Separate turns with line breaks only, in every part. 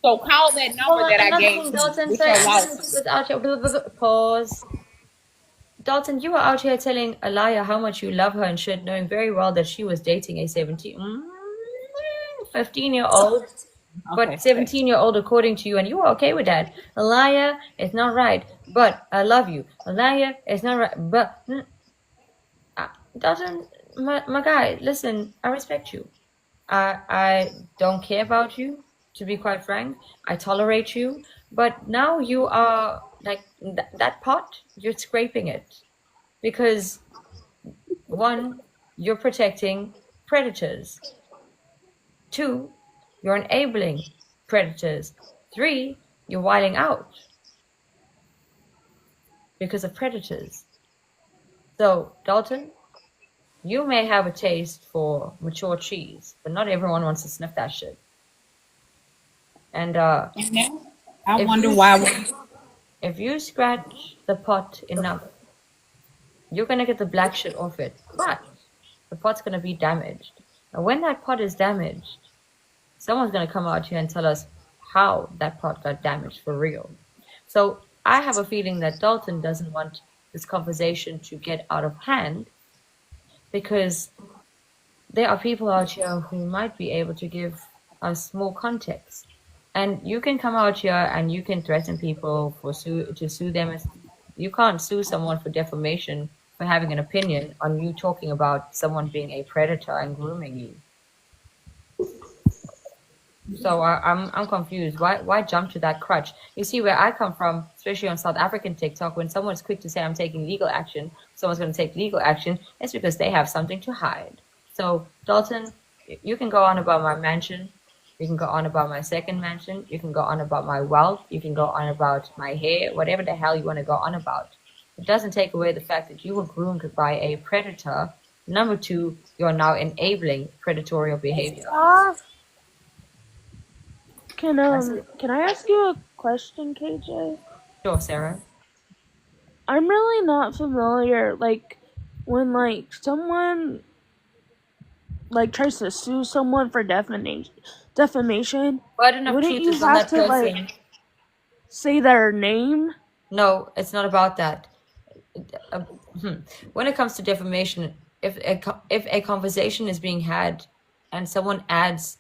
So call that
Hold
number
on,
that I
another
gave
thing,
you
Dalton.
with
Sorry,
your
I'm gonna
license.
without you. Pause. Dalton, you were out here telling Alaya how much you love her and shit, knowing very well that she was dating a 15-year-old, but
Okay.
17-year-old according to you, and you were okay with that. Alaya, it's not right, but I love you. Alaya, it's not right, but Dalton, my guy, listen, I respect you. I don't care about you, to be quite frank. I tolerate you, but now you are like that pot. You're scraping it because one, you're protecting predators. Two, you're enabling predators. Three, you're wilding out because of predators. So, Dalton, you may have a taste for mature cheese, but not everyone wants to sniff that shit. And
And now I
if
wonder
you
why.
if you scratch the pot enough, you're gonna get the black shit off it. But the pot's gonna be damaged. And when that pot is damaged, someone's going to come out here and tell us how that pot got damaged for real. So I have a feeling that Dalton doesn't want this conversation to get out of hand because there are people out here who might be able to give us more context. And you can come out here and you can threaten people to sue them. You can't sue someone for defamation for having an opinion on you talking about someone being a predator and grooming you. So I'm confused. Why jump to that crutch? You see, where I come from, especially on South African TikTok, when someone's quick to say I'm taking legal action, someone's going to take legal action, it's because they have something to hide. So Dalton, you can go on about my mansion, you can go on about my second mansion, you can go on about my wealth, you can go on about my hair, whatever the hell you want to go on about. It doesn't take away the fact that you were groomed by a predator. Number two, you're now enabling predatory behavior.
Ah,
That's it.
can I ask you a question, KJ?
Sure, Sarah.
I'm really not familiar. Like, when someone tries to sue someone for defamation,
Burden of
wouldn't
truth
you
is on
have
that
to
person.
say their name?
No, it's not about that. Uh, when it comes to defamation, if a conversation is being had and someone adds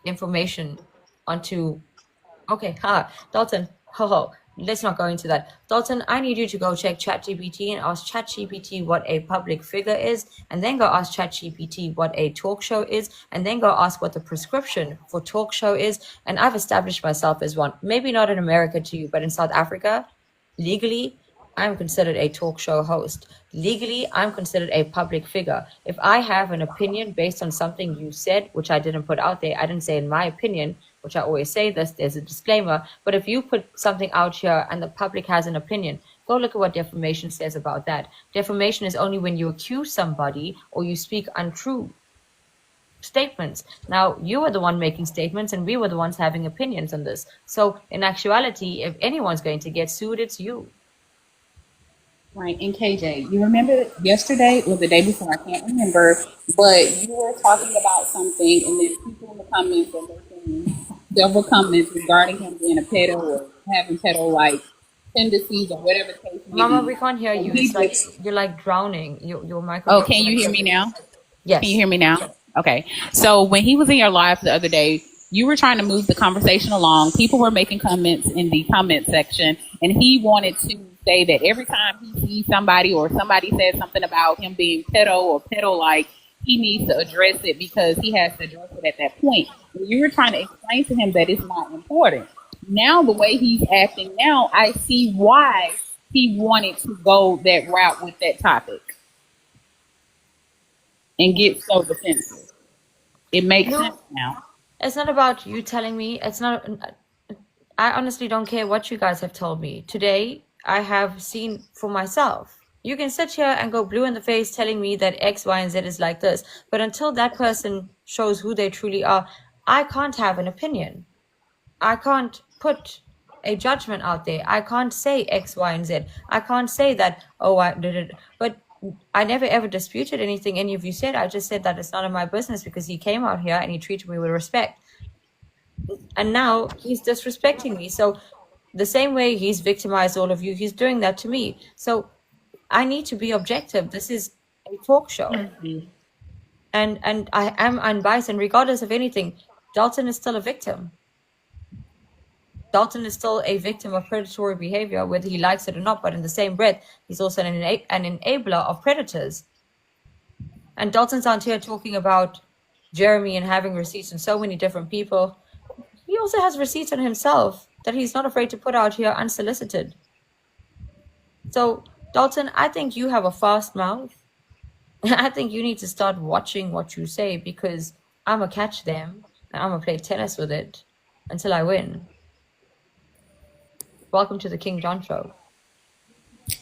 information onto, okay, Dalton, let's not go into that. Dalton, I need you to go check ChatGPT and ask ChatGPT what a public figure is, and then go ask ChatGPT what a talk show is, and then go ask what the prescription for talk show is. And I've established myself as one, maybe not in America to you, but in South Africa, legally, I'm considered a talk show host. Legally, I'm considered a public figure. If I have an opinion based on something you said, which I didn't put out there, I didn't say in my opinion, which I always say this, there's a disclaimer. But if you put something out here and the public has an opinion, go look at what defamation says about that. Defamation is only when you accuse somebody or you speak untrue statements. Now, you were the one making statements and we were the ones having opinions on this. So, in actuality, if anyone's going to get sued, it's you.
Right, and KJ, you remember yesterday or the day before? I can't remember, but you were talking about something, and then people in the comments were making several comments regarding him being a pedo or having pedo-like tendencies or whatever the case may
Mama,
be.
we can't hear
And
you.
he
It's like
just,
you're like drowning. Your
oh,
microphone
can
is
you
like
hear me now? Can you
yes.
hear me now? Okay. So when he was in your live the other day, you were trying to move the conversation along. People were making comments in the comment section, and he wanted to say that every time he sees somebody or somebody says something about him being pedo or pedo-like, he needs to address it because he has to address it at that point. And you were trying to explain to him that it's not important. Now, the way he's acting now, I see why he wanted to go that route with that topic and get so defensive. It makes sense
No,
now.
it's not about you telling me. It's not. I honestly don't care what you guys have told me. Today, I have seen for myself. You can sit here and go blue in the face telling me that X, Y, and Z is like this. But until that person shows who they truly are, I can't have an opinion. I can't put a judgment out there. I can't say X, Y, and Z. I can't say that, oh, I did it. But I never ever disputed anything any of you said. I just said that it's none of my business because he came out here and he treated me with respect. And now he's disrespecting me. So the same way he's victimized all of you, he's doing that to me. So I need to be objective. This is a talk show. And I am unbiased, and regardless of anything, Dalton is still a victim. Dalton is still a victim of predatory behavior, whether he likes it or not. But in the same breath, he's also an enabler of predators. And Dalton's out here talking about Jeremy and having receipts on so many different people. He also has receipts on himself that he's not afraid to put out here unsolicited. So, Dalton, I think you have a fast mouth. I think you need to start watching what you say, because I'm going to catch them and I'm going to play tennis with it until I win. Welcome to the King John Show.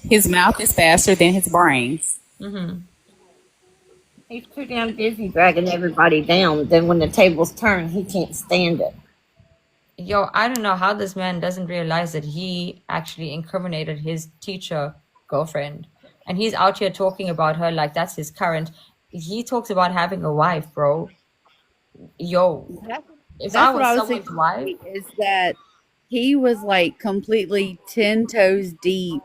His mouth is faster than his brains.
He's too damn busy dragging everybody down. Then when the tables turn, he can't stand it.
Yo, I don't know how this man doesn't realize that he actually incriminated his teacher girlfriend. And he's out here talking about her like that's his current. He talks about having a wife, bro. Yo, if I
That's what I
was
was
someone's
thinking
wife,
is that he was like completely 10 toes deep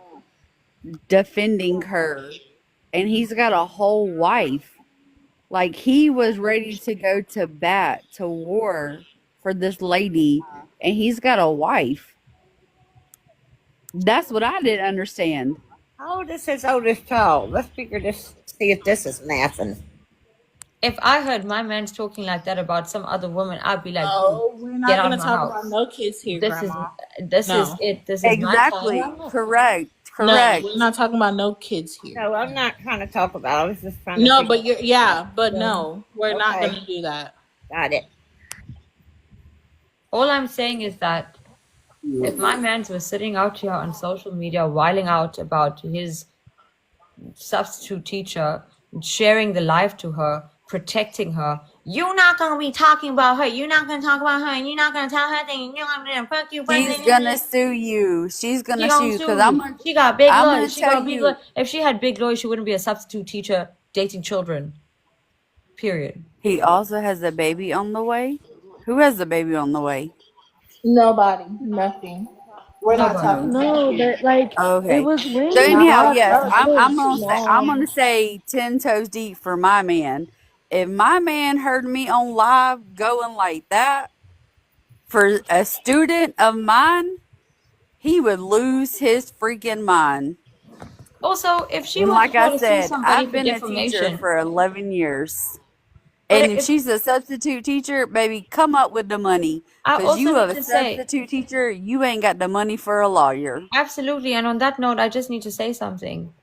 defending her, and he's got a whole wife. Like, he was ready to go to bat, to war for this lady, and he's got a wife. That's what I didn't understand.
How old is his oldest child? Let's figure this, see if this is mathing.
if I heard my man's talking like that about some other woman, I'd be like,
No, we're not
get out
going
of
to
my
talk
house.
about no kids here,
This
Grandma.
is
No.
it. This is
Exactly.
my time.
Correct.
No,
Correct.
we're not talking about no kids here.
No, I'm not trying to talk about it. I was just trying to
No,
figure
but no, we're not
Okay.
going to do that.
Got it.
All I'm saying is that if my man was sitting out here on social media whiling out about his substitute teacher, sharing the life to her, protecting her, you're not gonna be talking about her. You're not gonna talk about her, and you're not gonna tell her things. You're gonna fuck you.
She's gonna sue you. She's gonna sue you because I'm gonna.
She got big
I'm gonna
lawyers. She got
tell
big
you.
lawyers. If she had big lawyers, she wouldn't be a substitute teacher dating children. Period.
He also has a baby on the way. Who has the baby on the way?
Nobody, nothing. We're not
Nobody.
talking.
No, that like
Okay.
it was when
So anyhow, yes,
God,
I'm gonna say 10 toes deep for my man. If my man heard me on live going like that for a student of mine, he would lose his freaking mind.
Also, if she
And
wants
like
to try
I
to sue
said,
somebody
I've
for
been a teacher
defamation,
for 11 years.
But
And
if-
she's a substitute teacher, baby, come up with the money.
I
Because
also
you are
need
a
to say,
substitute teacher, you ain't got the money for a lawyer.
absolutely. And on that note, I just need to say something.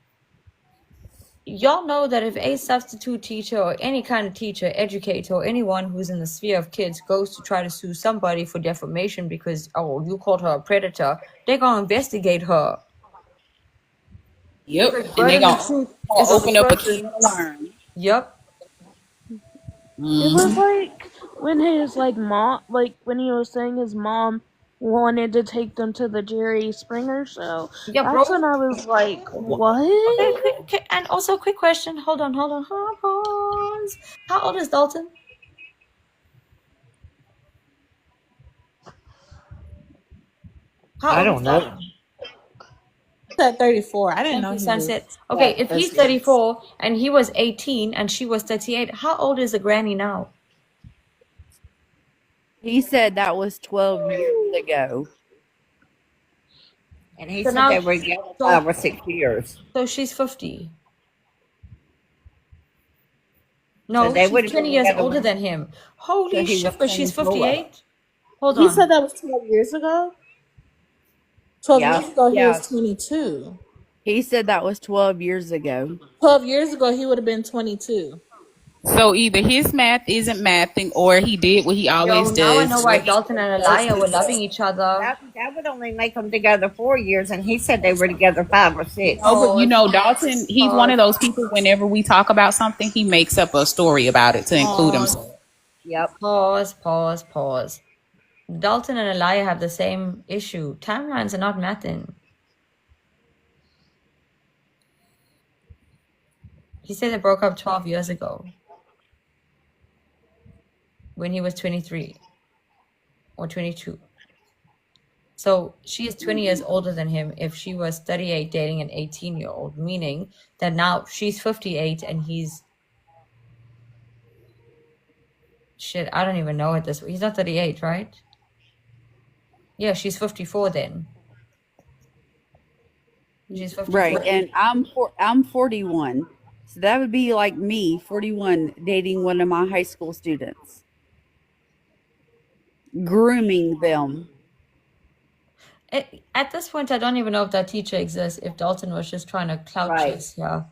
Y'all know that if a substitute teacher or any kind of teacher, educator, or anyone who's in the sphere of kids goes to try to sue somebody for defamation because, oh, you called her a predator, they're going to investigate her.
Yep.
If
And
Burden
they
of
gonna
Truth is
open up a
person-
can of worms.
Yep.
It was like when his mom, when he was saying his mom wanted to take them to the Jerry Springer show.
Yeah, bro.
That's when I was like, what?
Okay, and also, quick question. Hold on. Pause. How old is Dalton? How
I
old
don't
is
know.
Dalton?
At 34. I didn't know
Thank you,
he was.
Sunset. Okay, if he's
36.
34 and he was 18 and she was 38, how old is the granny now?
He said that was 12 years ago.
And he
So
said
now-
they were together
so-
5 or 6 years.
So she's 50. No,
So they
she's
would've
20
been
years
together
older
when-
than him. Holy
So he was
shit, but she's
24.
58? Hold
He
on.
said that was 12 years ago. 12
Yeah.
years ago, he
Yeah.
was 22.
He said that was 12 years ago.
12 years ago, he would have been 22.
So either his math isn't mathing, or he did what he always
Yo,
does.
now I know why
where he-
Dalton and Elia were loving each other.
That would only make them together 4 years, and he said they were together 5 or 6.
Oh, but you know,
Pause.
Dalton, he's one of those people, whenever we talk about something, he makes up a story about it to include
Pause.
himself.
Yep.
Pause. Dalton and Elia have the same issue. Timelines are not mathing. He said they broke up 12 years ago when he was 23. or 22. So she is 20 years older than him if she was 38 dating an 18-year-old, meaning that now she's 58 and he's shit, I don't even know at this. He's not 38, right? Yeah, she's 54 then. She's 54.
Right, and I'm 41. So that would be like me, 41, dating one of my high school students. Grooming them.
At this point, I don't even know if that teacher exists. If Dalton was just trying to clout
Right.
chase, yeah,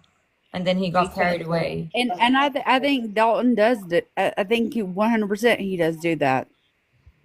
and then he got carried away.
And I think Dalton does I think 100% he does do that.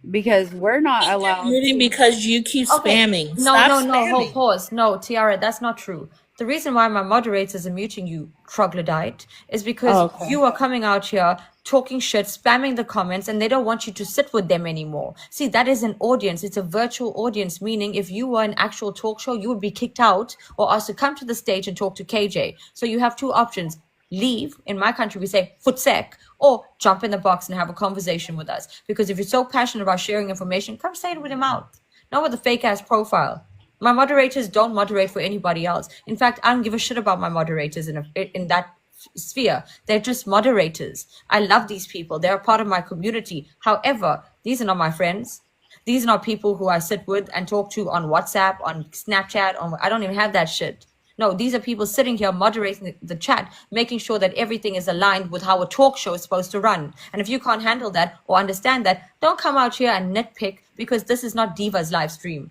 Because we're not allowed
Muting because you keep spamming.
No,
Stop
no,
spamming.
hold, pause. No, Tiara, that's not true. The reason why my moderators are muting you, troglodyte, is because you are coming out here talking shit, spamming the comments, and they don't want you to sit with them anymore. See, that is an audience. It's a virtual audience, meaning if you were an actual talk show, you would be kicked out or asked to come to the stage and talk to KJ. So you have two options. Leave. In my country, we say futsek, or jump in the box and have a conversation with us. Because if you're so passionate about sharing information, come say it with him out. Not with a fake ass profile. My moderators don't moderate for anybody else. In fact, I don't give a shit about my moderators in that sphere. They're just moderators. I love these people. They're a part of my community. However, these are not my friends. These are not people who I sit with and talk to on WhatsApp, on Snapchat. I don't even have that shit. No, these are people sitting here moderating the chat, making sure that everything is aligned with how a talk show is supposed to run. And if you can't handle that or understand that, don't come out here and nitpick, because this is not Diva's live stream.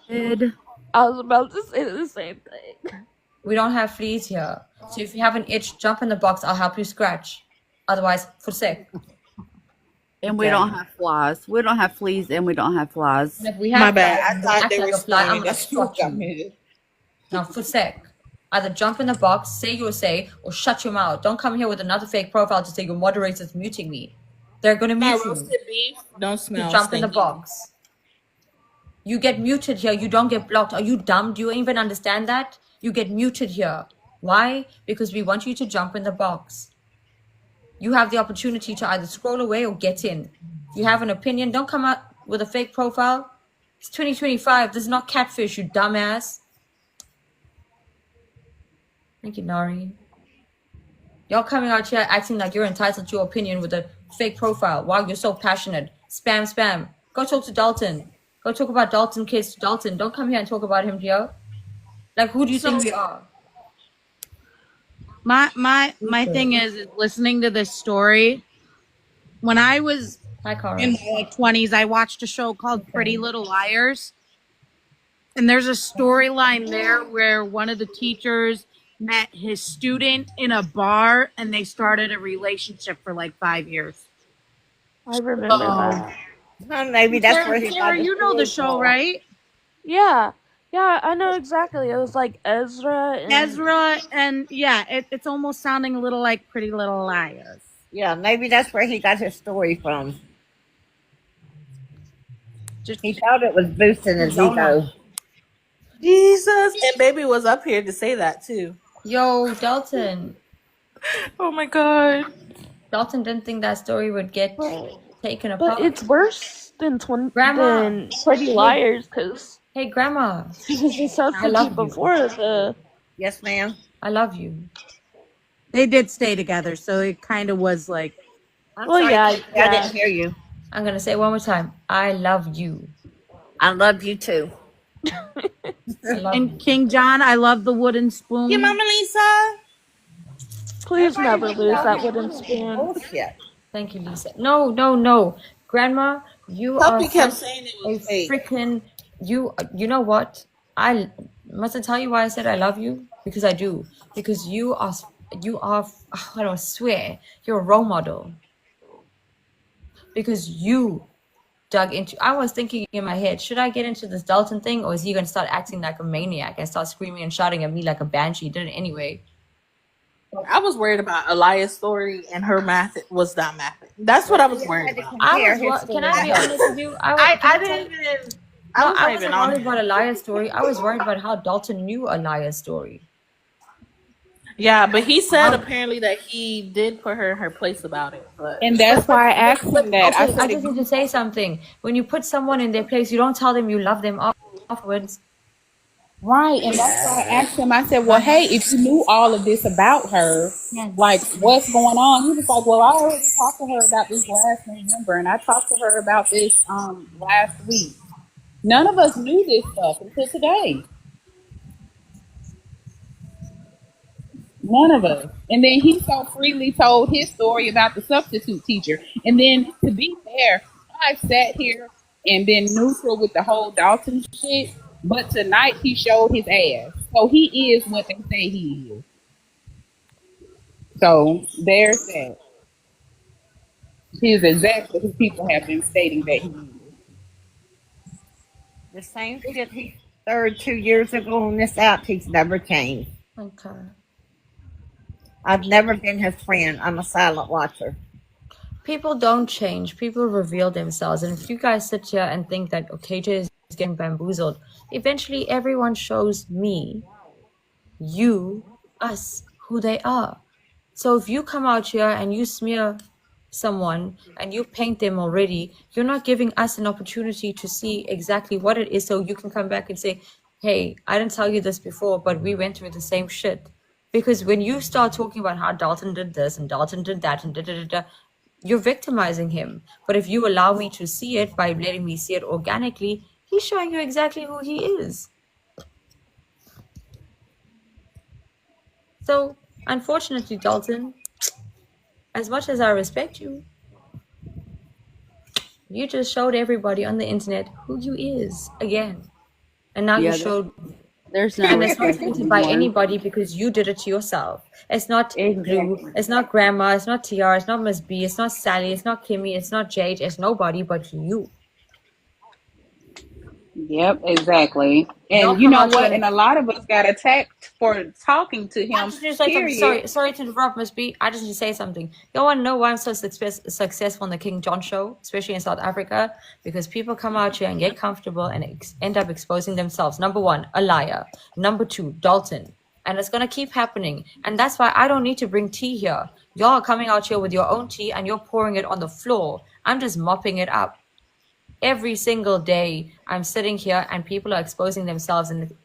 I was about to say the same thing.
We don't have fleas here. So if you have an itch, jump in the box. I'll help you scratch. Otherwise, for sake.
and we don't have flies. We don't have fleas and we don't have flies.
And if we have
My bad. I
flies,
thought
act
they
like
were
a fly, I'm
saying
gonna
that's what
stalk
got
you.
muted.
Now, for sec, either jump in the box, say your say, or shut your mouth. Don't come here with another fake profile to say your moderator's muting me. They're gonna
My
mute you.
roasted beef don't
You
smell
jump in the
stinky.
box. You get muted here. You don't get blocked. Are you dumb? Do you even understand that? You get muted here. Why? Because we want you to jump in the box. You have the opportunity to either scroll away or get in. You have an opinion. Don't come out with a fake profile. It's 2025. This is not catfish, you dumbass. Thank you, Nari. Y'all coming out here acting like you're entitled to your opinion with a fake profile. Wow, you're so passionate. Spam, spam. Go talk to Dalton. Go talk about Dalton kids to Dalton. Don't come here and talk about him here. Like, who do you think we are?
My thing is listening to this story. When I was
Hi, Cara.
in my 20s, I watched a show called Pretty Little Liars. And there's a storyline there where one of the teachers met his student in a bar and they started a relationship for like 5 years.
I remember that.
Well, maybe that's where he got
Sarah,
his
you know the
story
show,
from.
right?
Yeah. Yeah, I know exactly. It was like Ezra and
Ezra, and yeah, it's almost sounding a little like Pretty Little Liars.
Yeah, maybe that's where he got his story from.
Just
He thought it was boosting his ego.
Jesus, and baby was up here to say that too.
Yo, Dalton.
Oh my god.
Dalton didn't think that story would get taken apart.
but it's worse than
Grandma.
than Pretty Liars because
Hey, Grandma.
the
I love
substitute
you.
before the
Yes, ma'am.
I love you.
they did stay together, so it kind of was like
I'm
Well,
sorry,
yeah,
I
yeah.
didn't hear you.
I'm going to say it one more time. I love you.
I love you too.
I love you.
and King John, I love the wooden spoon.
Yeah, Mama Lisa.
please never lose that wooden spoon.
Bullshit.
Thank you, Lisa. No, no, no. Grandma, you are
Puppy kept
such
saying it
a
was fake.
freaking... You know what? Must I tell you why I said I love you? Because I do. Because you are, I don't swear, you're a role model. Because you dug into, I was thinking in my head, should I get into this Dalton thing, or is he going to start acting like a maniac and start screaming and shouting at me like a banshee? He did it anyway.
I was worried about Elias' story and her math was not mathing. That's what I was worried about.
Can I be honest with you?
I didn't even. I was not
wasn't
even on
worried
it.
about Elias' story. I was worried about how Dalton knew Elias' story.
Yeah, but he said apparently that he did put her in her place about it. But
And that's why I asked him that. I
Okay, I
said, if
just need
you,
to say something. When you put someone in their place, you don't tell them you love them afterwards.
right, and that's why I asked him. I said, well, hey, if you knew all of this about her,
Yeah.
like, what's going on? He was like, well, I already talked to her about this last November, and I talked to her about this last week. None of us knew this stuff until today. None of us. And then he so freely told his story about the substitute teacher. And then to be fair, I sat here and been neutral with the whole Dalton shit, but tonight he showed his ass. So he is what they say he is. So there's that. He is exactly who people have been stating that he is.
The same shit he stirred 2 years ago on this app, he's never changed.
Okay.
I've never been his friend. I'm a silent watcher.
People don't change. People reveal themselves. And if you guys sit here and think that KJ is getting bamboozled, eventually everyone shows me, you, us, who they are. So if you come out here and you smear someone and you paint them already, you're not giving us an opportunity to see exactly what it is so you can come back and say, hey, I didn't tell you this before, but we went through the same shit. Because when you start talking about how Dalton did this and Dalton did that and da, you're victimizing him. But if you allow me to see it by letting me see it organically, he's showing you exactly who he is. So, unfortunately, Dalton, as much as I respect you, you just showed everybody on the internet who you is again. And now
Yeah,
you showed,
there's no
and it's not
respect
tainted by
anymore.
anybody because you did it to yourself. It's not Blue,
Exactly.
it's not Grandma, it's not TR, it's not Miss B, it's not Sally, it's not Kimmy, it's not Jade, it's nobody but you.
Yep, exactly.
Don't
And you
come
know
out here
what? And a lot of us got attacked for talking to
I
him,
just need to say something.
period.
Sorry to interrupt, Miss B. I just need to say something. You want to know why I'm so successful on the King John show, especially in South Africa? Because people come out here and get comfortable and end up exposing themselves. Number one, a liar. Number two, Dalton. And it's going to keep happening. And that's why I don't need to bring tea here. Y'all are coming out here with your own tea and you're pouring it on the floor. I'm just mopping it up. Every single day, I'm sitting here and people are exposing themselves and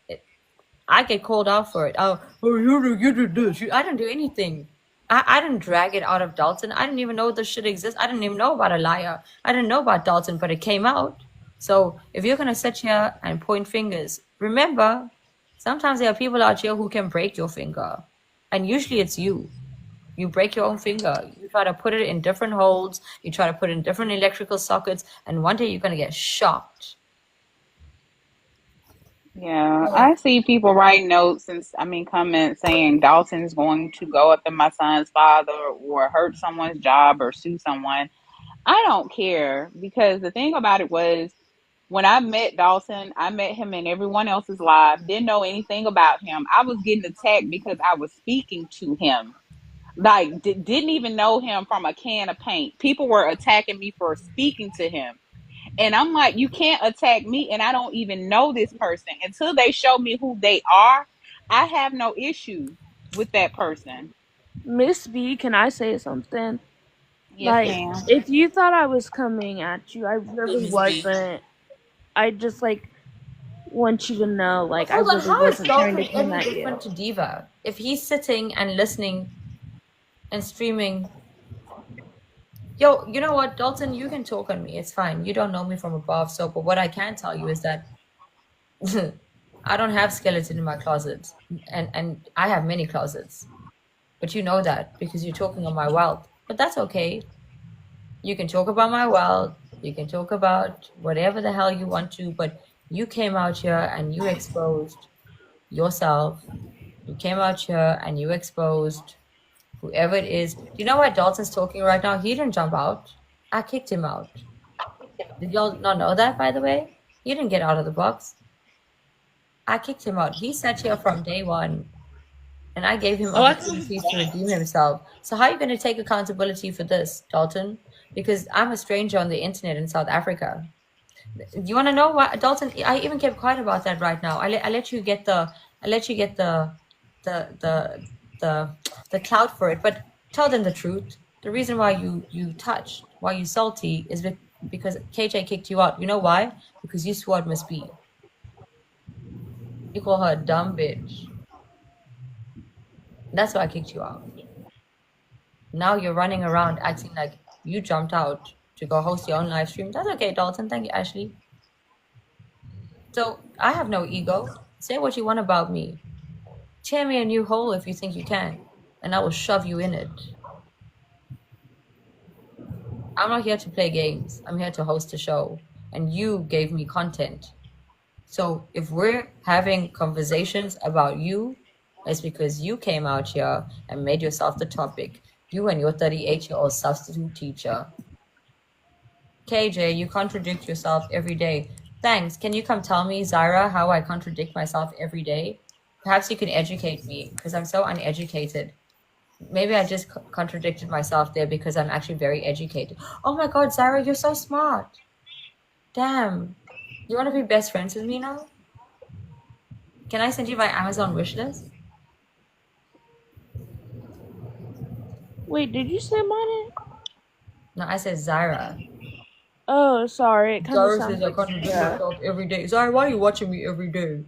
I get called out for it. Oh, you did this. I didn't do anything. I didn't drag it out of Dalton. I didn't even know this shit exists. I didn't even know about a liar. I didn't know about Dalton, but it came out. So if you're going to sit here and point fingers, remember, sometimes there are people out here who can break your finger. And usually it's you. You break your own finger. You try to put it in different holes. You try to put it in different electrical sockets. And one day you're going to get shocked.
Yeah, I see people write notes and comments saying Dalton's going to go after my son's father or hurt someone's job or sue someone. I don't care because the thing about it was when I met Dalton, I met him in everyone else's live, didn't know anything about him. I was getting attacked because I was speaking to him. Like, didn't even know him from a can of paint. People were attacking me for speaking to him. And I'm like, you can't attack me and I don't even know this person. Until they show me who they are, I have no issue with that person.
Miss B, can I say something?
Yes,
Like,
ma'am.
if you thought I was coming at you, I really wasn't. I just want you to know, like, I
Hold on,
really
how is
wasn't trying
Dalton
to come
any
at you.
different to Diva? If he's sitting and listening and streaming, yo, you know what, Dalton, you can talk on me. It's fine. You don't know me from above. So, but what I can tell you is that I don't have skeleton in my closet, and I have many closets. But you know that because you're talking on my wealth. But that's okay. You can talk about my wealth. You can talk about whatever the hell you want to. But you came out here and you exposed yourself. You came out here and you exposed whoever it is. Do you know why Dalton's talking right now? He didn't jump out. I kicked him out. Did y'all not know that, by the way? He didn't get out of the box. I kicked him out. He sat here from day one. And I gave him opportunities to redeem himself. So how are you going to take accountability for this, Dalton? Because I'm a stranger on the internet in South Africa. Do you want to know why, Dalton? I even kept quiet about that right now. I let you get the the clout for it. But tell them the truth. The reason why you touched, why you salty, is because KJ kicked you out. You know why? Because you swore Miss B. You call her a dumb bitch. That's why I kicked you out. Now you're running around acting like you jumped out to go host your own live stream. That's okay, Dalton. Thank you, Ashley. So I have no ego. Say what you want about me. Tear me a new hole if you think you can, and I will shove you in it. I'm not here to play games. I'm here to host a show, and you gave me content. So if we're having conversations about you, it's because you came out here and made yourself the topic. You and your 38-year-old substitute teacher. KJ, you contradict yourself every day. Thanks. Can you come tell me, Zaira, how I contradict myself every day? Perhaps you can educate me, because I'm so uneducated. Maybe I just contradicted myself there because I'm actually very educated. Oh my God, Zaira, you're so smart. Damn. You want to be best friends with me now? Can I send you my Amazon wish list?
Wait, did you say money?
No, I said Zaira.
Oh, sorry. It kind of
Zaira
sounds
says I
like
contradict
yeah.
myself every day. Zaira, why are you watching me every day?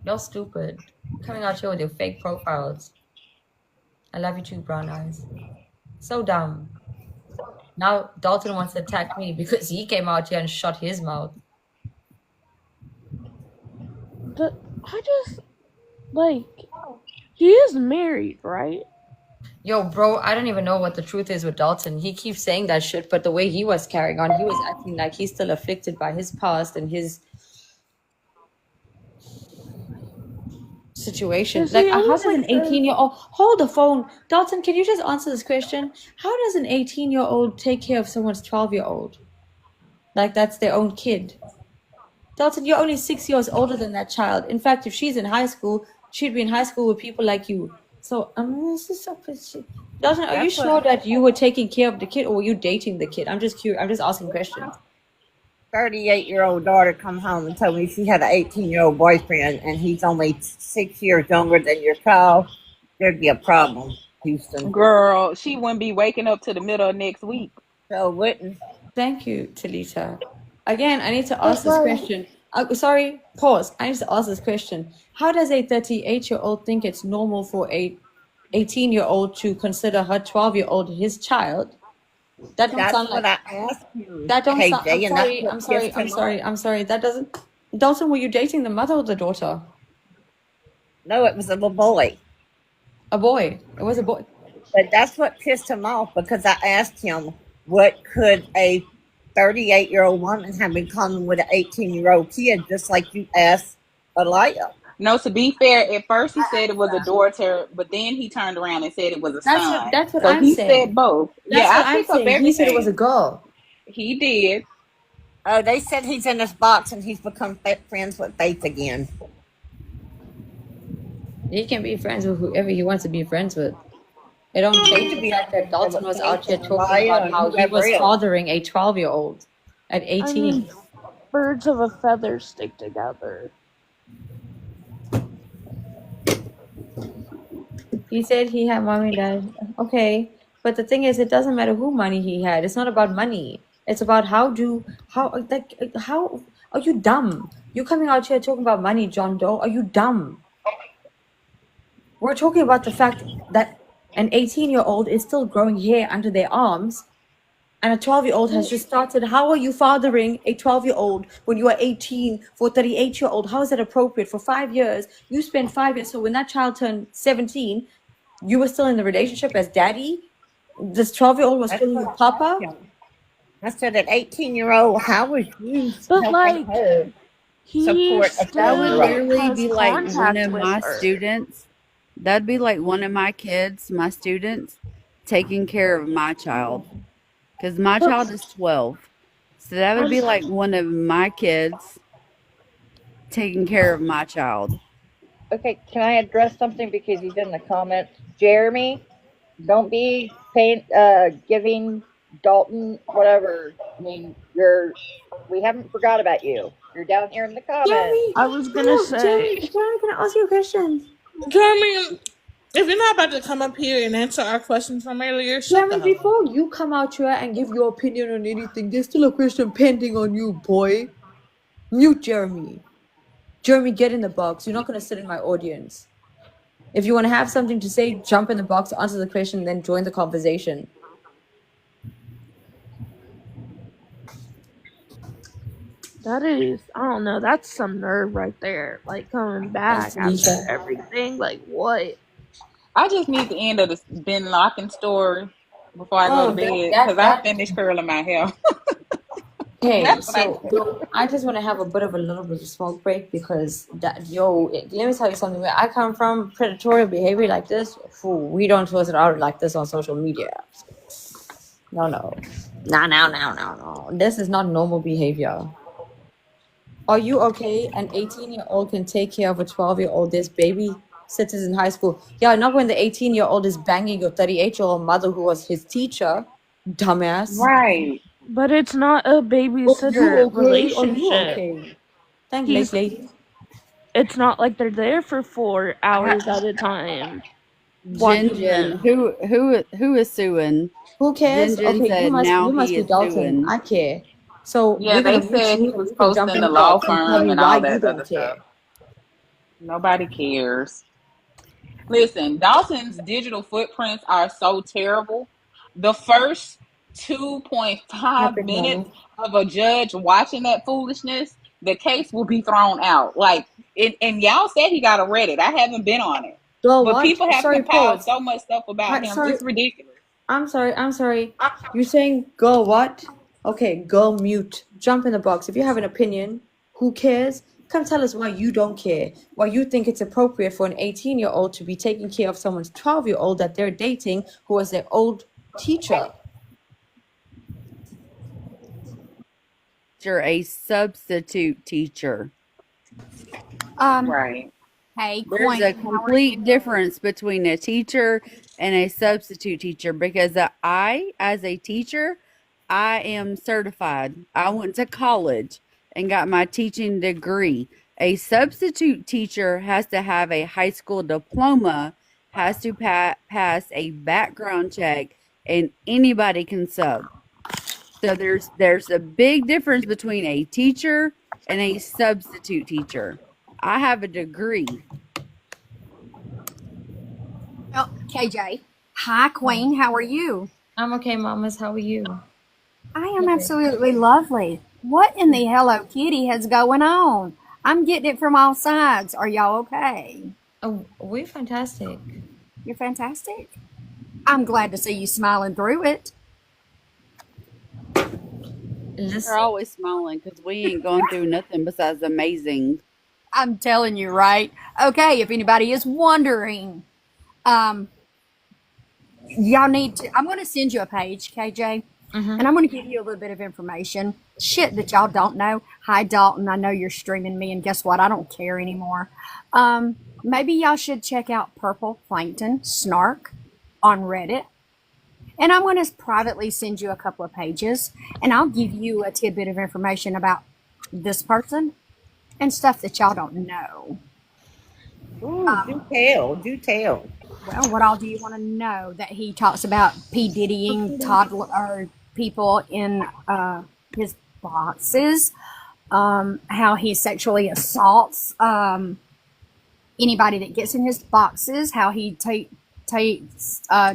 You're stupid. Coming out here with your fake profiles. I love you too, brown eyes. So dumb. Now Dalton wants to attack me because he came out here and shut his mouth.
But I just like he is married, right?
Yo, bro, I don't even know what the truth is with Dalton. He keeps saying that shit, but the way he was carrying on, he was acting like he's still afflicted by his past and his situation.
Is
Like,
he
how
always
does an
like the
18-year-old hold the phone? Dalton, can you just answer this question? How does an 18-year-old take care of someone's 12-year-old? Like, that's their own kid. Dalton, you're only 6 years older than that child. In fact, if she's in high school, she'd be in high school with people like you. So, this is so fishy. Dalton, are you
That's
sure
what
that you were taking care of the kid, or were you dating the kid? I'm just curious. I'm just asking questions.
38-year-old daughter come home and told me she had an 18-year-old boyfriend and he's only 6 years younger than your child. There'd be a problem, Houston.
Girl, she wouldn't be waking up to the middle of next week.
So wouldn't.
Thank you, Talita. Again, I need to
But
ask this
like
question. Sorry, pause. I need to ask this question. How does a 38-year-old think it's normal for a 18-year-old to consider her 12-year-old his child? That don't
That's
sound
what
like
I asked you,
that don't sound.
KJ, and that's
I'm
what
sorry.
pissed
I'm
him
sorry.
off.
I'm sorry. That doesn't. Dalton, were you dating the mother or the daughter?
No, it was a little boy.
A boy. It was a boy.
But that's what pissed him off because I asked him, what could a 38-year-old woman have in common with an 18-year-old kid, just like you asked Aliyah?
No, to be fair, at first he said it was a daughter, but then he turned around and said it was a son.
That's what
So
I'm
he
saying.
said both.
That's
Yeah,
what
I
I'm
pick up
saying. He said it was a
everything.
girl.
He did.
Oh, they said he's in his box and he's become friends with Faith again.
He can be friends with whoever he wants to be friends with. It don't
He
change
could
the
be
fact that
friends
Dalton
with
was out
Faith
here
and
talking about
Aliyah
how
and
he was
whoever else.
fathering a 12-year-old at
I
18.
mean, birds of a feather stick together.
He said he had mommy and dad. Okay. But the thing is, it doesn't matter who money he had. It's not about money. It's about how are you dumb? You coming out here talking about money, John Doe? Are you dumb? We're talking about the fact that an 18-year-old is still growing hair under their arms and a 12-year-old has just started. How are you fathering a 12-year-old when you are 18 for a 38-year-old? How is that appropriate? For 5 years, you spent 5 years. So when that child turned 17, you were still in the relationship as daddy? This 12-year-old was
That's
still
what
with
I
papa?
asked him. I said, an 18-year-old, how was you
But
helping
like
her
he
support a
That would
still
12-year-old?
literally
has
be like one
contact
of
with
my
her.
students. That'd be like one of my kids, my students, taking care of my child. Because my
But
child is 12. So that would be
I'm
like one of my kids taking care of my child.
Okay, can I address something because he's in the comments? Jeremy, don't be giving Dalton, whatever. I mean, we haven't forgot about you. You're down here in the comments.
Jeremy,
I was gonna say,
Jeremy, can I ask you a question?
Jeremy, if you're not about to come up here and answer our questions from earlier, shut
Jeremy,
the hell up.
before you come out here and give your opinion on anything, there's still a question pending on you, boy. Mute Jeremy. Jeremy, get in the box. You're not going to sit in my audience. If you want to have something to say, jump in the box, answer the question, then join the conversation.
that is, I don't know, that's some nerve right there. Like coming back
That's
after
Nisha.
everything. Like what?
I just need the end of the Ben Larkin story before I go
Oh,
to bed
that,
because I
that,
finished curling my hair.
Okay,
That's what I
so
do.
I just want to have a little bit of smoke break because let me tell you something. Where I come from, predatory behavior like this, we don't post it out like this on social media. No. This is not normal behavior. Are you okay? An 18-year-old can take care of a 12-year-old. This baby sits in high school. Yeah, not when the 18-year-old is banging your 38-year-old mother who was his teacher, dumbass.
Right.
But it's not a
You
babysitter
okay? Are you
relationship.
okay? Thank
He's
Leslie.
it's not like they're there for 4 hours at a time.
Jin
Watching
Jin,
them.
who is suing?
Who cares?
Jin Jin
Okay,
said
you
now
must
he
be
is
Dalton.
suing.
I care. So
Yeah,
we're
they
gonna mute
said he
you.
was
You can jump
posting
in
the
the
law
box and tell
firm
me
and
why
all
you
that
don't
other
care.
stuff. Nobody cares. Listen, Dawson's digital footprints are so terrible. The first 2.5
Epic
minutes
moment.
of a judge watching that foolishness, the case will be thrown out. Like, and y'all said he got arrested. I haven't been on it.
Girl,
But
what?
people have
Sorry,
compiled
pause.
so much stuff about him.
Sorry,
It's ridiculous.
I'm sorry. You're saying girl what? Okay, girl mute. Jump in the box. If you have an opinion, who cares? Come tell us why you don't care. Why you think it's appropriate for an 18-year-old to be taking care of someone's 12-year-old that they're dating who was their old teacher.
You're a substitute teacher.
Right.
Hey,
There's
Queen,
a
how are
complete
you?
difference between a teacher and a substitute teacher because as a teacher, I am certified. I went to college and got my teaching degree. A substitute teacher has to have a high school diploma, has to pass a background check, and anybody can sub. So there's a big difference between a teacher and a substitute teacher. I have a degree.
Oh, KJ. Hi, Queen. How are you?
I'm okay, mamas. How are you?
I am absolutely lovely. What in the Hello Kitty has going on? I'm getting it from all sides. Are y'all okay?
Oh, we're fantastic.
You're fantastic. I'm glad to see you smiling through it.
They're
Listen,
always smiling because we ain't going through nothing besides amazing.
I'm telling you, right? Okay, if anybody is wondering, y'all need to, I'm going to send you a page, KJ, and I'm going to give you a little bit of information. Shit that y'all don't know. Hi, Dalton. I know you're streaming me, and guess what? I don't care anymore. Maybe y'all should check out Purple Plankton Snark on Reddit. And I'm going to privately send you a couple of pages, and I'll give you a tidbit of information about this person and stuff that y'all don't know.
Ooh, do tell.
Well, what all do you want to know? That he talks about P. Diddying toddler or people in his boxes, how he sexually assaults anybody that gets in his boxes, how he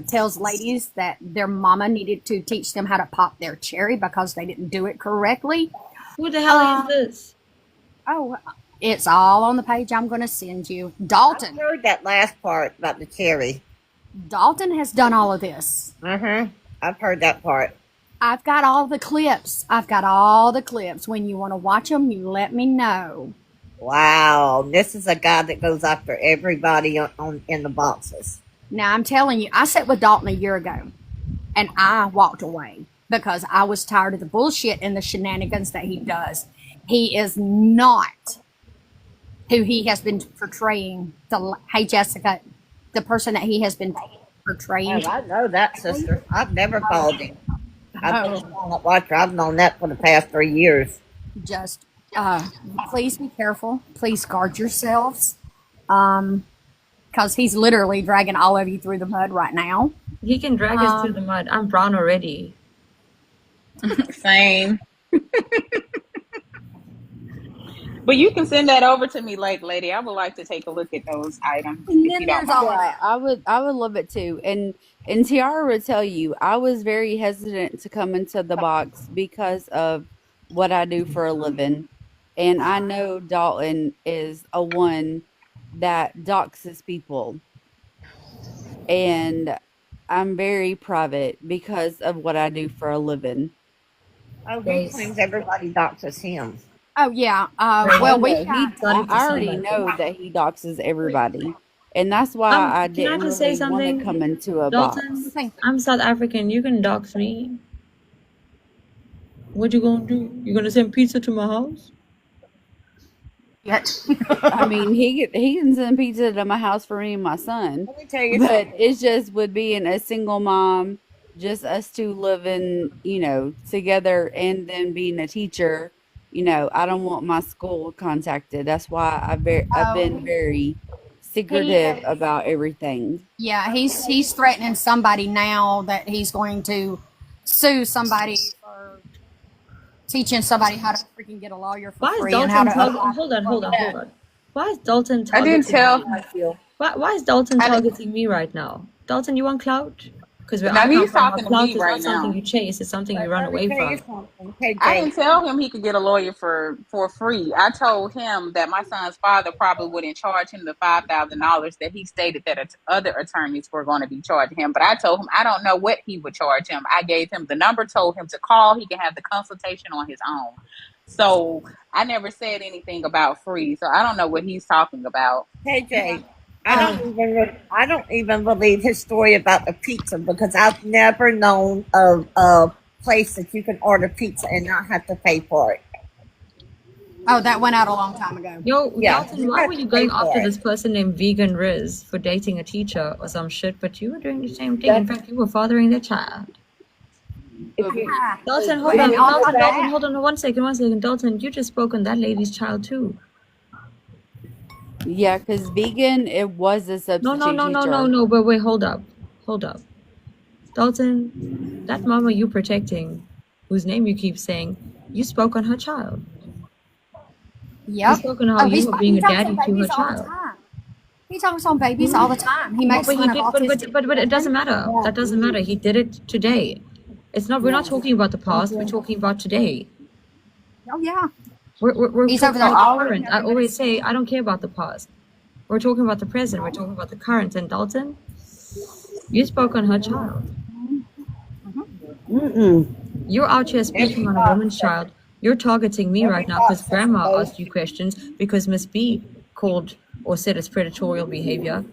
tells ladies that their mama needed to teach them how to pop their cherry because they didn't do it correctly.
who the hell is this?
Oh, it's all on the page I'm going to send you.
I
Dalton.
heard that last part about the cherry.
Dalton has done all of this.
I've heard that part.
I've got all the clips. When you want to watch them, you let me know.
Wow, this is a guy that goes after everybody on in the boxes.
Now, I'm telling you, I sat with Dalton a year ago, and I walked away because I was tired of the bullshit and the shenanigans that he does. He is not who he has been portraying. Hey, Jessica, the person that he has been portraying.
Oh, I know that, sister. I've never followed him. I've been a
Oh,
silent watcher. I've known that for the past 3 years.
just please be careful. Please guard yourselves. Because he's literally dragging all of you through the mud right now.
He can drag us through the mud. I'm brown already.
Same. But you can send that over to me, lady. I would like to take a look at those items
And
if
then
you don't
there's all
mind.
of
Yeah,
that.
I would love it too. And Tiara would tell you I was very hesitant to come into the box because of what I do for a living. And I know Dalton is a one that doxes people. And I'm very private because of what I do for a living.
Oh, he claims everybody doxes him.
Oh yeah.
Right.
Well,
Oh
we
no,
have.
Starting to
I
sound
already
like
know
it.
that he doxes everybody. And that's why I
Can I
didn't
just say
really want to
something?
come into a
Dalton,
box.
Thank
I'm South African. You can dox me. What you gonna do? You gonna send pizza to my house?
Yet.
I mean, he can send pizza to my house for me and my son,
Let me tell you
but
something.
it's just with being a single mom, just us two living, together, and then being a teacher. I don't want my school contacted. That's why I've been
Oh,
very
he
secretive
is.
about everything.
Yeah, he's threatening somebody now that he's going to sue somebody for teaching somebody how to freaking get a lawyer for
Why is
free and how
Dalton
to apply
targeting? Hold on,
for
hold on, hold
debt.
on. Why is Dalton
I didn't
targeting
tell.
me?
I feel.
Why is Dalton
I didn't,
targeting me right now? Dalton, you want clout? Because where I
now
come
he's
from,
talking to
clout
me
is
right
not something
now.
you chase; it's something you
But
run
let me
away
tell you
from.
something,
I
KJ.
didn't tell him he could get a lawyer for free. I told him that my son's father probably wouldn't charge him the $5,000 that he stated that other attorneys were going to be charging him. But I told him I don't know what he would charge him. I gave him the number, told him to call. He can have the consultation on his own. So I never said anything about free. So I don't know what he's talking about.
KJ,
Um,
I don't even believe his story about the pizza because I've never known of a place that you can order pizza and not have to pay for it.
oh, that went out a long time ago.
Yo,
Yeah,
Dalton,
you
why
have
were
to
you
pay
going
for
after
it.
this person named Vegan Riz for dating a teacher or some shit? But you were doing the same thing. In
That's
fact, you were fathering their child.
if you
Ah,
Dalton,
if
hold
you
on,
and on
go
top of
Dalton,
back.
hold on, one second. Dalton, you just spoke on that lady's child too.
Yeah, because vegan, it was a substitute teacher.
No. But wait, hold up. Dalton, that mama you protecting, whose name you keep saying, you spoke on her child. You
yep.
spoke on how
Oh,
you were being
he
a
talks on
daddy to her
babies all the
child.
time. He talks on babies all the time. He
But
makes
he
fun of
did,
autistic
but it doesn't
children.
matter. That doesn't matter. He did it today. We're not talking about the past. We're talking about today.
Oh yeah,
We're
he's
talking
over there
about the
ruining
current. I
everybody's
always say
school.
I don't care about the past. We're talking about the present. We're talking about the current. And Dalton, you spoke on her child. You're out here speaking on a woman's child. You're targeting me right now because grandma asked you questions because Miss B called or said it's predatory behavior.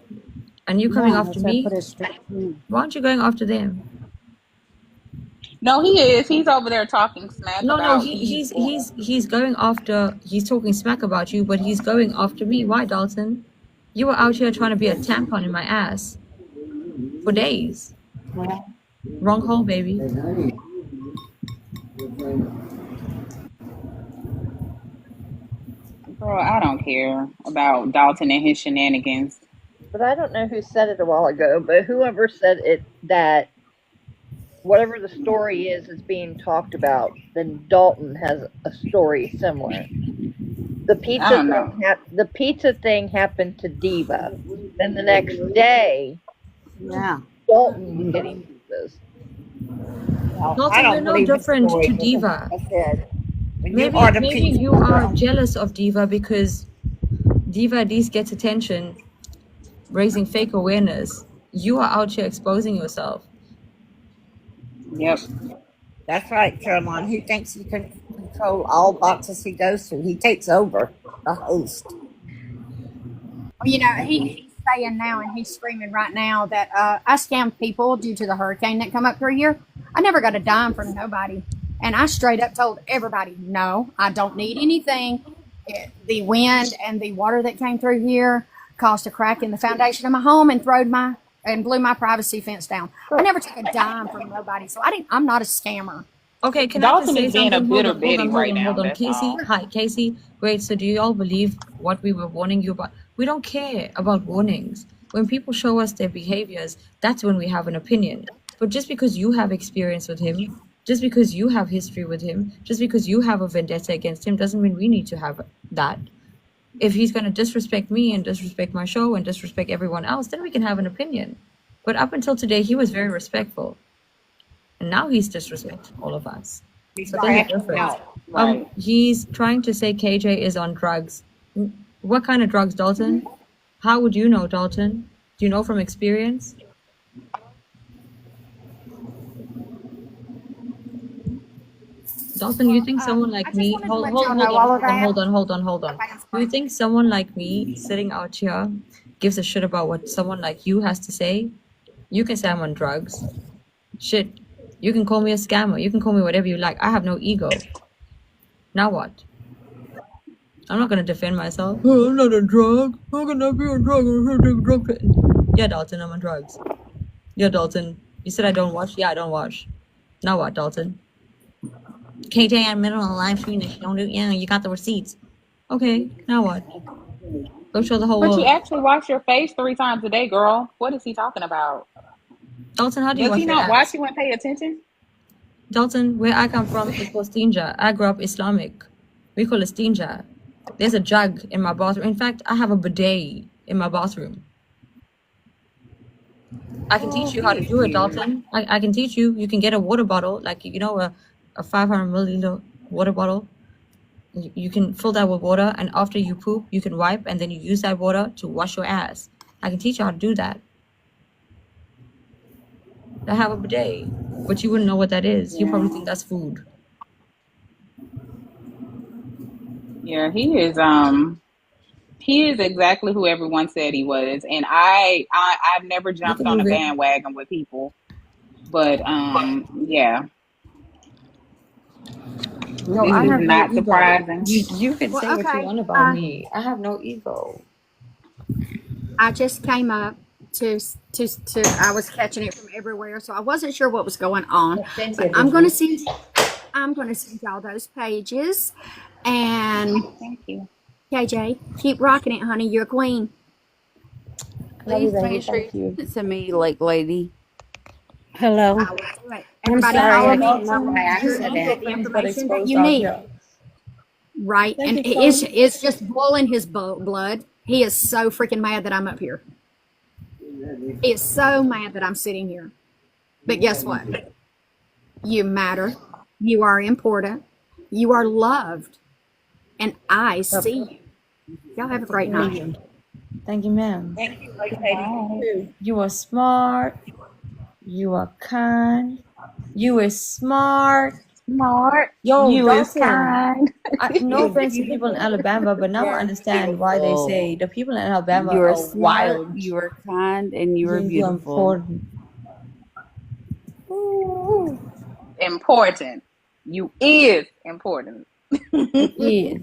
And you coming after me? Why aren't you going after them?
No, he is. He's over there talking smack
No,
about
he's going after. He's talking smack about you, but he's going after me. Why, Dalton? You were out here trying to be a tampon in my ass for days. Wrong hole, baby.
Girl, I don't care about Dalton and his shenanigans.
But I don't know who said it a while ago, but whoever said it that whatever the story is being talked about, then Dalton has a story similar. The
I don't know.
pizza thing happened to Diva. Then the next day,
Yeah.
Dalton was getting pizzas.
Well, I
Dalton, you're
don't
no
believe his
different
story
to
because,
Diva.
like I said, when you
Maybe
order
maybe
pizza,
you are jealous of Diva because Diva at least gets attention, raising fake awareness. You are out here exposing yourself.
Yep.
that's right, Caroline. He thinks he can control all boxes he goes to. He takes over the host.
You know, he's saying now and he's screaming right now that I scammed people due to the hurricane that come up through here. I never got a dime from nobody. And I straight up told everybody, no, I don't need anything. The wind and the water that came through here caused a crack in the foundation of my home and throwed my and blew my privacy fence down. I never took a dime from nobody, so I'm not a scammer.
Okay, can I just
Dalton
say
is being a
something?
bitter bitty right now.
Hold on.
That's
Casey,
all.
hi, Casey. Wait, so do you all believe what we were warning you about? We don't care about warnings. When people show us their behaviors, that's when we have an opinion. But just because you have experience with him, just because you have history with him, just because you have a vendetta against him, doesn't mean we need to have that. If he's going to disrespect me and disrespect my show and disrespect everyone else, then we can have an opinion. But up until today, he was very respectful. And now he's disrespecting all of us. So there's a difference.
Right.
He's trying to say KJ is on drugs. What kind of drugs, Dalton? How would you know, Dalton? Do you know from experience? Dalton, you think someone like
I just
me?
wanted to
Hold,
let
hold,
y'all
hold
know all
on,
of that.
hold on. Do you think someone like me sitting out here gives a shit about what someone like you has to say? You can say I'm on drugs. Shit. You can call me a scammer. You can call me whatever you like. I have no ego. Now what? I'm not gonna defend myself. Oh, I'm not on drugs. How can I be on drugs? I'm gonna take a drug. Yeah, Dalton, I'm on drugs. Yeah, Dalton. You said I don't watch? Yeah, I don't watch. Now what, Dalton? KJ, I'm middle of the live stream that you don't do. Yeah, you got the receipts. Okay, now what? Go show the whole
But
world.
you actually wash your face 3 times a day, girl. What is he talking about?
Dalton, how do you
Does
wash
he
your
not
ass?
watch you and pay attention?
Dalton, where I come from is called stinja. I grew up Islamic. We call it stinja. There's a jug in my bathroom. In fact, I have a bidet in my bathroom. I can teach you how to do it, Dalton. I can teach you. You can get a water bottle, like, you know, a 500 milliliter water bottle. You can fill that with water, and after you poop, you can wipe, and then you use that water to wash your ass. I can teach you how to do that. I have a bidet, but you wouldn't know what that is. You probably think that's food.
Yeah, he is exactly who everyone said he was. And I've never
You
jumped
can
on a
move it.
bandwagon with people. But yeah,
No,
this
I
is
have no
not
ego.
surprising.
You can
Well,
say what you
okay.
want about me. I have no ego.
I just came up to I was catching it from everywhere, so I wasn't sure what was going on. But I'm gonna send y'all those pages, and
Thank you.
KJ, keep rocking it, honey. You're a queen.
Please make sure you send it to me, like, lady.
Hello.
I will do it.
I'm
Everybody
sorry,
follow
I
me.
came up by
Make sure you
accident.
get the information that you need. Right, and it's just boiling his blood. He is so freaking mad that I'm up here. He is so mad that I'm sitting here. But guess what? You matter. You are important. You are loved. And I see you. Y'all have a great night.
Thank you, ma'am.
Thank you, Lady Katie.
You are smart. You are kind. You is smart.
Smart.
Yo,
You is
Dalton.
kind.
No offense to people in Alabama, but now I understand why they say the people in Alabama
You are
are
smart,
wild.
you are kind, and you are
You
beautiful.
important.
Important. You is important.
Yes.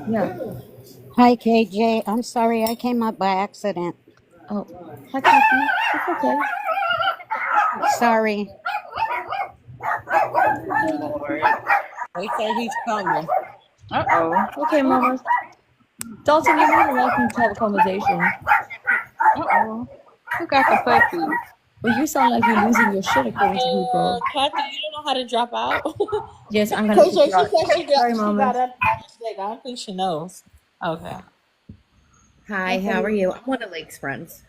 Yeah.
Hi, KJ. I'm sorry I came up by accident.
Oh, hi, Kathy. It's okay.
Sorry.
Lord. They say he's coming.
Uh-oh.
Okay, Mama. Dalton, you're more than welcome to have a conversation.
Uh-oh. Who got the puppy?
Well, you sound like you're losing your shit according to people.
Kathy, you don't know how to drop out.
Yes, I'm gonna
KJ,
kick
she
you out.
said she
Sorry,
got
Mama.
up by mistake. I don't think she knows. Okay.
Hi, how are you? I'm one of Lake's friends,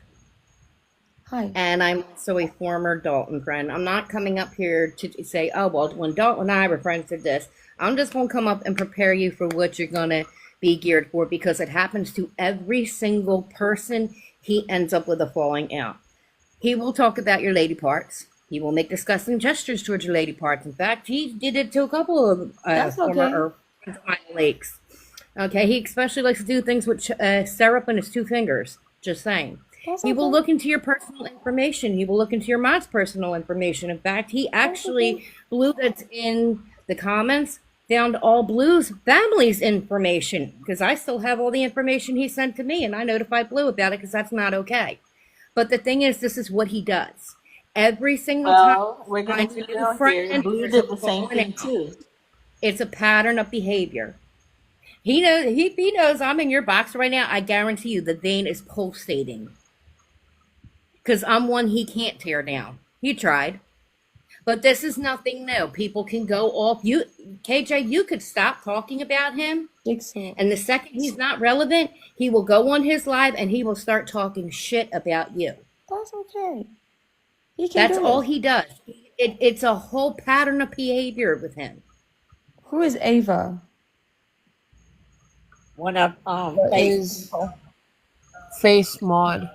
Hi.
and I'm also a former Dalton friend. I'm not coming up here to say, oh, well, when Dalton and I were friends, did this. I'm just going to come up and prepare you for what you're going to be geared for, because it happens to every single person. He ends up with a falling out. He will talk about your lady parts. He will make disgusting gestures towards your lady parts. In fact, he did it to a couple of
That's
former
okay.
or friends of mine, Lakes. Okay, he especially likes to do things with syrup in his 2 fingers. Just saying.
That's
He will
okay.
look into your personal information. He will look into your mom's personal information. In fact, he actually blew that's in the comments down to all Blue's family's information, because I still have all the information he sent to me, and I notified Blue about it because that's not okay. But the thing is, this is what he does. Every single time
Well, we're
he
gonna
finds
be
a new
real here.
friend,
Blue
there's a
did the same
falling
thing
out.
too.
It's a pattern of behavior. He knows. He knows I'm in your box right now. I guarantee you, the vein is pulsating because I'm one he can't tear down. He tried, but this is nothing new. People can go off. You, KJ, you could stop talking about him,
Jigsaw.
and the second he's not relevant, he will go on his live and he will start talking shit about you.
That's okay. He can
That's
do
all
it.
he does. It's a whole pattern of behavior with him.
Who is Ava?
One of
That
face
is
people.
face mod.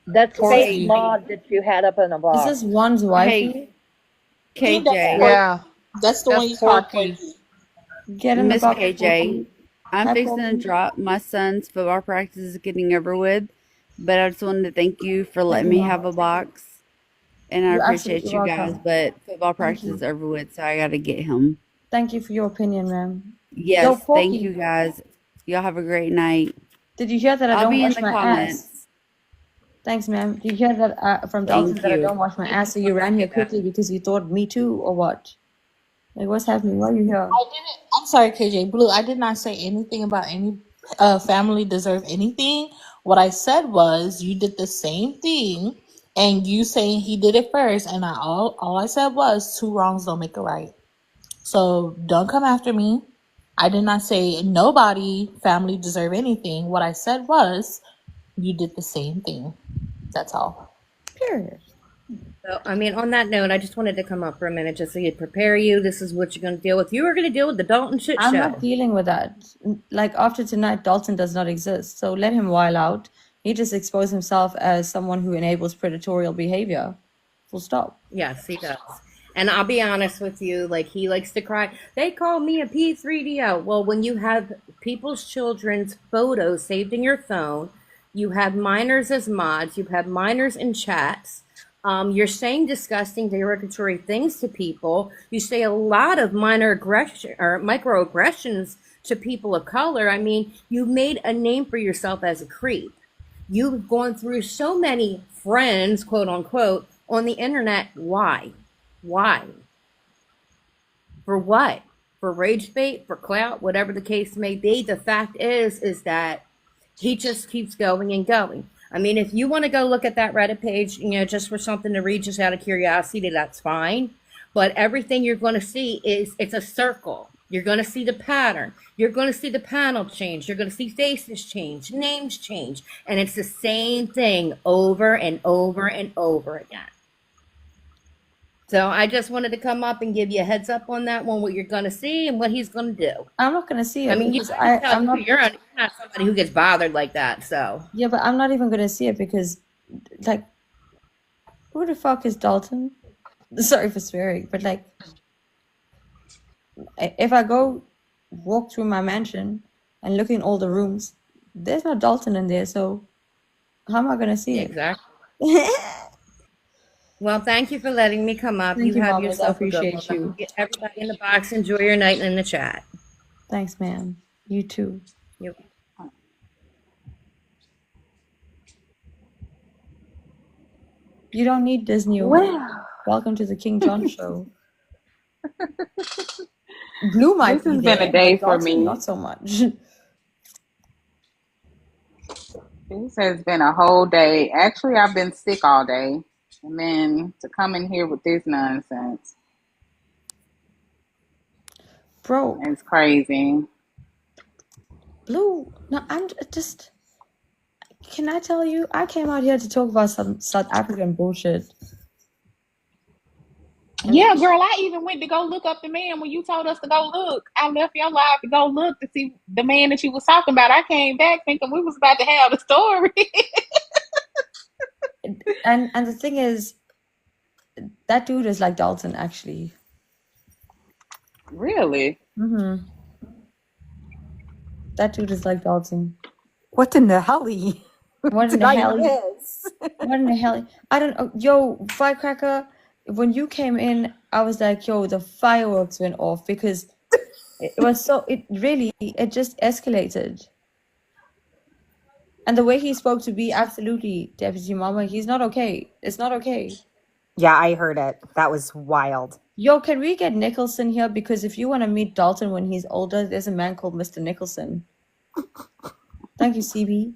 That's
Hey,
Face Mod that you had up in a
Is
box.
this one's wifey?
Hey, KJ,
Yeah,
That's the one you
that's
call
Porky.
Porky.
Get in the
Miss
box.
KJ, I'm
Hi,
fixing to
Porky.
drop. My son's football practice is getting over with, but I just wanted to thank you for letting me have a box, and I
You're
appreciate
absolutely
you guys.
welcome.
But football
Thank
practice
you.
is over with, so I got to get him.
Thank you for your opinion, ma'am. Yo,
Yes, thank
Porky,
you guys. Y'all have a great night.
did you hear that I
I'll
don't
be in
wash
the
my
comments.
ass? Thanks, ma'am. Did you hear that from Dalton
Thank
that I
you.
don't wash my ass? So you ran here quickly because you thought me too, or what? Like, what's happening? Why are you here?
I didn't. I'm sorry, KJ Blue. I did not say anything about any family deserve anything. What I said was you did the same thing, and you saying he did it first, and all I said was two wrongs don't make a right. So don't come after me. I did not say nobody family deserve anything. What I said was you did the same thing. That's all.
Period.
So, I mean, on that note, I just wanted to come up for a minute just so you'd prepare you. This is what you're going to deal with. You are going to deal with the Dalton shit
I'm
show.
not dealing with that. Like, after tonight, Dalton does not exist. So let him while out. He just exposed himself as someone who enables predatorial behavior. Full stop.
Yes, he does. And I'll be honest with you, like he likes to cry. They call me a P3DO. Well, when you have people's children's photos saved in your phone, you have minors as mods, you have minors in chats. You're saying disgusting, derogatory things to people. You say a lot of minor aggression or microaggressions to people of color. I mean, you've made a name for yourself as a creep. You've gone through so many friends, quote unquote, on the internet. Why? Why? For what? For rage bait, for clout, whatever the case may be. The fact is that he just keeps going and going. I mean, if you want to go look at that Reddit page, just for something to read, just out of curiosity, that's fine. But everything you're going to see it's a circle. You're going to see the pattern. You're going to see the panel change. You're going to see faces change, names change. And it's the same thing over and over and over again. So I just wanted to come up and give you a heads up on that one, what you're going to see and what he's going to do.
I'm not going to see it.
I mean,
because
I'm not, you're not somebody who gets bothered like that, so.
Yeah, but I'm not even going to see it because, like, who the fuck is Dalton? Sorry for swearing, but, like, if I go walk through my mansion and look in all the rooms, there's no Dalton in there, so how am I going to see it?
Exactly. Well, thank you for letting me come up.
Thank you,
have
Mamas. I
yourself a good
appreciate
one.
you.
Get everybody in the box. Enjoy your night in the chat.
Thanks, man. You too.
Yep.
You don't need Disney.
Well.
Welcome to the King John show. Blue might
This
be
has
there,
been a day
but
for
Dalton
me.
not so much.
This has been a whole day. Actually, I've been sick all day. And then to come in here with this nonsense,
Bro,
it's crazy.
Blue, no, I'm just. Can I tell you? I came out here to talk about some South African bullshit.
Yeah, girl, I even went to go look up the man when you told us to go look. I left your live to go look to see the man that you was talking about. I came back thinking we was about to have the story.
And the thing is, that dude is like Dalton, actually.
Really?
Mm-hmm. That dude is like Dalton.
What in the hell?
What in the hell? What in the hell? I don't know. Yo, Firecracker, when you came in, I was like, yo, the fireworks went off because it was so, it just escalated. And the way he spoke to be absolutely Deputy Mama, he's not okay. It's not okay.
Yeah, I heard it. That was wild.
Yo, can we get Nicholson here? Because if you want to meet Dalton when he's older, there's a man called Mr. Nicholson. Thank you, CB.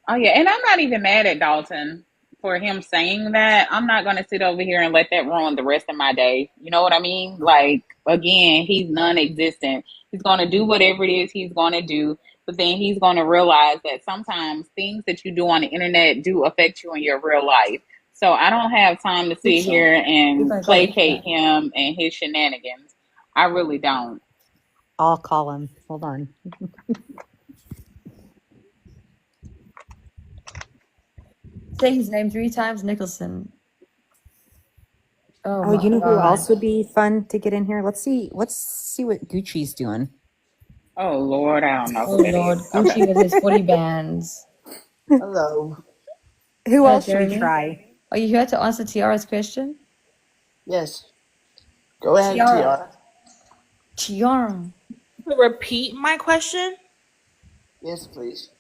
Oh yeah, and I'm not even mad at Dalton for him saying that. I'm not gonna sit over here and let that ruin the rest of my day. You know what I mean? Like again, he's non-existent. He's gonna do whatever it is he's gonna do, but then he's gonna realize that sometimes things that you do on the internet do affect you in your real life. So I don't have time to sit here and placate him and his shenanigans. I really don't.
I'll call him. Hold on.
Say his name 3 times, Nicholson.
Oh,
my
you know who
God.
else would be fun to get in here? Let's see what Gucci's doing.
Oh Lord, I don't know.
Oh
who that
Lord,
is.
Gucci
Okay.
with his 40 bands.
Hello.
Who
Hi,
else should we
Jeremy.
try?
Are you here to answer Tiara's question?
Yes. Go ahead,
Tiara.
Tiara.
Tiara.
Repeat my question.
Yes, please.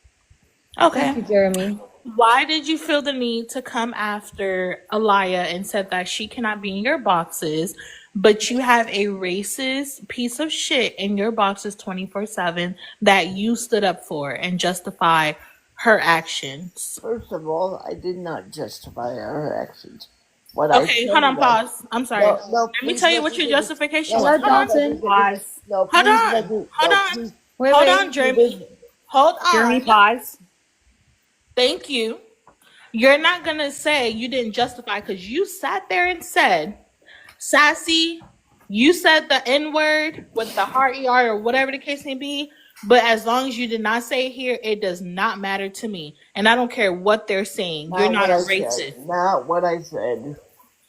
Okay.
Thank you, Jeremy.
Why did you feel the need to come after Alaya and said that she cannot be in your boxes, but you have a racist piece of shit in your boxes 24/7 that you stood up for and justify her actions?
First of all, I did not justify her actions. What
Okay, hold on, pause. I'm sorry.
No,
Let me
please
tell you
let
what
me
your
finish.
justification
No,
was.
Hello,
Hold on.
Dalton.
Pause.
No,
Hold
please
on.
let me.
Hold
no,
on.
please.
Wait,
Hold
wait.
on, Jeremy. Hold on.
Jeremy, pause.
Thank you. You're not going to say you didn't justify because you sat there and said, Sassy, you said the N word with the heart ER or whatever the case may be. But as long as you did not say it here, it does not matter to me. And I don't care what they're saying. You're not a racist.
Not what I said.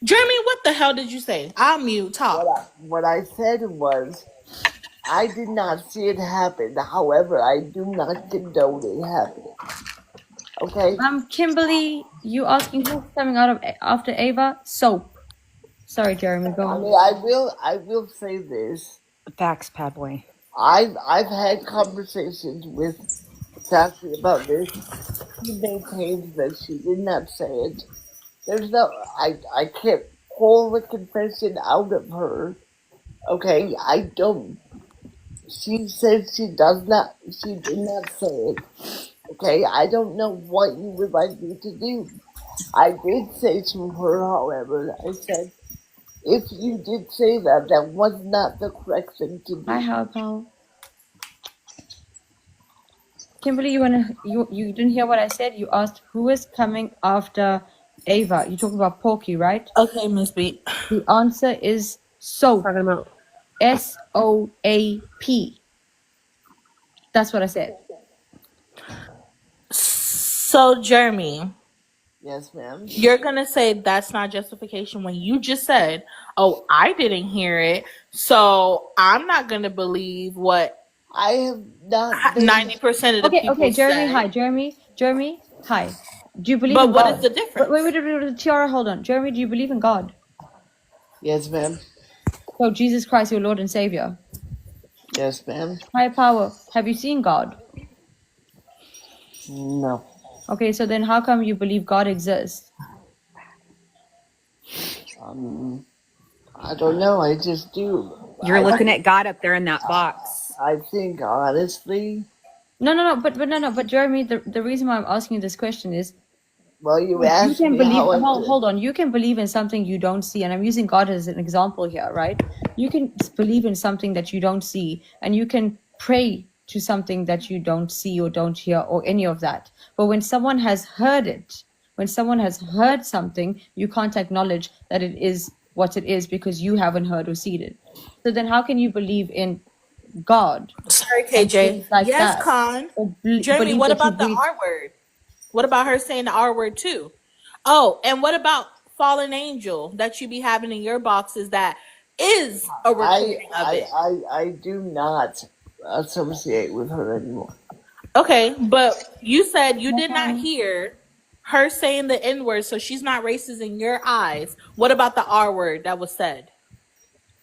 Jeremy, what the hell did you say? I'll mute. Talk.
What I said was, I did not see it happen. However, I do not condone it happening. Okay.
Kimberly, you asking who's coming out of after Ava? Soap. Sorry, Jeremy, go
I
on.
mean, I will say this.
Facts, Padboy.
I've had conversations with Sassy about this. She maintains that she did not say it. There's no, I can't pull the confession out of her. Okay, I don't. She said she did not say it. Okay, I don't know what you would like me to do. I did say to her, however, I said, if you did say that, that was not the correct thing to do.
Hi, Howard Powell. Kimberly, you didn't hear what I said? You asked who is coming after Ava. You talking about Porky, right?
Okay, Miss B.
The answer is Soap.
Talking about
SOAP. That's what I said.
So, Jeremy,
Yes, ma'am.
you're going to say that's not justification when you just said, oh, I didn't hear it. So I'm not going to believe what
I have not.
90% of the people
Okay, Jeremy,
say.
hi. Jeremy, hi. Do you believe
But
in
what
God?
is the difference?
Wait, Tiara, hold on. Jeremy, do you believe in God?
Yes, ma'am.
So Jesus Christ, your Lord and Savior.
Yes, ma'am.
Higher power. Have you seen God?
No.
Okay, so then how come you believe God exists?
I don't know. I just do.
You're looking at God up there in that box.
I think honestly.
But Jeremy, the reason why I'm asking you this question is,
Well, you asked
can
me
believe.
how I
Hold on. You can believe in something you don't see, and I'm using God as an example here, right? You can believe in something that you don't see, and you can pray to something that you don't see or don't hear or any of that. But when someone has heard it, when someone has heard something, you can't acknowledge that it is what it is because you haven't heard or seen it. So then, how can you believe in God?
Sorry,
and
KJ.
things like
Yes,
that?
Con.
Or
Jeremy,
believe
what
that you
about the
breathe-
R word? What about her saying the R word too? Oh, and what about fallen angel that you be having in your boxes that is a recording of it?
I do not associate with her anymore.
Okay, but you said you did not hear her saying the N word, so she's not racist in your eyes. What about the R word that was said?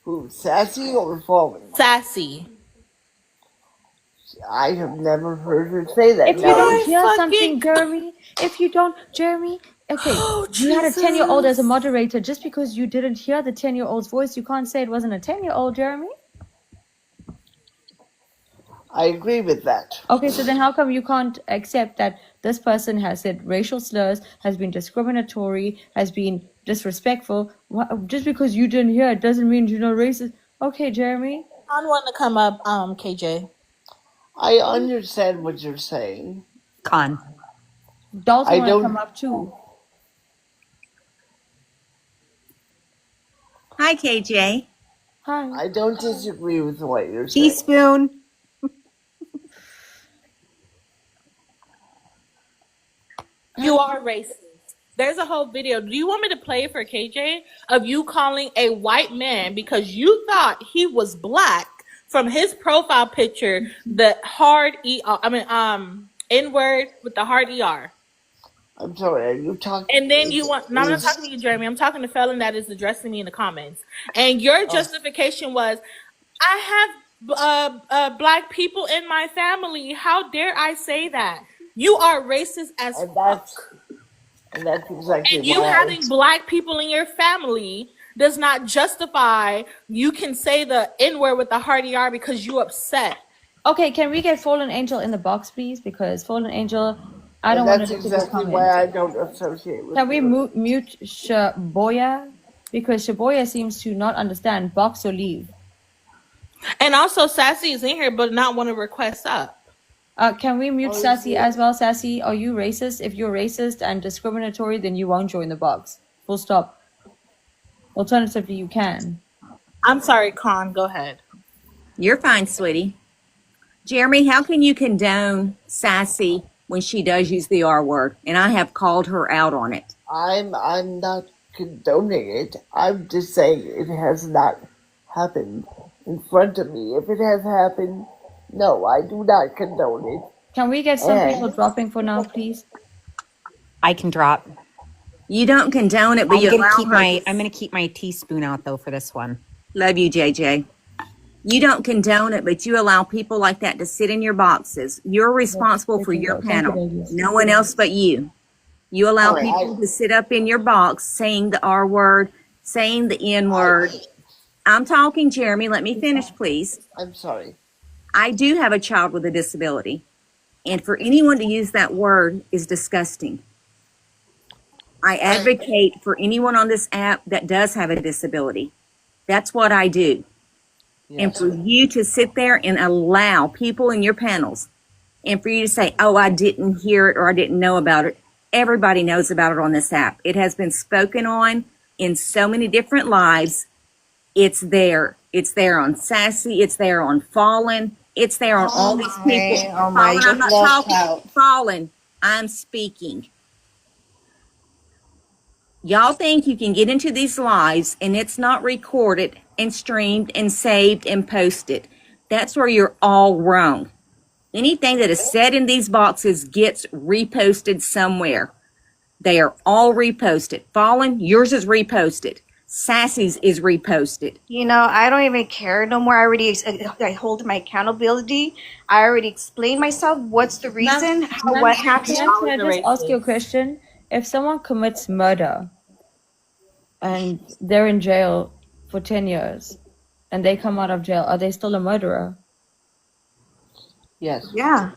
Who, Sassy or Fallen?
Sassy.
I have never heard her say that.
If you
Now,
don't hear something, Jeremy, okay,
Oh,
you had a 10-year-old as a
Jesus.
moderator. Just because you didn't hear the 10-year-old's voice, you can't say it wasn't a 10-year-old, Jeremy.
I agree with that.
Okay, so then how come you can't accept that this person has said racial slurs, has been discriminatory, has been disrespectful? Just because you didn't hear it doesn't mean you're not racist. Okay, Jeremy.
I want to come up, KJ.
I understand what you're saying.
Con.
Dalton
I
want to
don't.
come up too.
Hi, KJ.
Hi.
I don't disagree with what you're saying.
Teaspoon.
You are racist. There's a whole video. Do you want me to play it for KJ of you calling a white man because you thought he was black from his profile picture, the hard N-word with the hard ER?
I'm sorry, are you talking?
And then you want, no, I'm not talking to you, Jeremy. I'm talking to Felon that is addressing me in the comments. And your justification was, I have black people in my family. How dare I say that? You are racist as fuck.
And that's exactly
And you having black people in your family does not justify you can say the N-word with the hard ER because you upset.
Okay, can we get Fallen Angel in the box, please? Because Fallen Angel, I don't want to
That's
look at his
exactly
comments.
why I don't associate with
Can we
her.
mute Shaboya? Because Shaboya seems to not understand box or leave.
And also Sassy is in here but not want to request up.
Can we mute Sassy as well? Sassy, are you racist? If you're racist and discriminatory, then you won't join the box. Full stop. Alternatively, you can.
I'm sorry, Con, go ahead.
You're fine, sweetie. Jeremy, how can you condone Sassy when she does use the R word? And I have called her out on it.
I'm not condoning it. I'm just saying it has not happened in front of me. If it has happened, no, I do not condone it.
Can we get some
And-
people dropping for now, please?
I can drop.
You don't condone it, but you allow her.
I'm gonna keep my teaspoon out though for this one.
Love you, JJ. You don't condone it, but you allow people like that to sit in your boxes. You're responsible for your panel. No one else but you. You allow
All right,
people to sit up in your box saying the R word, saying the N word. I'm talking, Jeremy. Let me finish, please.
I'm sorry.
I do have a child with a disability, and for anyone to use that word is disgusting. I advocate for anyone on this app that does have a disability. That's what I do. And for you to sit there and allow people in your panels and for you to say, oh, I didn't hear it or I didn't know about it. Everybody knows about it on this app. It has been spoken on in so many different lives. It's there. It's there on Sassy. It's there on Fallen. It's there on all these people.
Oh my,
Fallen, I'm not
love
talking.
out.
Fallen, I'm speaking. Y'all think you can get into these lives and it's not recorded and streamed and saved and posted. That's where you're all wrong. Anything that is said in these boxes gets reposted somewhere. They are all reposted. Fallen, yours is reposted. Sassy's is reposted.
You know, I don't even care no more. I hold my accountability. I already explained myself. What's the reason? What happened?
Can I just ask you a question? If someone commits murder and they're in jail for 10 years and they come out of jail, are they still a murderer?
Yes.
Yeah.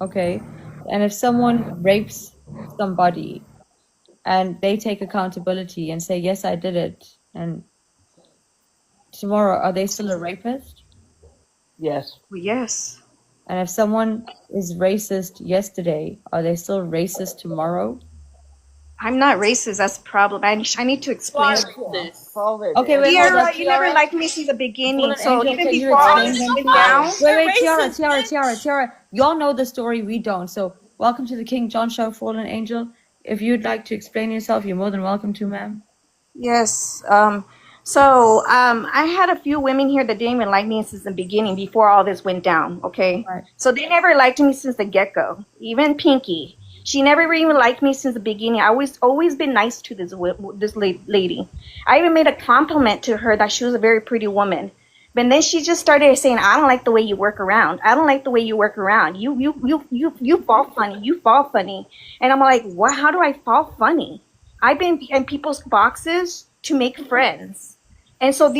Okay. And if someone rapes somebody and they take accountability and say, yes, I did it, and tomorrow, are they still a rapist?
Yes.
Well, yes.
And if someone is racist yesterday, are they still racist tomorrow?
I'm not racist. That's the problem. I need to explain.
Okay, wait, hold on.
You never liked me since the beginning.
Hold on,
So
Angel,
even
can you
before all
explain
this
them,
went
please?
down.
Wait, Tiara. Y'all know the story, we don't. So welcome to the King John Show, Fallen Angel. If you'd like to explain yourself, you're more than welcome to, ma'am.
Yes. I had a few women here that didn't even like me since the beginning, before all this went down. Okay.
Right.
So they never liked me since the get-go. Even Pinky, she never even liked me since the beginning. I always been nice to this lady. I even made a compliment to her that she was a very pretty woman. But then she just started saying, I don't like the way you work around. I don't like the way you work around. You fall funny. You fall funny. And I'm like, what? How do I fall funny? I've been in people's boxes to make friends. And so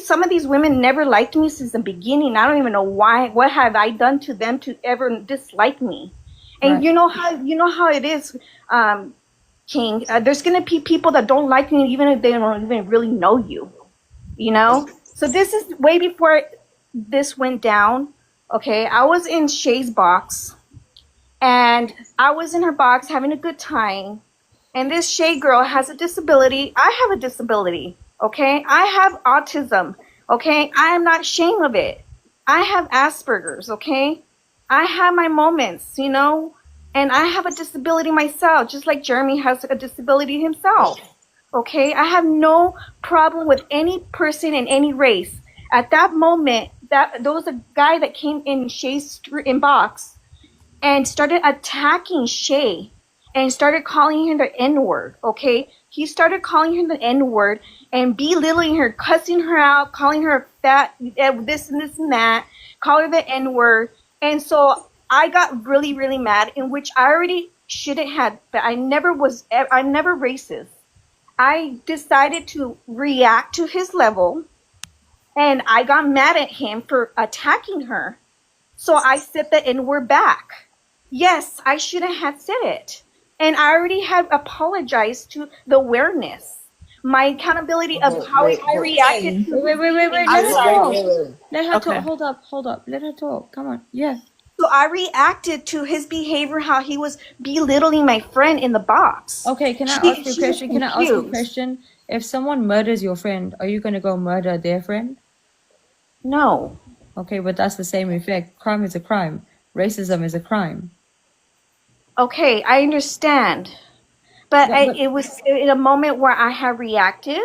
some of these women never liked me since the beginning. I don't even know why. What have I done to them to ever dislike me? And
Right.
you know how it is, King. There's gonna be people that don't like you even if they don't even really know you. You know. So this is way before this went down. Okay, I was in Shay's box, and I was in her box having a good time. And this Shay girl has a disability. I have a disability. Okay, I have autism. Okay, I am not ashamed of it. I have Asperger's. Okay, I have my moments, you know, and I have a disability myself, just like Jeremy has a disability himself. Okay, I have no problem with any person in any race. At that moment, there was a guy that came in Shay's inbox and started attacking Shay and started calling her the N-word. Okay, he started calling her the N-word and belittling her, cussing her out, calling her fat, this and this and that, call her the N-word. And so I got really, really mad, in which I already shouldn't have, but I'm never racist. I decided to react to his level, and I got mad at him for attacking her. So I said the N-word back. Yes, I shouldn't have said it. And I already had apologized to the awareness, my accountability of how I reacted to.
Wait. Let
I'm
her
sorry.
talk. Let her
Okay.
talk. Hold up. Let her talk. Come on. Yeah.
So I reacted to his behavior, how he was belittling my friend in the box.
Okay, can I
She-
ask you a
she was
question? Can I ask you a
confused.
question? If someone murders your friend, are you going to go murder their friend?
No.
Okay, but that's the same effect. Crime is a crime. Racism is a crime.
Okay, I understand. But it was in a moment where I had reacted,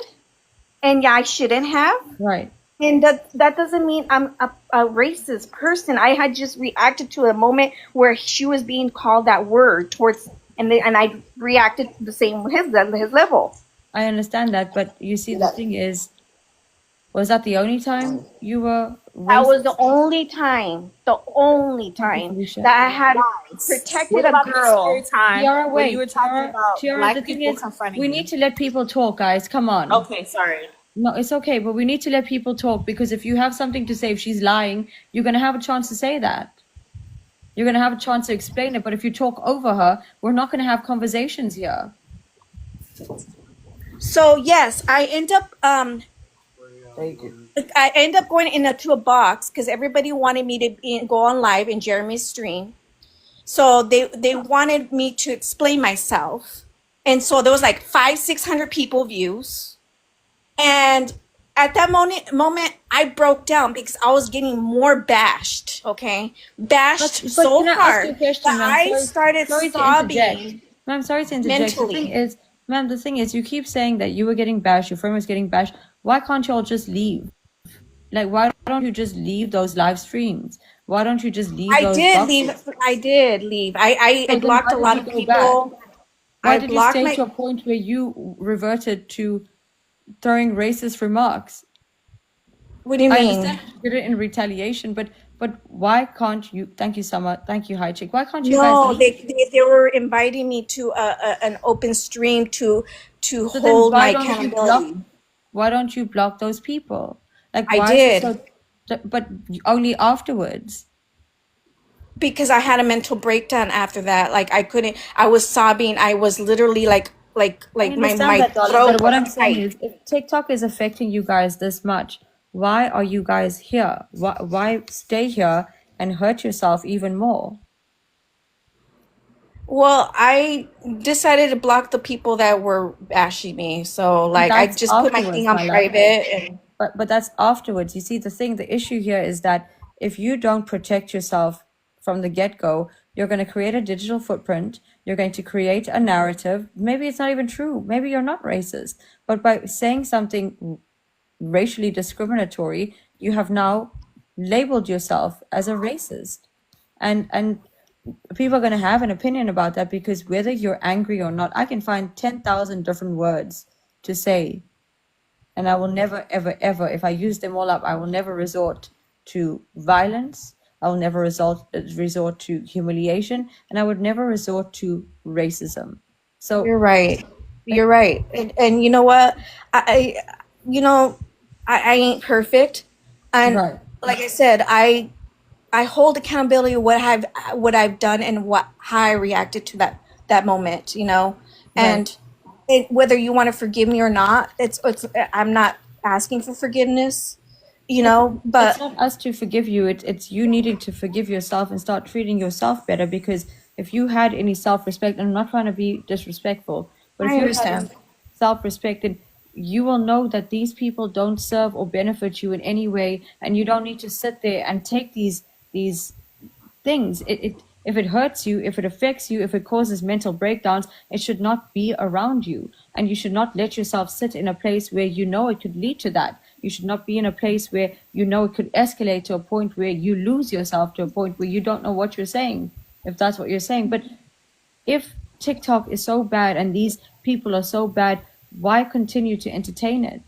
and yeah, I shouldn't have.
Right.
And that doesn't mean I'm a racist person. I had just reacted to a moment where she was being called that word towards, and I reacted the same with his level.
I understand that, but you see, the thing is, was that the only time you were
That was the
racist?
only time that I had protected
What
a
about the
girl.
scary time
Tiara,
when
wait.
you were talking about
Tiara,
black
the thing
people
is,
confronting
we
you?
need to let people talk, guys. Come on.
Okay, sorry.
No, it's okay, but we need to let people talk, because if you have something to say, if she's lying, you're going to have a chance to say that. You're going to have a chance to explain it. But if you talk over her, we're not going to have conversations here.
So yes, I end up going into a box because everybody wanted me to go on live in Jeremy's stream. So they wanted me to explain myself, and so there was like 500-600 people views, and at that moment I broke down because I was getting more bashed. Okay, bashed
But
so
can I ask you a
hard
question,
that
ma'am?
I started
Sorry to
sobbing
interject. Ma'am, sorry to interject. The thing
mentally.
is, ma'am, the thing is, you keep saying that you were getting bashed, your friend was getting bashed. Why can't you all just leave? Like, why don't you just leave those live streams? Why don't you just leave
I
those
did
boxes?
leave. I did leave. I
So then
blocked
why
a lot
did
of
you go back?
people.
Why
I
did you
blocked
stay
my.
to a point where you reverted to throwing racist remarks?
What do you
I
mean?
understand you did it in retaliation, but why can't you? Thank you so much. Thank you, High Chick. Why can't you guys
No,
leave?
they were inviting me to an open stream to
So then
hold my
why don't you block?
accountability.
Why don't you block those people? Like,
I
why is it
did
so? But only afterwards.
because I had a mental breakdown after that. Like I couldn't. I was sobbing. I was literally like
I
my
understand that, darling,
throat
but what
was
I'm saying
tight.
is, if TikTok is affecting you guys this much, why are you guys here? Why stay here and hurt yourself even more?
Well, I decided to block the people that were bashing me. So like I
That's
just put my thing
afterwards,
on
my love.
private and
But that's afterwards. You see, the issue here is that if you don't protect yourself from the get-go, you're going to create a digital footprint. You're going to create a narrative. Maybe it's not even true. Maybe you're not racist. But by saying something racially discriminatory, you have now labeled yourself as a racist. And people are going to have an opinion about that, because whether you're angry or not, I can find 10,000 different words to say. and I will never, ever, ever, if I use them all up, I will never resort to violence. I will never resort to humiliation, and I would never resort to racism. So
You're right. You're right. And you know what? You know, I ain't perfect. And
right.
like I said, I hold accountability of what I've done and how I reacted to that moment, you know. And whether you want to forgive me or not, it's I'm not asking for forgiveness, you know, but
it's not us to forgive you. It's you needing to forgive yourself and start treating yourself better, because if you had any self-respect, and I'm not trying to be disrespectful, but if
I
you
understand.
had self-respect, then you will know that these people don't serve or benefit you in any way, and you don't need to sit there and take these things. If it hurts you, if it affects you, if it causes mental breakdowns, it should not be around you, and you should not let yourself sit in a place where you know it could lead to that. You should not be in a place where you know it could escalate to a point where you lose yourself, to a point where you don't know what you're saying, if that's what you're saying. But if TikTok is so bad and these people are so bad, why continue to entertain it?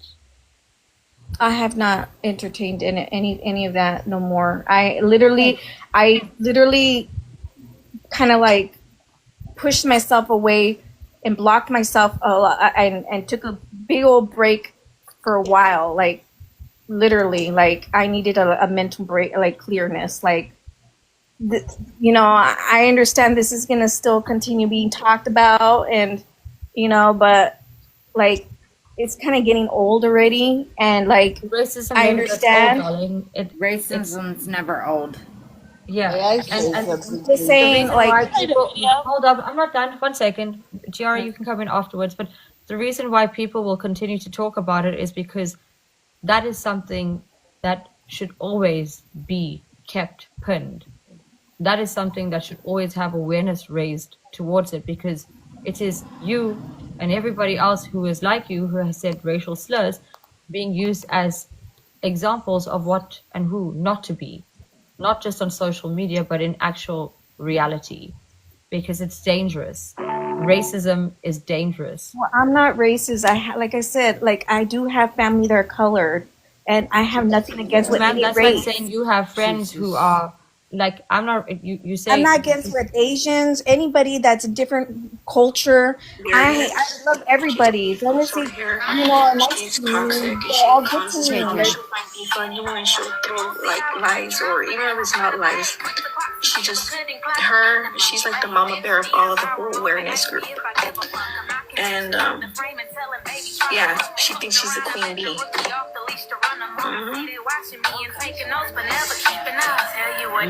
I have not entertained any of that no more. I literally kind of like pushed myself away and blocked myself a lot, and took a big old break for a while. Like literally, like I needed a mental break, like clearness. Like you know, I understand this is gonna still continue being talked about, and you know, but like it's kind of getting old already, and like
racism
I
never gets old,
understand.
darling.
Racism's never old.
Yeah,
May I
and
say
and
something?
Just saying,
the reason why
like
people hold up, I'm not done. 1 second, Giara, you can come in afterwards. But the reason why people will continue to talk about it is because that is something that should always be kept pinned. That is something that should always have awareness raised towards it, because it is you and everybody else who is like you, who has said racial slurs, being used as examples of what and who not to be, not just on social media, but in actual reality, because it's dangerous. Racism is dangerous.
well, I'm not racist. Like I said, like I do have family that are colored, and I have nothing against with
Ma'am,
any
that's like
race.
saying you have friends who are like, I'm not, you say.
I'm not against with Asians, anybody that's a different culture. I love everybody. As long as they, you know, are nice to me, they're all good to me. Like,
She'll find me funny and she'll throw like lies, or even if it's not lies, she's like the mama bear of all of the whole awareness group. And yeah, she thinks she's the queen bee.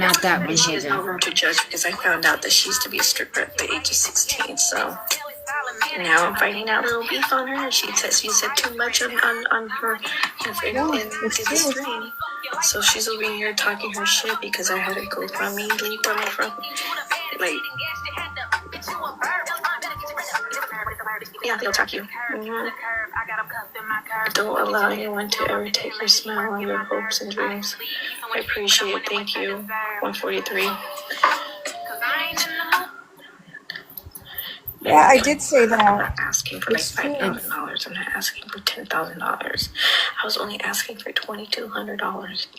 Not that one,
And she has no
Hazel.
room to judge, because I found out that she used to be a stripper at the age of 16. So now I'm finding out a little beef on her, and she said too much on her in this stream. So she's over here talking her shit because I had her go from me, delete from me from like. Yeah, they'll talk you. Don't allow anyone to ever take your smile on your hopes and dreams. I appreciate it. Thank you. 143.
yeah, I did say
I'm
that.
not asking for like
It's true.
$5,000. I'm not asking for $10,000. I was only asking for $2,200.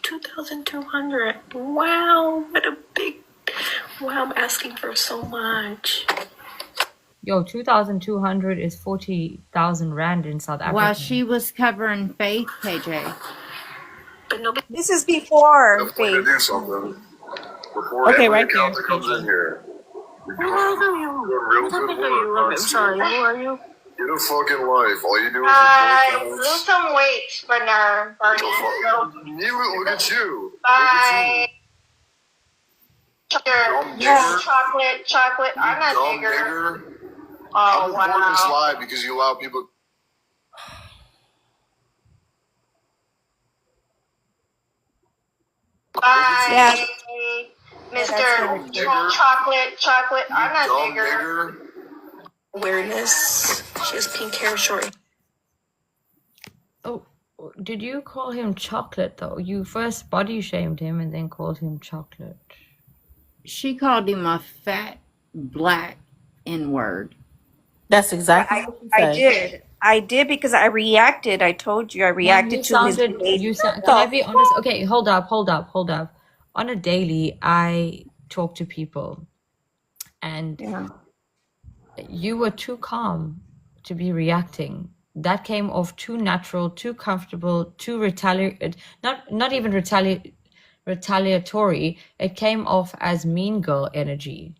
$2,200. Wow, what a big. Wow, I'm asking for so much.
Yo, 2,200 is 40,000 rand in South Africa.
While she was covering Faith, KJ.
But nobody.
This is before
I'm going to
Faith.
do something before
Okay,
every
right there.
account that comes in here. You're doing real good work.
I'm sorry, who are you?
Get a fucking life. All you do is
Lose some weight, Bernard.
You look at you.
Bye.
Yeah.
Chocolate. I'm not
Dumb
bigger.
nigger.
Oh,
I'm recording this
wow.
live because you allow people.
Bye.
Yeah.
Mr.
Dumb nigger.
Chocolate. I'm not
Dumb
bigger.
nigger.
Awareness. She has pink hair, short.
Oh, did you call him chocolate though? You first body shamed him and then called him chocolate.
She called him a fat black N-word.
That's exactly what she
I
said.
did. I did because I reacted. I told you I
Ma'am,
reacted
you
to his
sounded,
behavior.
can I be honest? Okay, hold up. On a daily, I talk to people, and
Yeah.
you were too calm to be reacting. That came off too natural, too comfortable, too not even retaliatory. It came off as mean girl energy.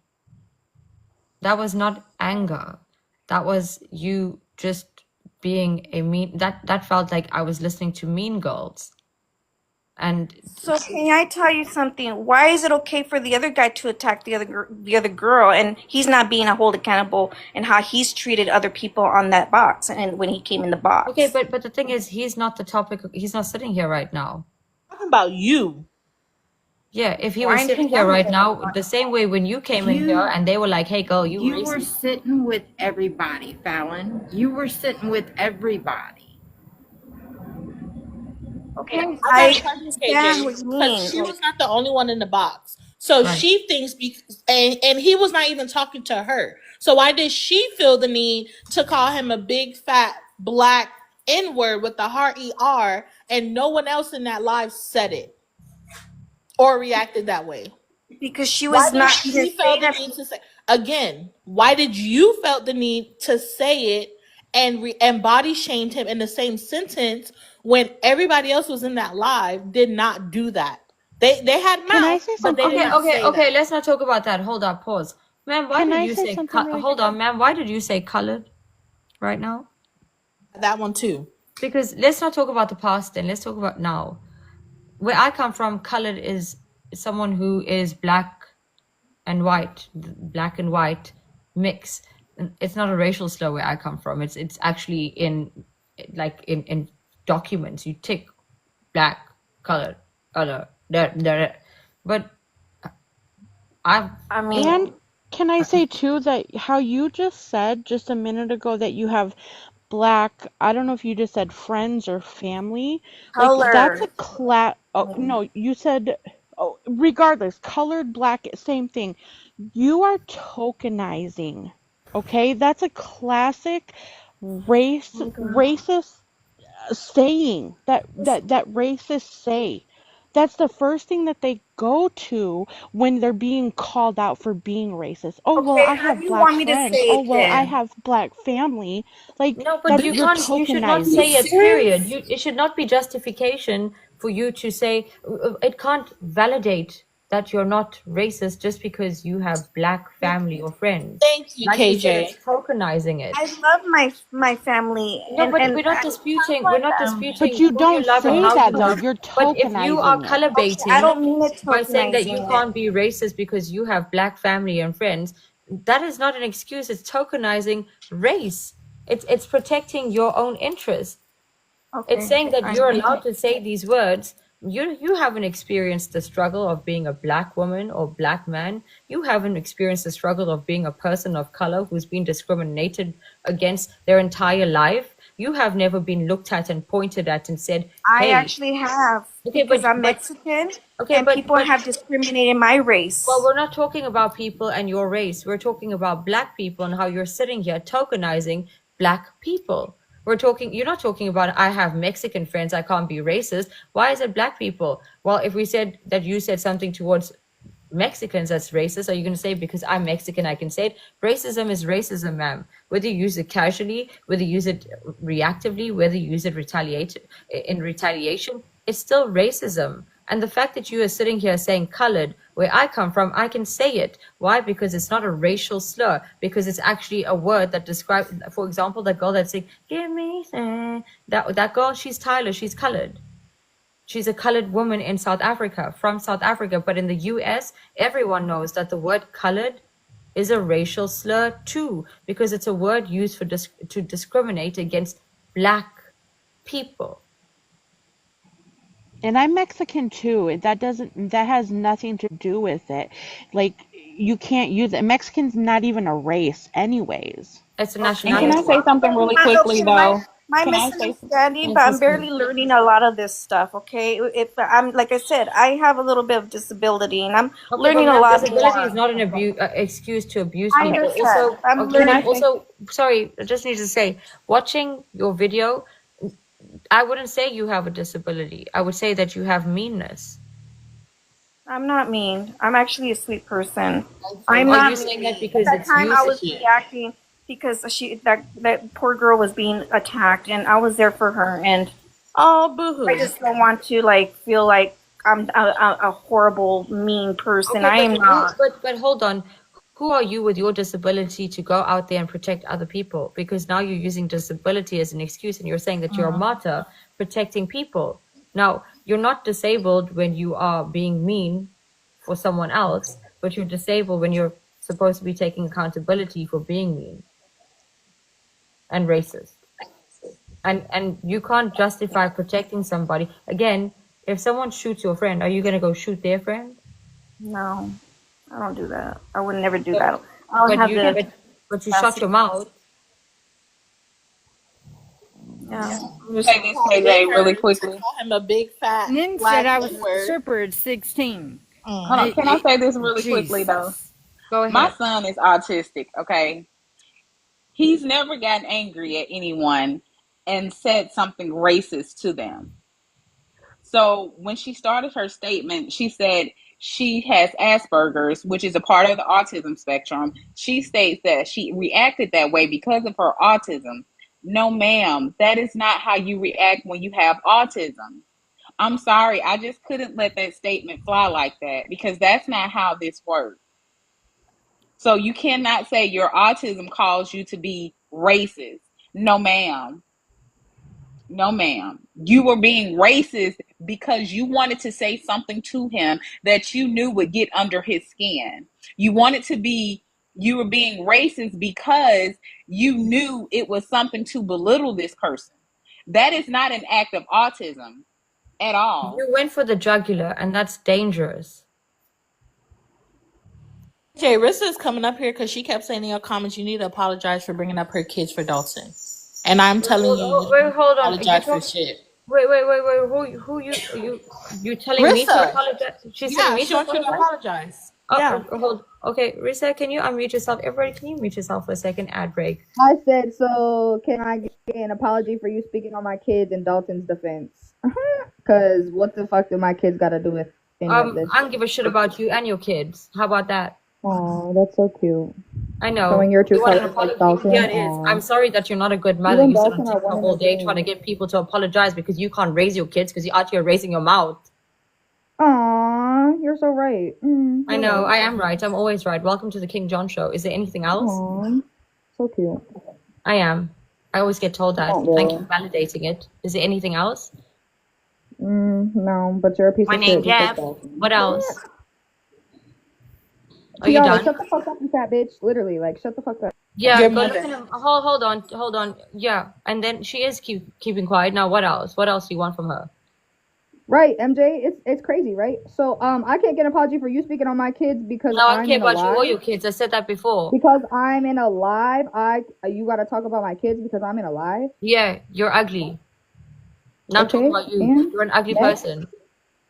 That was not anger. That was you just being a mean. That felt like I was listening to Mean Girls. And
So can I tell you something? Why is it okay for the other guy to attack the other girl, and he's not being held accountable and how he's treated other people on that box and when he came in the box?
okay, but the thing is, he's not the topic. He's not sitting here right now.
Talking about you.
Yeah, if he
Why
was
did
sitting
you
here
come
right
here?
now, the same way when you came in here and they were like, "Hey, girl, you
You were
racist."
sitting with everybody, Fallon. You were sitting with everybody.
Okay,
I
I
got questions,
understand what
KJ,
you
because
mean.
she
Like,
was not the only one in the box. So
Right.
she thinks, and he was not even talking to her. So why did she feel the need to call him a big fat black N word with the hard ER, and no one else in that live said it or reacted that way?
because she
Why
was
did
not
she
even
feel
saying
the
that.
need to say again? Why did you felt the need to say it and body shamed him in the same sentence when everybody else was in that live did not do that? They had
Can I
mouth,
say
but they
something?
did not say
Okay.
that.
Let's not talk about that. Hold up, pause, ma'am. Why
Can
did
I
you
say
say?
something really
Hold
quick?
on, ma'am. Why did you say colored right now?
That one too.
Because let's not talk about the past. Then let's talk about now. Where I come from, colored is someone who is black and white mix. It's not a racial slur where I come from. It's actually in documents. You tick black, colored, other, but I've
I mean,
And can I say too that how you just said just a minute ago that you have black, I don't know if you just said friends or family, like that's a
color.
oh no, you said oh regardless, colored, black, same thing. You are tokenizing. Okay? That's a classic racist saying that racists say. That's the first thing that they go to when they're being called out for being racist. Oh well,
Okay,
I
how do
have
you
black
want me to
friends.
say
Oh
it
well, I
then?
have black family. Like
No, but
that
you
you're
can't. You should not say
tokenizing.
it. Period. It should not be justification for you to say. It can't validate that you're not racist just because you have black family or friends.
Thank you,
Like you said,
KJ.
it's tokenizing it.
I love my family,
No, but
and
we're not disputing. We're not
But
disputing
you
who you
don't
love and
say
how
that
you
though.
love.
You're
But if you are
tokenizing it.
color
okay, I
baiting
don't mean it
by saying that you
tokenizing it.
can't be racist because you have black family and friends, that is not an excuse. It's tokenizing race. It's protecting your own interest. It's
Okay,
saying that
I
you're
get
allowed
it.
to say these words. You haven't experienced the struggle of being a black woman or black man. You haven't experienced the struggle of being a person of color who's been discriminated against their entire life. You have never been looked at and pointed at and said,
I
"Hey."
actually have
Okay,
because I'm
but
Mexican,
okay,
and people have discriminated my race.
well, we're not talking about people and your race. We're talking about black people and how you're sitting here tokenizing black people. You're not talking about, I have Mexican friends, I can't be racist. Why is it black people? Well, if we said that you said something towards Mexicans that's racist, are you going to say because I'm Mexican, I can say it? Racism is racism, ma'am. Whether you use it casually, whether you use it reactively, whether you use it in retaliation, it's still racism. And the fact that you are sitting here saying colored, where I come from, I can say it. Why? Because it's not a racial slur. Because it's actually a word that describes, for example, that girl that's saying, give me that girl, she's Tyler, she's colored. She's a colored woman in South Africa, from South Africa. But in the US, everyone knows that the word colored is a racial slur too, because it's a word used to discriminate against black people.
And I'm Mexican too. That has nothing to do with it. Like you can't use it. Mexican's not even a race anyways.
It's a
And can
nationality.
I say something really quickly though?
my
Can I say
misunderstanding, but I'm barely learning a lot of this stuff. Okay, if I'm like I said, I have a little bit of disability, and I'm
Okay, but
learning a
ma'am,
lot
disability is
more.
not an excuse to abuse
I
people.
understand.
Also,
I'm
okay,
learning.
and also, sorry, I just need to say, watching your video, I wouldn't say you have a disability. I would say that you have meanness.
I'm not mean. I'm actually a sweet person.
Are
I'm
you
not
saying
mean.
that because
At that
it's
time, I was
usage?
reacting because that poor girl was being attacked, and I was there for her, and
Oh, boo-hoo.
I just don't want to like feel like I'm a horrible, mean person.
Okay,
I am not.
but hold on. Who are you with your disability to go out there and protect other people? Because now you're using disability as an excuse, and you're saying that you're a martyr protecting people. Now, you're not disabled when you are being mean for someone else, but you're disabled when you're supposed to be taking accountability for being mean and racist. And you can't justify protecting somebody. Again, if someone shoots your friend, are you gonna go shoot their friend?
No, I don't do that. I would never do that. I don't have the.
But you shut your mouth.
Yeah.
I'm gonna say this, KJ, really quickly.
Call him a big fat.
Nin
black
said I was a
N-word.
stripper at 16.
Hold on. Can I say this really quickly though?
Jesus.
Go ahead.
My son is autistic. Okay, he's never gotten angry at anyone and said something racist to them. So when she started her statement, she said she has Asperger's, which is a part of the autism spectrum. She states that she reacted that way because of her autism. No, ma'am, that is not how you react when you have autism. I'm sorry, I just couldn't let that statement fly like that because that's not how this works. So you cannot say your autism caused you to be racist. No, ma'am. No, ma'am. You were being racist because you wanted to say something to him that you knew would get under his skin. You were being racist because you knew it was something to belittle this person. That is not an act of autism at all.
You went for the jugular, and that's dangerous.
Jay, Rissa is coming up here because she kept saying in your comments you need to apologize for bringing up her kids for Dalton. And I'm telling you,
Wait, hold on.
apologize for shit.
Wait. Who you telling me to
Rissa.
apologize? She's
Yeah,
telling me
she
to
wants you to apologize.
Oh,
Yeah.
hold. Okay, Risa, can you unmute yourself? Everybody, can you mute yourself for a second? Ad break.
I said, so can I get an apology for you speaking on my kids in Dalton's defense? Because what the fuck do my kids got to do with any of this?
I don't give a shit about you and your kids. How about that?
Oh, that's so cute.
I know.
Showing your true
You want an
colors like
apology?
Dalton.
Yeah, it is.
Aw.
I'm sorry that you're not a good mother.
You and
You sit
Dalton
on
are
TikTok
one and
all
the
day
same.
trying to get people to apologize because you can't raise your kids because you're out here raising your mouth.
Aw, you're so right.
I know. I am right. I'm always right. Welcome to the King John Show. Is there anything else?
Aw, so cute.
I am. I always get told that.
Oh,
Thank you
really?
for validating it. Is there anything else?
No, but you're a piece
My
of
name
shit. just like
Jeff.
Dalton.
What else? Are you
Tiana,
done?
shut the fuck up, you fat bitch. Literally, like, shut the fuck up.
Yeah,
Your
go look
mother.
at him. Hold on. Yeah, and then she is keeping quiet. Now, what else? What else do you want from her?
Right, MJ, it's crazy, right? So, I can't get an apology for you speaking on my kids because
No, I don't
I'm
care
in a
about you or
live.
your kids. I said that before.
Because I'm in a live, you gotta talk about my kids because I'm in a live.
Yeah, you're ugly. Now I'm talking
Okay,
about you.
and
You're an ugly
next,
person.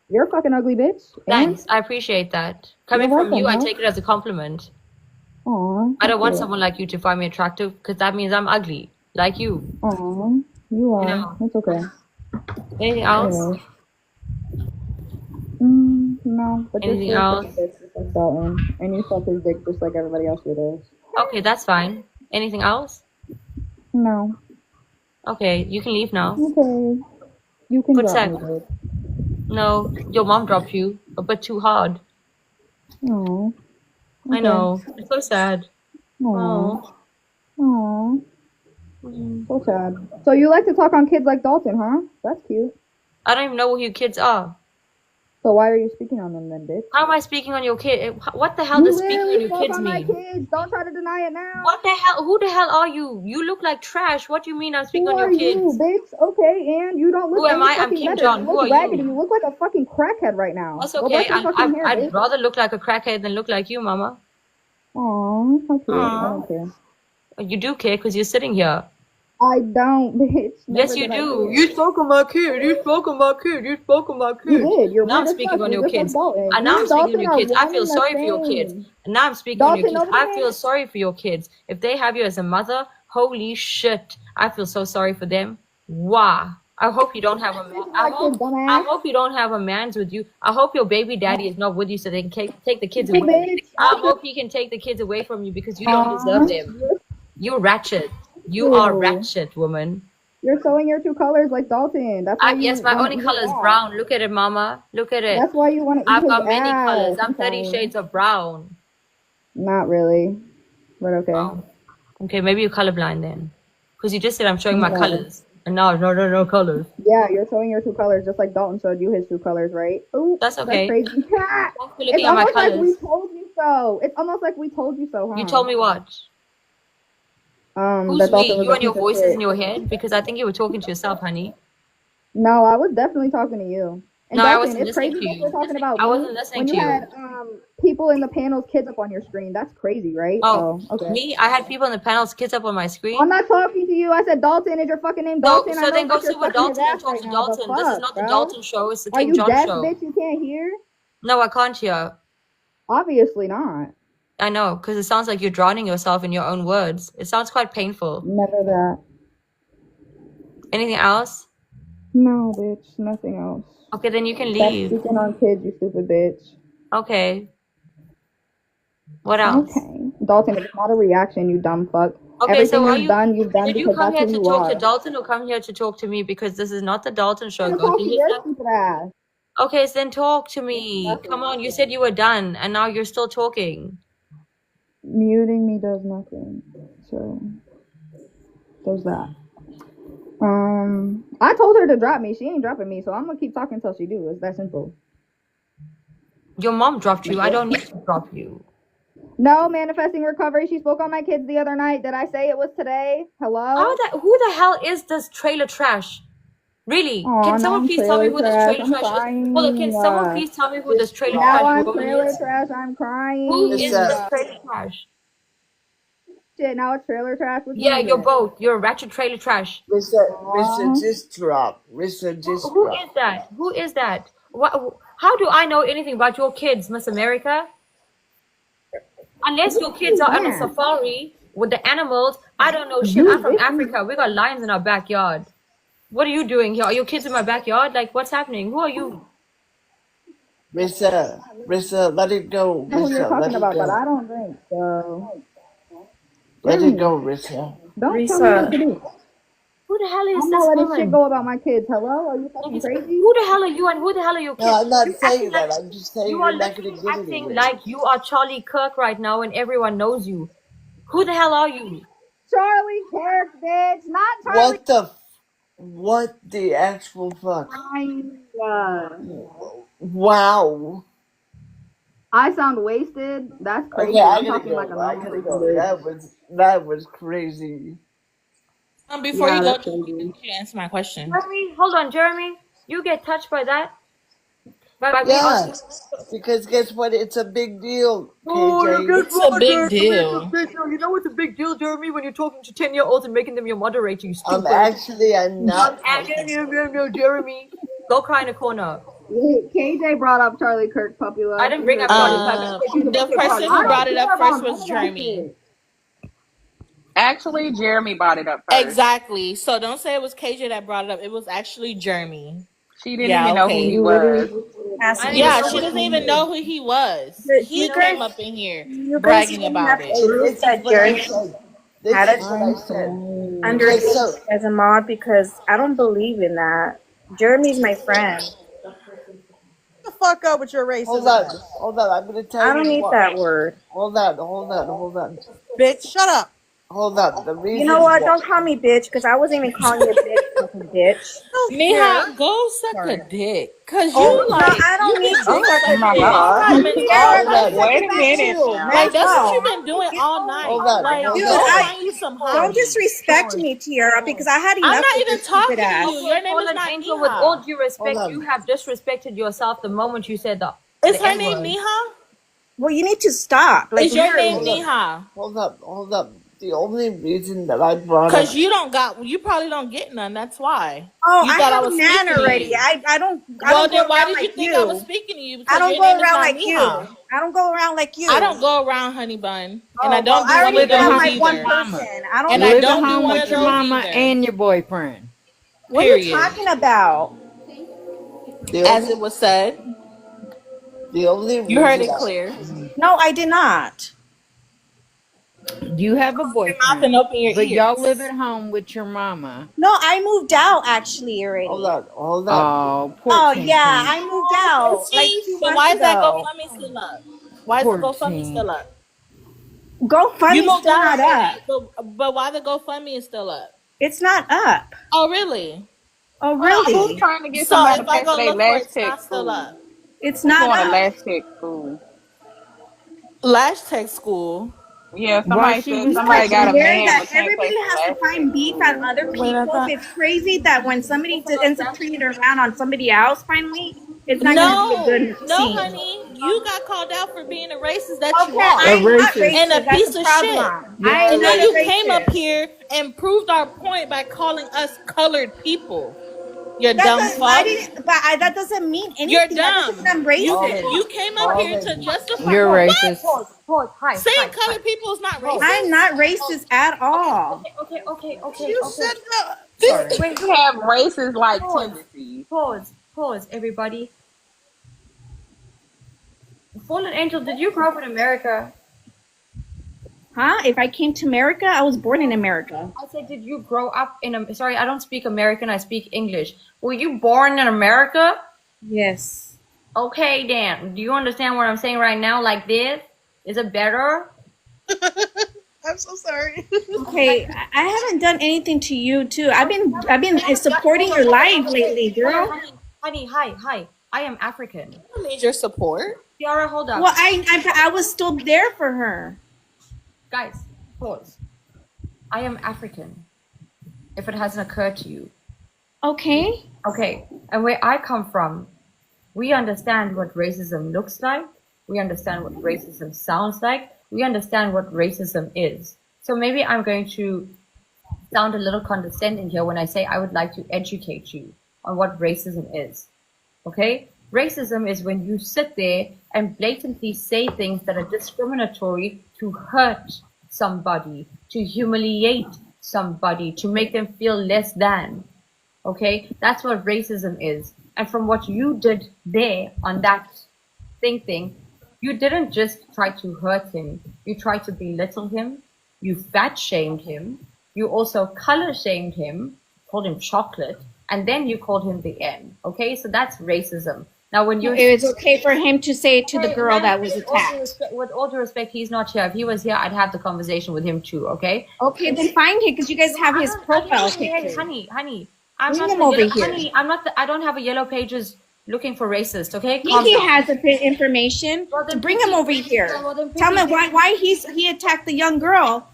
you're a fucking ugly bitch. And
Thanks. I appreciate that. Coming
you're
from
welcome,
you, I
huh?
take it as a compliment.
Aw,
I don't want
thank you.
someone like you to find me attractive because that means I'm ugly, like you.
Aw, you
You
are.
know.
It's okay.
Anything else?
Anyways. No, but just
Anything
feel
else?
free to bitch just like Dalton. And you suck his dick just like everybody else here does.
Okay, that's fine. Anything else?
No.
Okay, you can leave now.
Okay. You can
Good
drop
sex.
me, babe.
No, your mom dropped you a bit too hard.
Aw.
I
Okay.
know. It's so sad.
Aw.
Oh.
Aw. So sad. So you like to talk on kids like Dalton, huh? That's cute.
I don't even know who your kids are.
So why are you speaking on them then, bitch?
How am I speaking on your kid? What the hell
You
does speaking on
literally
your
spoke
kids
on my
mean?
kids. Don't try to deny it now.
What the hell? Who the hell are you? You look like trash. What do you mean I'm speaking
Who
on your
are you,
kids?
bitch? Okay, and you don't
Who
look
am
any
I? I'm
fucking
King
better.
John.
You
Who
look
are
raggedy.
you?
You look like a fucking crackhead right now.
That's
Go
okay.
brush your fucking hair,
I'd
bitch.
rather look like a crackhead than look like you, Mama.
Aw, how cute. I
Aw.
don't care.
You do care because you're sitting here.
I don't, bitch.
Yes,
Never
you
did I
do.
say
You
it.
spoke on my kid. You spoke on my kid. You spoke on my
You
kid.
did. You're
Now I'm
weird as
speaking
fuck.
on
You're
your
just like
kids.
Dalton.
And
You
now I'm
and
speaking on
Dalton
your
are
kids. I
one
feel
and the
sorry for your kids.
same.
And now I'm speaking on your
Dalton,
kids.
nobody
I feel
made.
sorry for your kids. If they have you as a mother, holy shit. I feel so sorry for them. Wow. I hope you don't have a man.
My kid, dumbass.
I hope you don't have a man's with you. I hope your baby daddy is not with you so they can take the kids
You
away.
bitch.
I hope he can take the kids away from you because you don't deserve them. You're ratchet. You are
Ew.
ratchet, woman.
You're showing your true colors like Dalton. That's why you
Yes, my
want
only
to eat
color
his
is
ass.
brown. Look at it, mama. Look at it.
That's why you want to eat
I've
his
got many
ass.
colors. I'm
I'm
30
sorry.
shades of brown.
Not really, but okay.
Oh. Okay, maybe you're colorblind then. Because you just said I'm showing my
No.
colors. And now no colors.
Yeah, you're showing your true colors just like Dalton showed you his true colors, right? Ooh,
That's okay.
crazy.
Thanks for looking
It's
at my
almost like we
colors.
told you so. It's almost like we told you so, huh?
You told me what? Who's
That Dalton
we?
was
You
a
and your
piece of
voices
shit.
in your head? Because I think you were talking to yourself, honey.
No, I was definitely talking to you. And
No, I
Dalton,
wasn't
it's
listening
crazy
to
that
you.
you're talking about
I
me
wasn't listening
when
to
you
you.
had people in the panel's kids up on your screen. That's crazy, right?
Oh,
okay.
me? I had people in the panels, kids up on my screen.
I'm not talking to you. I said Dalton. Is your fucking name
So,
Dalton? I
so
know
then go
that you're
sit with
sucking his
Dalton and
ass
talk
right
to
now, but
Dalton. This is
fuck,
not the
bro.
Dalton show. It's the
Are
King
you
John
deaf,
show.
bitch? You can't hear?
No, I can't hear.
Obviously not.
I know, because it sounds like you're drowning yourself in your own words. It sounds quite painful.
Never that.
Anything else?
No, bitch. Nothing else.
Okay, then you can
Stop
leave.
speaking on kids, you stupid bitch.
Okay. What else?
Okay. Dalton, it's not a reaction, you dumb fuck.
Okay,
Everything
so
you've done
did you
because
come
that's
here
who
to
you
talk to
are.
Dalton or come here to talk to me? Because this is not the Dalton show.
I'm
Go
talk
do
to
his
your
stuff.
stupid ass.
Okay, so then talk to me. Come on, you said you were done and now you're still talking.
Muting me does nothing. So there's that. I told her to drop me. She ain't dropping me, so I'm gonna keep talking until she do. It's that simple.
Your mom dropped you. I don't need to drop you.
No, manifesting recovery. She spoke on my kids the other night. Did I say it was today? Hello?
Who the hell is this trailer trash? Really?
Aw,
Can
now
someone
I'm
please tell me
trailer
who this
trash.
trailer
I'm
trash is?
crying.
Hold on, can someone please tell me who this trailer
Now
trash
I'm
woman
trailer
is?
trash. I'm crying.
Who is this trailer trash?
Shit, now it's trailer trash. Which
Yeah,
one is
you're
it?
both. You're a ratchet trailer trash.
Mr. Just drop. Mr. Just
Who
drop.
is that? Who is that? What? How do I know anything about your kids, Miss America? Unless your kids are on a safari with the animals, I don't know shit. I'm from Africa. We got lions in our backyard. What are you doing here? Are your kids in my backyard? Like, what's happening? Who are you?
Rissa, let it go.
I know who you're
Rissa, let
talking
it
about, but I
go.
don't drink, so.
Let it go, Rissa.
Don't tell me what to do.
Who the hell is
I'm
this
not letting
woman?
shit go about my kids. Hello? Are you fucking crazy?
Who the hell are you and who the hell are your kids?
No, I'm not
You
saying
acting
that.
like-
I'm just saying
You are
you're not going to
literally
get
acting
anywhere.
like you are Charlie Kirk right now and everyone knows you. Who the hell are you?
Charlie Kirk, bitch. Not Charlie.
What the actual fuck?
Kirk.
Wow.
I sound wasted. That's crazy.
Okay, I
I'm
gotta
talking
go.
like a
I
normal
gotta
person.
go. That was crazy.
Before
Yeah,
you go,
that's crazy.
you answer my question.
Jeremy, hold on, Jeremy. You get touched by that? By me
Yeah,
asking-
because guess what? It's a big deal,
Oh,
KJ.
guess
It's a
what,
big
Jeremy?
deal.
It's a big deal. You know what's a big deal, Jeremy? When you're talking to 10-year-olds and making them your moderator, you stupid.
I'm not.
No, Jeremy. Go cry in the corner.
KJ brought up Charlie Kirk, puppy love.
I didn't bring up Charlie Kirk.
The person who brought it up first was Jeremy.
Actually, Jeremy brought it up first.
Exactly. So don't say it was KJ that brought it up. It was actually Jeremy.
She didn't even know who he was.
Yeah, she doesn't even know who he was. He came up in here bragging about it.
Proof that Jeremy had it under as a mod because I don't believe in that. Jeremy's my friend.
Shut the fuck up with your racism.
Hold on. I'm gonna tell you.
I don't need that word.
Hold on.
Bitch, shut up.
Hold on. The reason.
You know what? Don't call me bitch because I wasn't even calling you a bitch, fucking bitch.
Neha, go suck a dick. Cause you
Oh, no,
like
I don't
you
need
been
to
doing
suck
that
a my
shit.
God.
Wait a minute now.
Like that's what you've been doing all night. Like
Dude,
go find you some
don't
hobbies.
disrespect me, Tiara, because I had enough.
I'm not
of
even
this
talking
stupid
to
ass.
you. Your name is
Fallen
not
Angel,
Neha.
with all due respect,
Hold on.
you have disrespected yourself the moment you said the.
Is
the
her name
N-word.
Neha?
Well, you need to stop. Like,
Is your
literally.
name Neha?
Hold up. The only reason that I brought
Cause
up
you probably don't get none. That's why.
Oh,
You
I
thought I
have a
was
man
speaking to
already.
you.
I don't
Well,
go
then why
around
did you
like
think I was
you.
speaking to you?
I
Because
don't
your
go
name is
around
not
like you.
Mija.
I don't go around like you.
I don't go around, honey bun, and I
Oh, well,
don't do
I
one
already
of
have
those
my one
either.
person. I don't
And
do
I
Live at
don't do
home
one
with
of
your
those
mama
either.
and your boyfriend.
What are you
Period.
talking about?
the
As
only
it was said,
the only
you heard
reason
it clear.
No, I did not.
You have a
Your mouth
boyfriend,
and open your
but y'all live
ears.
at home with your mama.
No, I moved out actually
hold
already.
on.
Oh, poor
Oh
Tink
yeah,
Tink.
I moved out like
See,
2
but
months
why is that
ago.
GoFundMe still up? Why is the
Poor
GoFundMe
Tink.
still up? You
GoFundMe's
moved
still
out
not up.
already, but why the GoFundMe is still up?
It's not up.
Oh, really?
Oh
Who's
really?
trying to get
So
somebody
if
to
I
pay for
go
their
look for it,
last
it's
check
not still
school?
up.
It's
Who's
not
going to
up.
last check school?
Lash Tech School.
Yeah,
While
somebody
she
said
was
somebody got a
Weird
man
that
but can't pay
everybody
for
has to
last check
find beef on
school.
other
Wait, I
people.
thought.
It's crazy that when somebody ends up turning it around on somebody else, finally, it's not going to be a
No,
good
no,
scene.
honey. You got called out for being a racist that you
Okay,
a
are.
I'm not
racist.
And a
racist. That's
piece
the
of shit.
problem.
Yeah,
I'm
And
not
then
a
you came up
racist.
here and proved our point by calling us colored people. You're
That
dumb
does,
fuck.
that doesn't mean
You're
anything. That doesn't mean
dumb.
I'm
You
racist.
came up here to justify
You're
what?
racist.
Pause. Hi.
Saying colored people is not racist.
I'm not racist at all.
Okay.
You said that.
Sorry. Wait.
You have racist like
Pause.
tendencies.
Pause, everybody. Fallen Angel, did you grow up in America?
Huh? If I came to America, I was born in America.
I said, did you grow up in sorry, I don't speak American, I speak English. Were you born in America?
Yes.
Okay, Dan. Do you understand what I'm saying right now? Like this? Is it better?
I'm so sorry.
Okay, I haven't done anything to you too. I've been supporting your life lately, girl.
Honey, hi. I am African.
I need your support.
Tiara, hold up.
Well, I was still there for her.
Guys, pause. I am African. If it hasn't occurred to you.
Okay.
Okay, and where I come from, we understand what racism looks like. We understand what racism sounds like. We understand what racism is. So maybe I'm going to sound a little condescending here when I say I would like to educate you on what racism is. Okay? Racism is when you sit there and blatantly say things that are discriminatory to hurt somebody, to humiliate somebody, to make them feel less than. Okay? That's what racism is. And from what you did there on that thing, you didn't just try to hurt him. You tried to belittle him. You fat shamed him. You also color shamed him, called him chocolate, and then you called him the N. Okay? So that's racism. Now, when you...
It was okay for him to say it to the girl that was attacked.
With all due respect, he's not here. If he was here, I'd have the conversation with him too, okay?
Okay, then find him because you guys have his profile picture.
Honey,
Bring him over here.
Honey, I don't have a yellow pages looking for racist, okay?
He has the information. Bring him over here. Tell me why he attacked the young girl.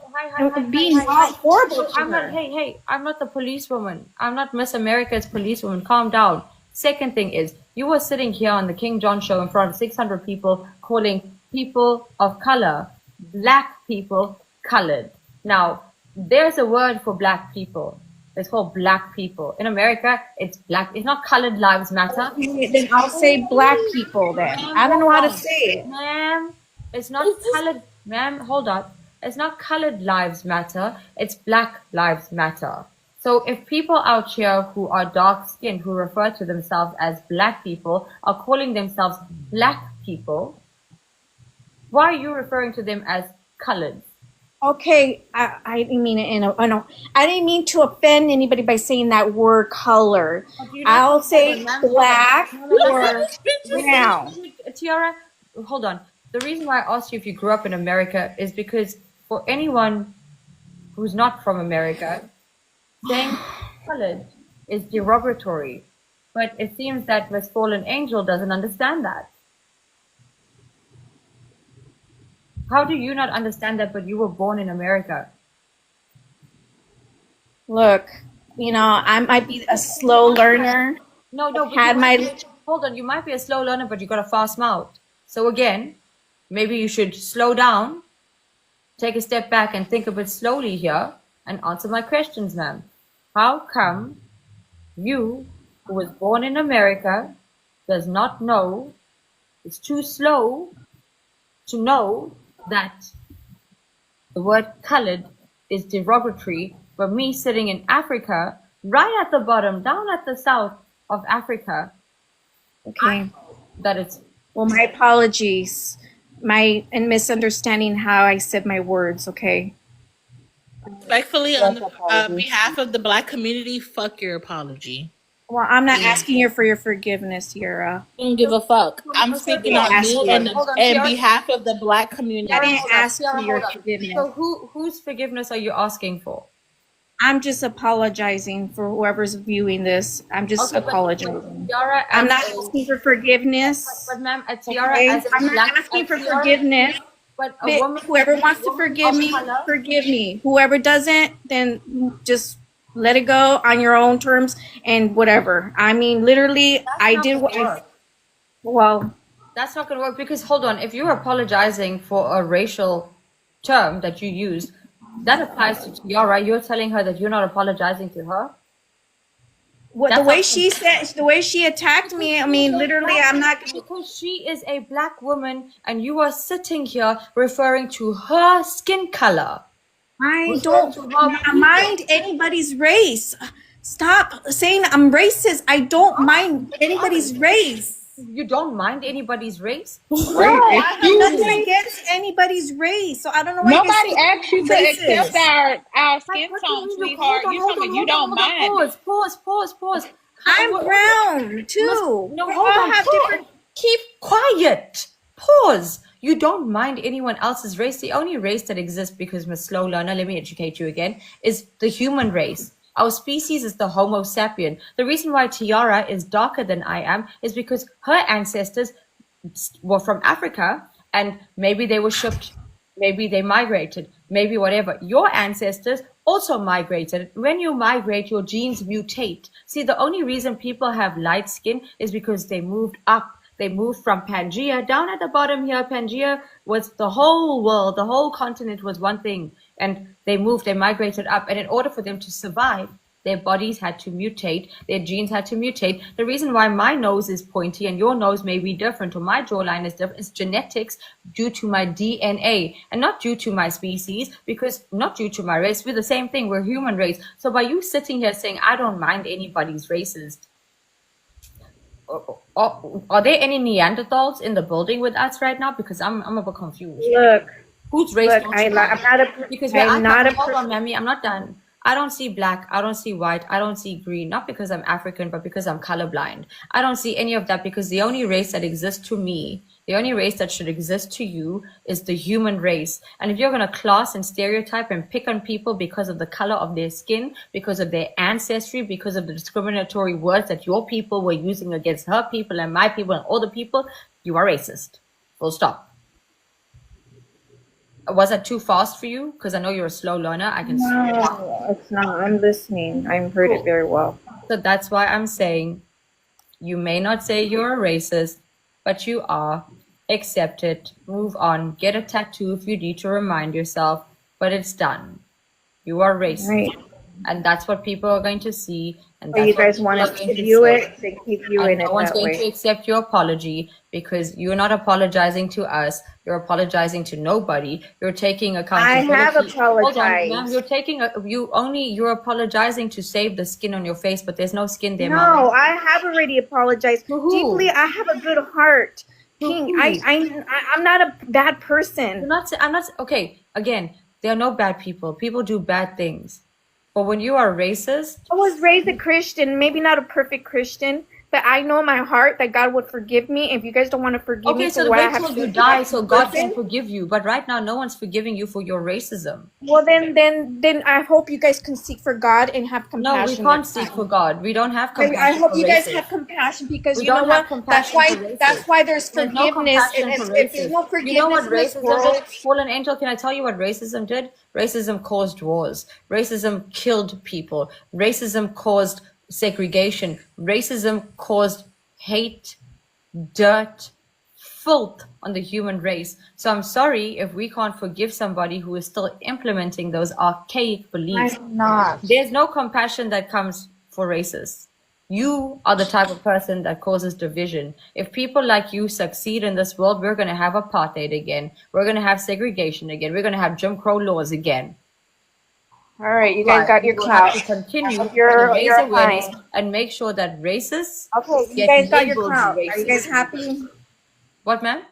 Being horrible to her.
Hey, I'm not the policewoman. I'm not Miss America's policewoman. Calm down. Second thing is, you were sitting here on the King John show in front of 600 people calling people of color, black people, colored. Now, there's a word for black people. It's called black people. In America, it's black. It's not colored lives matter.
Then I'll say black people then. I don't know how to say it.
Ma'am, it's not colored. Ma'am, hold up. It's not colored lives matter. It's black lives matter. So if people out here who are dark skinned, who refer to themselves as black people, are calling themselves black people, why are you referring to them as colored?
Okay, I didn't mean it I didn't mean to offend anybody by saying that word color. I'll say black or brown.
Tiara, hold on. The reason why I asked you if you grew up in America is because for anyone who's not from America, saying colored is derogatory. But it seems that Miss Fallen Angel doesn't understand that. How do you not understand that, but you were born in America?
Look, I might be a slow learner.
No, but hold on. You might be a slow learner, but you got a fast mouth. So again, maybe you should slow down take a step back and think a bit slowly here and answer my questions, ma'am. How come you, who was born in America, does not know, is too slow to know that the word colored is derogatory, but me sitting in Africa, right at the bottom, down at the south of Africa,
Okay.
that it's
Well, my apologies. My and misunderstanding how I said my words, okay?
Respectfully, on the behalf of the Black community, fuck your apology.
Well, I'm not asking you for your forgiveness, Yara.
I don't give a fuck. I'm speaking on me and
Hold on,
and
Tiara.
behalf of the Black community.
I didn't
Hold on,
ask
Tiara,
for your
hold on.
forgiveness.
So whose forgiveness are you asking for?
I'm just apologizing for whoever's viewing this. I'm just
Okay, but
apologizing.
Tiara,
I'm not
as a-
asking for forgiveness.
But ma'am, a tiara
Okay?
as a
I'm not
black,
asking
a
for
tiara,
forgiveness.
but a
But
woman,
whoever wants to
woman
forgive
of
me,
color,
forgive me. Whoever doesn't, then just let it go on your own terms and whatever. I mean, literally, I
not
did
gonna
what I.
work.
Well,
That's not going to work because hold on, if you're apologizing for a racial term that you used, that applies to Tiara. You're telling her that you're not apologizing to her.
what the
That's
way
not-
she said, the way she attacked me. I mean, literally, I'm not.
Because she is a black woman and you are sitting here referring to her skin color.
I don't mind anybody's race. Stop saying I'm racist. I don't mind anybody's race.
You don't mind anybody's race?
No, I have nothing against anybody's race. So I don't know why
Nobody
you guys
asked you to
racist.
accept our skin tone, sweetheart. You told me you don't mind.
Pause.
I'm brown too.
No,
We
hold
all
on.
have different.
Keep quiet. Pause. You don't mind anyone else's race. The only race that exists, because Miss Slow Learner, let me educate you again, is the human race. Our species is the Homo sapien. The reason why Tiara is darker than I am is because her ancestors were from Africa and maybe they were shipped, maybe they migrated, maybe whatever. Your ancestors also migrated. When you migrate, your genes mutate. See, the only reason people have light skin is because they moved up. They moved from Pangaea down at the bottom here. Pangaea was the whole world, the whole continent was one thing. And they moved, they migrated up. And in order for them to survive, their bodies had to mutate, their genes had to mutate. The reason why my nose is pointy and your nose may be different or my jawline is different is genetics due to my DNA and not due to my species, because not due to my race. We're the same thing, we're human race. So by you sitting here saying, I don't mind anybody's races, are there any Neanderthals in the building with us right now? Because I'm a bit confused.
Look,
Whose race
look,
don't you
I'm
like?
not a.
Because
I'm not a.
hold on, Mammy, I'm not done. I don't see black, I don't see white, I don't see green, not because I'm African, but because I'm colorblind. I don't see any of that because the only race that exists to me, the only race that should exist to you is the human race. And if you're going to class and stereotype and pick on people because of the color of their skin, because of their ancestry, because of the discriminatory words that your people were using against her people and my people and all the people, you are racist. Full stop. Was that too fast for you? Because I know you're a slow learner. I can
No, it's not. I'm listening. I heard it very well.
So that's why I'm saying you may not say you're a racist, but you are. Accept it. Move on. Get a tattoo if you need to remind yourself, but it's done. You are racist.
Right.
And that's what people are going to see. And
So you
that's what
guys
people
want
are
to
going to
view
say.
it, then keep viewing
And
it
no one's
that
going to
way.
accept your apology because you're not apologizing to us. You're apologizing to nobody. You're taking accountability.
have
Hold on,
apologized.
ma'am. You're apologizing to save the skin on your face, but there's no skin there,
No,
ma'am.
I have already apologized. Deeply, I have a good heart. King, I'm not a bad person.
Okay, again, there are no bad people. People do bad things. But when you are racist,
I was raised a Christian, maybe not a perfect Christian, but I know in my heart that God would forgive me. If you guys don't want to forgive me
okay,
for
so
what I
wait
have
till you
done
die
as a
so God
person,
can forgive you. But right now, no one's forgiving you for your racism.
well, then I hope you guys can seek for God and have
No,
compassion.
we can't
next
seek
time.
for God. We don't have
I
compassion
hope
for
you guys
racists.
have compassion because
We
you know
don't have
what? That's
compassion
why.
for
That's
racists.
why there's
There's no
forgiveness.
compassion
And
for
if there's
racists.
no
You know
forgiveness
what
in this
racism
world,
did? Fallen angel, can I tell you what racism did? Racism caused wars. Racism killed people. Racism caused segregation. Racism caused hate, dirt, filth on the human race. So I'm sorry if we can't forgive somebody who is still implementing those archaic beliefs.
I'm not.
There's no compassion that comes for racists. You are the type of person that causes division. If people like you succeed in this world, we're going to have apartheid again. We're going to have segregation again. We're going to have Jim Crow laws again.
All right, you guys got your
We will have
clout.
to continue to
You're
raise
you're
awareness
fine.
and make sure that racists
Okay, you
get
guys got your
labeled
clout. Are you
racist.
guys happy?
What, ma'am?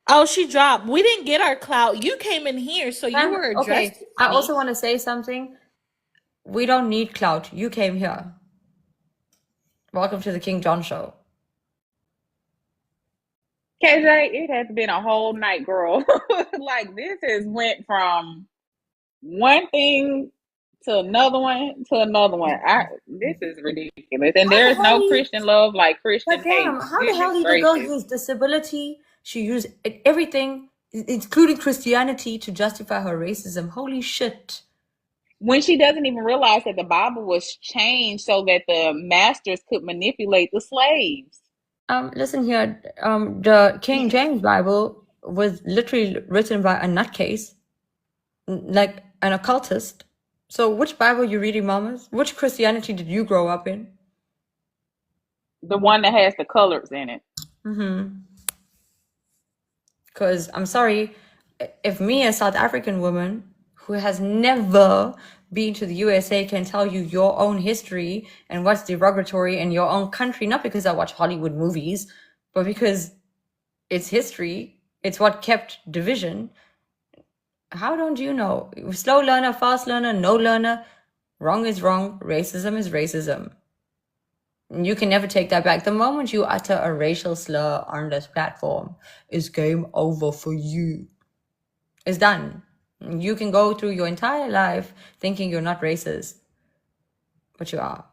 Oh, she dropped. We didn't get our clout. You came in here, so you
Ma'am,
were addressed.
okay, I also want to say something. We don't need clout. You came here. Welcome to the King John Show.
KJ, it has been a whole night, girl. Like this has went from one thing to another one to another one. This is ridiculous. And
How
there
the
is
hell
no
do you,
Christian love like Christian
but
hate.
damn, how the hell
Goodness
did the girl
gracious.
use disability? She used everything, including Christianity, to justify her racism. Holy shit.
When she doesn't even realize that the Bible was changed so that the masters could manipulate the slaves.
Listen here, the King James Bible was literally written by a nutcase, like an occultist. So which Bible you reading, mamas? Which Christianity did you grow up in?
The one that has the colors in it.
Mm-hmm. Because I'm sorry, if me, a South African woman who has never been to the USA, can tell you your own history and what's derogatory in your own country, not because I watch Hollywood movies, but because it's history, it's what kept division. How don't you know? Slow learner, fast learner, no learner. Wrong is wrong. Racism is racism. You can never take that back. The moment you utter a racial slur on this platform, is game over for you. It's done. You can go through your entire life thinking you're not racist, but you are.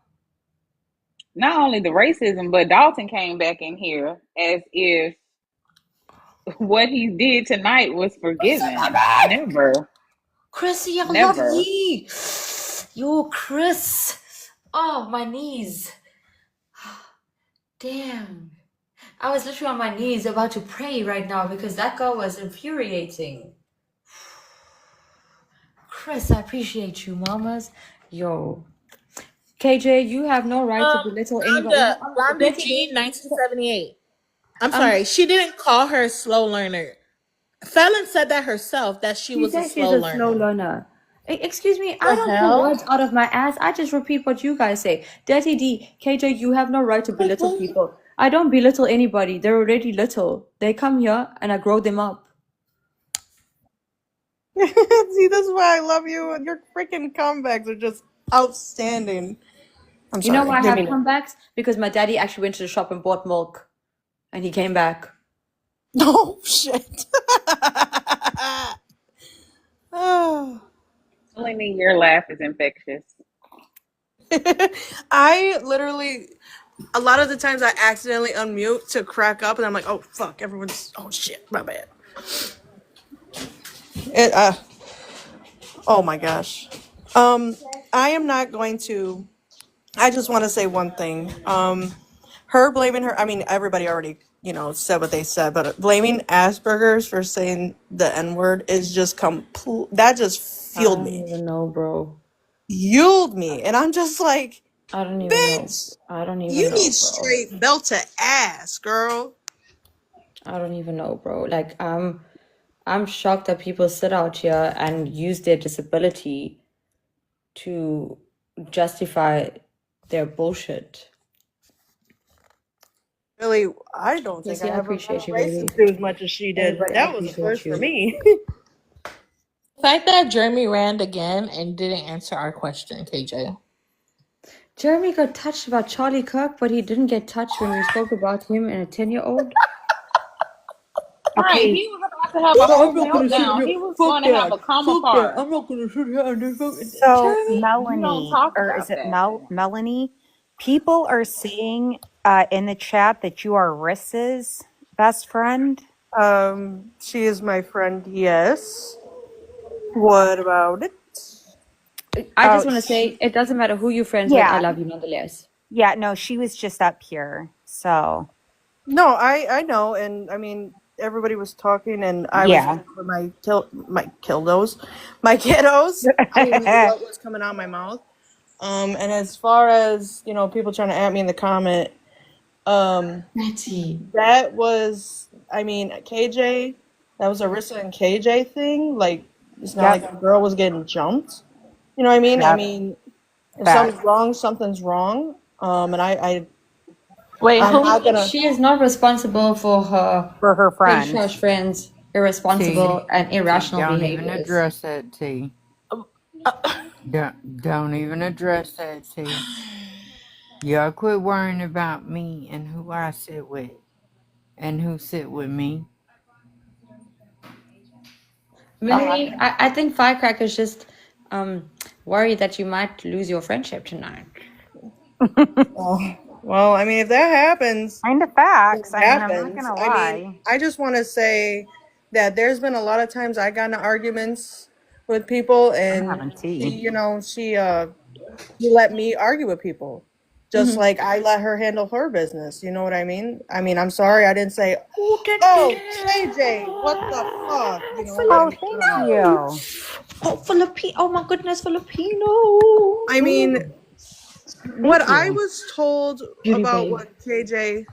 Not only the racism, but Dalton came back in here as if what he did tonight was forgiven. Never.
Chrissy, I love
Never.
ye. Yo, Chris. Oh, my knees. Damn. I was literally on my knees about to pray right now because that girl was infuriating. Chris, I appreciate you, mamas. Yo. KJ, you have no right to belittle anybody.
Blondie G, 1978. I'm sorry, she didn't call her a slow learner. Felon said that herself, that she was a
said
slow
she's a
learner.
slow learner. Excuse me, I
The
don't
hell?
pull words out of my ass. I just repeat what you guys say. Dirty D, KJ, you have no right to belittle people. I don't belittle anybody. They're already little. They come here and I grow them up.
See, this is why I love you. Your freaking comebacks are just outstanding. I'm
You
sorry.
know why I
Didn't
have
mean
comebacks? Because my daddy actually went to the shop and bought milk. And he came back.
Oh, shit. Oh.
Telling me your laugh is infectious.
I literally, a lot of the times I accidentally unmute to crack up and I'm like, oh, fuck, everyone's, oh, shit, my bad. Oh my gosh. I am not going to, I just want to say one thing. Her blaming her, I mean, everybody already, said what they said, but blaming Asperger's for saying the N-word is just that just fueled me.
I don't even know, bro.
Fueled me. And I'm just like,
I don't even
bitch,
know. I don't even
you
know,
need
bro.
straight belt to ass, girl.
I don't even know, bro. Like, I'm shocked that people sit out here and use their disability to justify their bullshit.
Really, I don't think
Lizzie,
I
I
ever
appreciate
met
you,
a
baby.
racist do as much as she did.
Everybody, I
That was a
appreciate
first
you.
for me.
The fact that Jeremy ran again and didn't answer our question, KJ.
Jeremy got touched about Charlie Kirk, but he didn't get touched when we spoke about him and a 10-year-old.
Right,
Okay.
he was about to have a whole meltdown. He was going to have a coma part.
I'm not gonna sit here and
So
You don't
Melanie,
talk
or
about
is it
that.
Melanie? People are saying in the chat that you are Rissa's best friend.
She is my friend, yes. What about it?
I just
Oh,
want to say, it doesn't matter who you're friends with, I
yeah,
love you nonetheless.
yeah. No, she was just up here. So
No, I know, and I mean everybody was talking, and I was
Yeah.
waiting for my kiddos to what was coming out of my mouth. And as far as people trying to at me in the comment,
Betty.
that was, I mean, KJ, that was Arissa and KJ thing. Like, it's not like
Yep.
the girl was getting jumped. You know what I mean? I
Yep.
mean, if
Facts.
something's wrong, something's wrong. And
Wait,
I'm not gonna.
she is not responsible for her
friend.
trash friends' irresponsible and irrational
Don't even
behaviors.
address that, T. Don't even address that, T. Y'all quit worrying about me and who I sit with and who sit with me.
Minnie, I think Firecracker's just worried that you might lose your friendship tonight.
Well, I mean, if that happens,
Kind of facts.
it
I mean, I'm
happens.
not gonna
I
lie.
mean, I just want to say that there's been a lot of times I got into arguments with people,
I'm
and
having tea.
she let me argue with people, just
Mhm.
like I let her handle her business. You know what I mean? I mean, I'm sorry, I didn't say, "Oh, KJ, what the fuck?" You know,
Oh,
like,
thank you.
Oh, Filipino! Oh my goodness, Filipino!
I mean, what I
you.
was told
Beauty
about
babe.
what KJ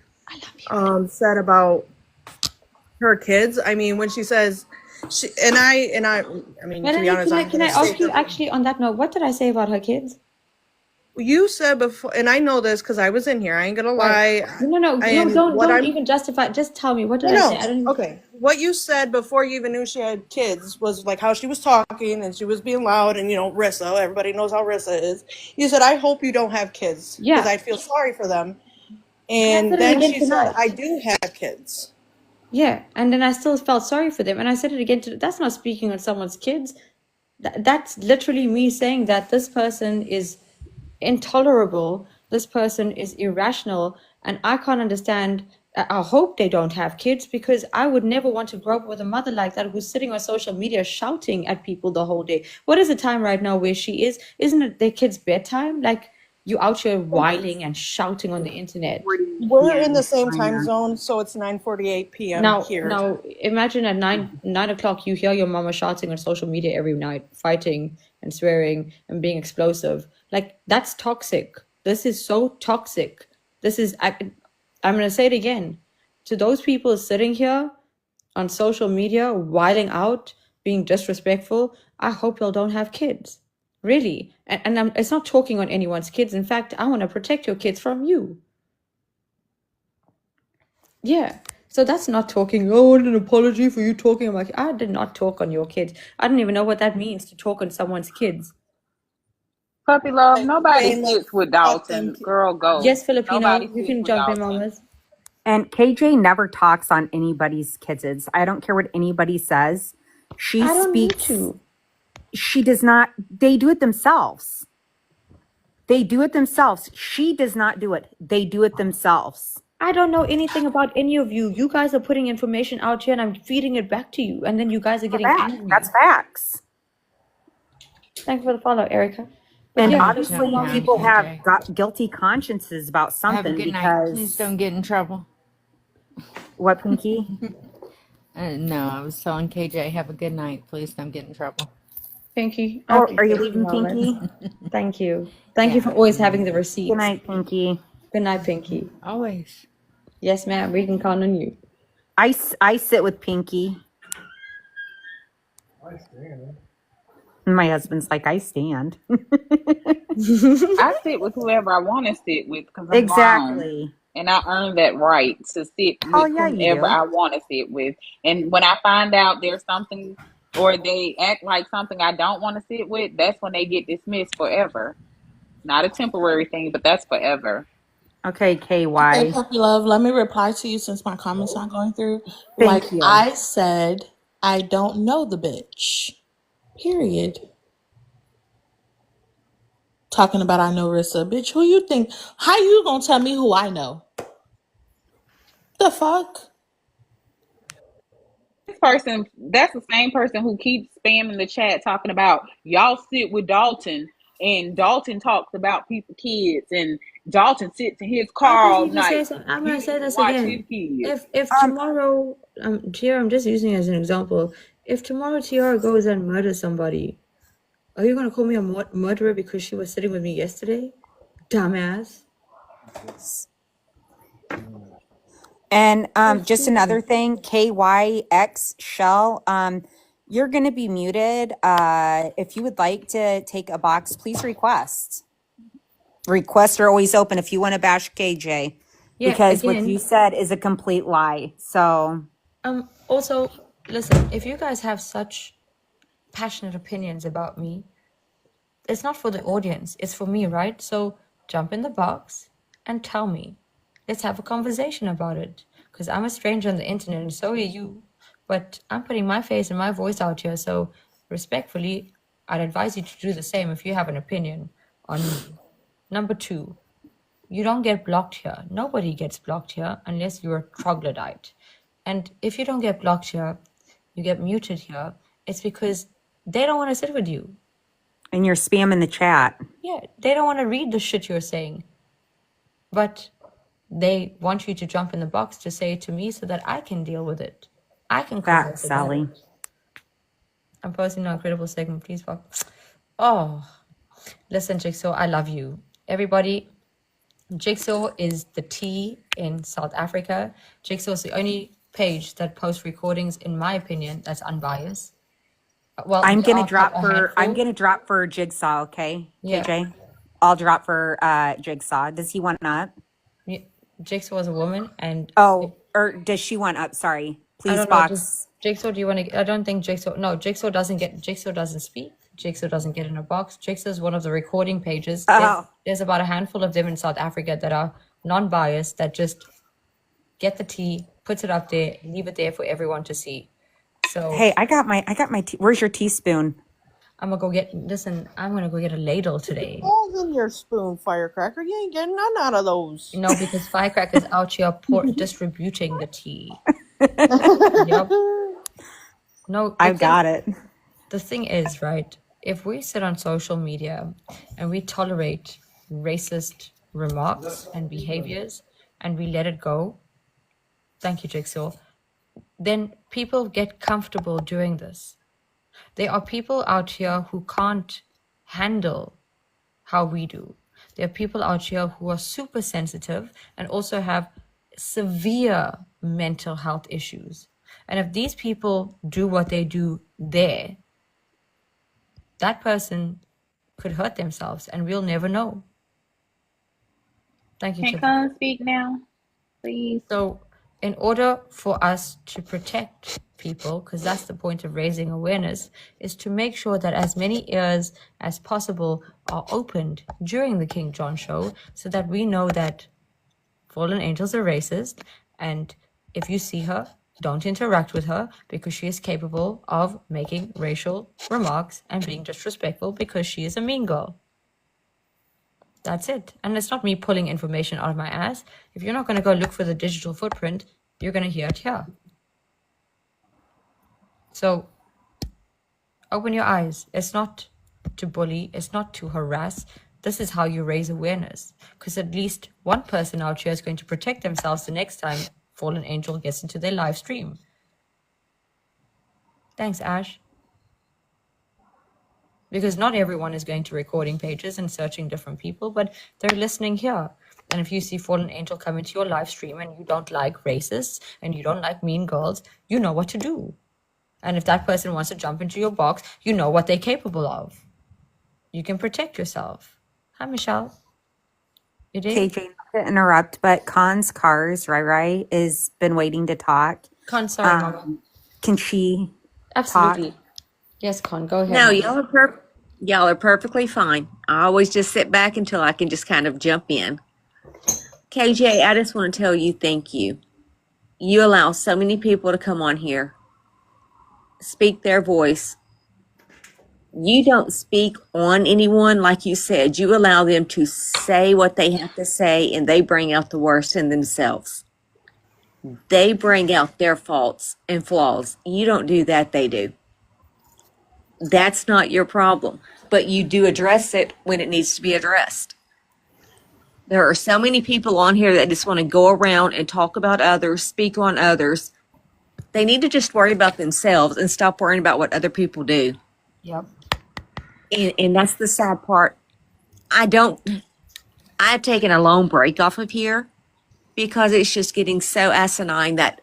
said about her kids. I mean, when she says I mean, to be
Melanie,
honest, I'm
can I
gonna say
ask you actually on that note, what did I say about her kids?
you said before, and I know this because I was in here. I ain't gonna lie.
No,
And
don't
what I'm
even justify. Just tell me, what did
no,
I say? I don't even.
okay. What you said before you even knew she had kids was like how she was talking and she was being loud, and Rissa. Everybody knows how Rissa is. You said, "I hope you don't have kids because
Yeah.
I feel sorry for them."
And I
And
said it
then
again
she said,
tonight.
"I do have kids."
Yeah, and then I still felt sorry for them, and I said it again. That's not speaking on someone's kids. That's literally me saying that this person is intolerable. This person is irrational, and I can't understand. I hope they don't have kids because I would never want to grow up with a mother like that who's sitting on social media shouting at people the whole day. What is the time right now where she is? Isn't it their kids' bedtime? Like you out here whiling and shouting on the internet.
We're in the same time zone, so it's 9:48 p.m. here.
Now imagine at 9 o'clock you hear your mama shouting on social media every night, fighting and swearing and being explosive. Like that's toxic. This is so toxic. This is I'm gonna say it again. To those people sitting here on social media, whiling out, being disrespectful, I hope y'all don't have kids. Really. And it's not talking on anyone's kids. In fact, I want to protect your kids from you. Yeah. So that's not talking, oh, an apology for you talking about. I did not talk on your kids. I don't even know what that means to talk on someone's kids.
Puppy love, nobody
Saying, like,
sits with Dalton. Girl, go.
Yes, Filipino,
Nobody
you
sits
can
with
jump in,
Dalton.
mamas.
And KJ never talks on anybody's kids. I don't care what anybody says. She
I don't need
speaks.
to.
She does not. They do it themselves. They do it themselves. She does not do it. They do it themselves.
I don't know anything about any of you. You guys are putting information out here and I'm feeding it back to you. And then you guys are getting angry.
That's facts.
Thank you for the follow, Erica. But
And
yeah,
obviously, people have got guilty consciences about
Have a
something
good night. Please
because
don't get in trouble.
what, Pinky?
No, I was telling KJ, have a good night. Please don't get in trouble.
Pinky.
Oh,
Okay,
are you
thank
leaving,
Mama.
Pinky?
Thank you. Thank you for always having the receipts.
Good night, Pinky.
Good night, Pinky.
Always.
Yes, ma'am. We can count on you.
I sit with Pinky. My husband's like, I stand.
I sit with whoever I want to sit with because I'm grown.
Exactly.
And I earn that right to sit with
Oh, yeah, you
whomever
do.
I want to sit with. And when I find out there's something or they act like something I don't want to sit with, that's when they get dismissed forever. Not a temporary thing, but that's forever.
Okay,
Okay,
KY.
puppy love, let me reply to you since my comments not going through.
Thank
Like
you.
I said, I don't know the bitch. Period. Talking about I know Rissa. Bitch, who you think? How you gonna tell me who I know? The fuck?
This person, that's the same person who keeps spamming the chat talking about y'all sit with Dalton. and Dalton talks about people, kids, and Dalton sits in his
I'm
car all
going to say
night.
something. I'm
He
going to say
can
this
watch his
again.
kids.
If tomorrow, Tiara, I'm just using it as an example. If tomorrow Tiara goes and murders somebody, are you going to call me a murderer because she was sitting with me yesterday? Dumbass.
And
So
just
stupid.
another thing, KYX Shell, you're going to be muted. If you would like to take a box, please request. Requests are always open if you want to bash KJ,
Yeah,
because what
again,
you said is a complete lie. So
also, listen, if you guys have such passionate opinions about me, it's not for the audience, it's for me, right? So jump in the box and tell me. Let's have a conversation about it. Because I'm a stranger on the internet and so are you. But I'm putting my face and my voice out here. So respectfully, I'd advise you to do the same if you have an opinion on me. Number 2, you don't get blocked here. Nobody gets blocked here unless you're a troglodyte. And if you don't get blocked here, you get muted here, it's because they don't want to sit with you.
and you're spamming the chat.
Yeah, they don't want to read the shit you're saying. But they want you to jump in the box to say it to me so that I can deal with it. I can
Facts,
converse about
Sally.
it. I'm posting an incredible segment, please fuck. Oh, listen, Jigsaw, I love you. Everybody, Jigsaw is the T in South Africa. Jigsaw is the only page that posts recordings, in my opinion, that's unbiased. Well,
I'm
there
gonna
are
drop
a
for
handful.
Jigsaw, okay?
Yeah.
KJ? I'll drop for Jigsaw. Does he want up?
Yeah, Jigsaw is a woman, and
Oh, or does she want up? Sorry.
I
Please
don't know.
box.
Jigsaw, do you want to? I don't think Jigsaw. No, Jigsaw doesn't speak. Jigsaw doesn't get in a box. Jigsaw is one of the recording pages.
Oh.
There's about a handful of them in South Africa that are non-biased, that just get the tea, puts it up there, leave it there for everyone to see. So
Hey, I got my where's your teaspoon?
I'm gonna go get. Listen, I'm gonna go get a ladle today.
Balls in your spoon, Firecracker. You ain't getting none out of those.
No, because Firecracker's out here distributing the tea. Yep. No,
I've got it.
The thing is, right, if we sit on social media and we tolerate racist remarks and behaviors and we let it go, thank you, Jigsaw, then people get comfortable doing this. There are people out here who can't handle how we do. There are people out here who are super sensitive and also have severe mental health issues. And if these people do what they do there, that person could hurt themselves and we'll never know. Thank you,
Can
Chip.
Con speak now, please?
So, in order for us to protect people, because that's the point of raising awareness, is to make sure that as many ears as possible are opened during the King John show so that we know that fallen angels are racist, and if you see her, don't interact with her because she is capable of making racial remarks and being disrespectful because she is a mean girl. That's it. And it's not me pulling information out of my ass. If you're not going to go look for the digital footprint, you're going to hear it here. So open your eyes. It's not to bully. It's not to harass. This is how you raise awareness. Because at least one person out here is going to protect themselves the next time Fallen Angel gets into their live stream. Thanks, Ash. Because not everyone is going to recording pages and searching different people, but they're listening here. And if you see Fallen Angel come into your live stream and you don't like racists and you don't like mean girls, you know what to do. And if that person wants to jump into your box, you know what they're capable of. You can protect yourself. Hi, Michelle. You did?
KJ, not to interrupt, but Con's Cars, right, is been waiting to talk.
Con, sorry, Mama.
Can she
Absolutely.
talk?
Yes, Con, go ahead.
No,
Mama.
y'all are perfectly fine. I always just sit back until I can just kind of jump in. KJ, I just want to tell you thank you. You allow so many people to come on here, speak their voice. You don't speak on anyone, like you said. You allow them to say what they have to say, and they bring out the worst in themselves. They bring out their faults and flaws. You don't do that, they do. That's not your problem. but you do address it when it needs to be addressed. There are so many people on here that just want to go around and talk about others, speak on others. They need to just worry about themselves and stop worrying about what other people do.
Yep.
And that's the sad part. I've taken a long break off of here because it's just getting so asinine that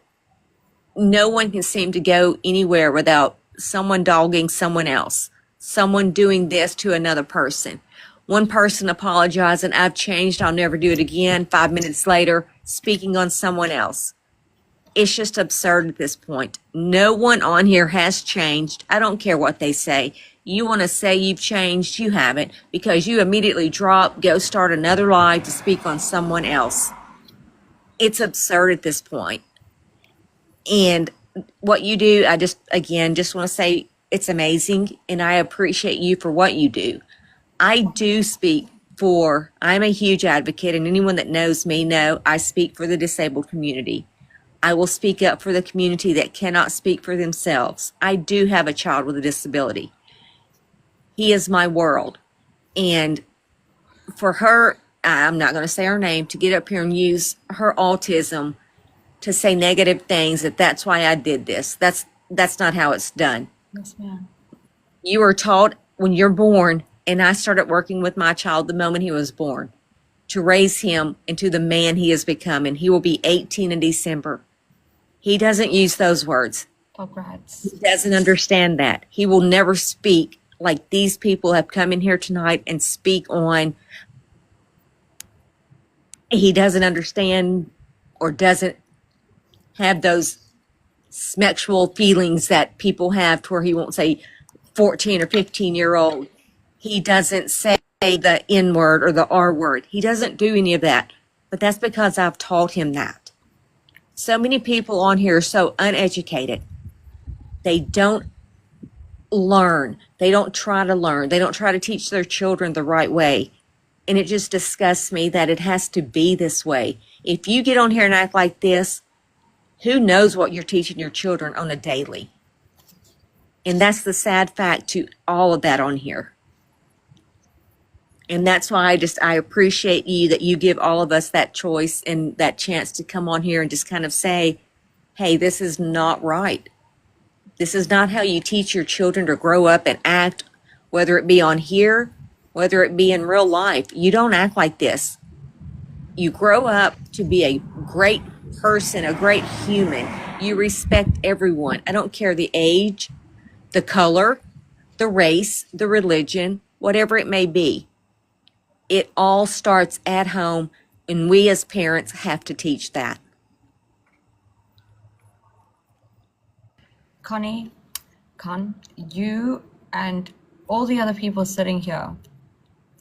no one can seem to go anywhere without someone dogging someone else, someone doing this to another person. One person apologizing, I've changed, I'll never do it again. 5 minutes later, speaking on someone else. It's just absurd at this point. No one on here has changed. I don't care what they say. You want to say you've changed, you haven't, because you immediately go start another live to speak on someone else. It's absurd at this point. And what you do, I just want to say it's amazing, and I appreciate you for what you do. I do speak for, I'm a huge advocate, and anyone that knows me know I speak for the disabled community. I will speak up for the community that cannot speak for themselves. I do have a child with a disability. He is my world. And for her, I'm not going to say her name, to get up here and use her autism to say negative things, that's why I did this. That's not how it's done.
Yes, ma'am.
You are taught when you're born, and I started working with my child the moment he was born to raise him into the man he has become, and he will be 18 in December. He doesn't use those words.
Congrats.
He doesn't understand that. He will never speak like these people have come in here tonight and speak on. He doesn't understand or doesn't have those sexual feelings that people have to where he won't say 14 or 15-year-old. He doesn't say the N word or the R word. He doesn't do any of that. But that's because I've taught him that. So many people on here are so uneducated. They don't learn. They don't try to learn. They don't try to teach their children the right way. And it just disgusts me that it has to be this way. If you get on here and act like this, who knows what you're teaching your children on a daily? And that's the sad fact to all of that on here. And that's why I appreciate you that you give all of us that choice and that chance to come on here and just kind of say, hey, this is not right. This is not how you teach your children to grow up and act, whether it be on here, whether it be in real life. You don't act like this. You grow up to be a great person, a great human. You respect everyone. I don't care the age, the color, the race, the religion, whatever it may be. It all starts at home, and we as parents have to teach that.
Con, you and all the other people sitting here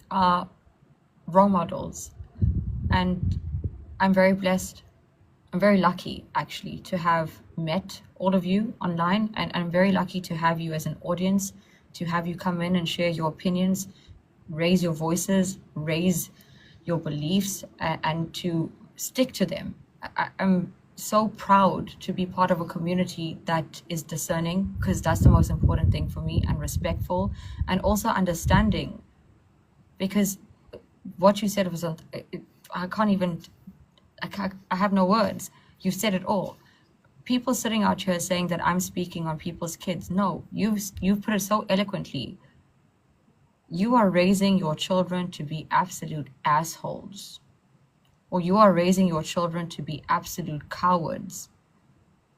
are role models. And I'm very blessed. I'm very lucky, actually, to have met all of you online. And I'm very lucky to have you as an audience, to have you come in and share your opinions, raise your voices, raise your beliefs, and to stick to them. I'm so proud to be part of a community that is discerning, because that's the most important thing for me, and respectful, and also understanding. Because what you said was, I have no words. You said it all. People sitting out here saying that I'm speaking on people's kids. No, you've put it so eloquently. You are raising your children to be absolute assholes. Or you are raising your children to be absolute cowards.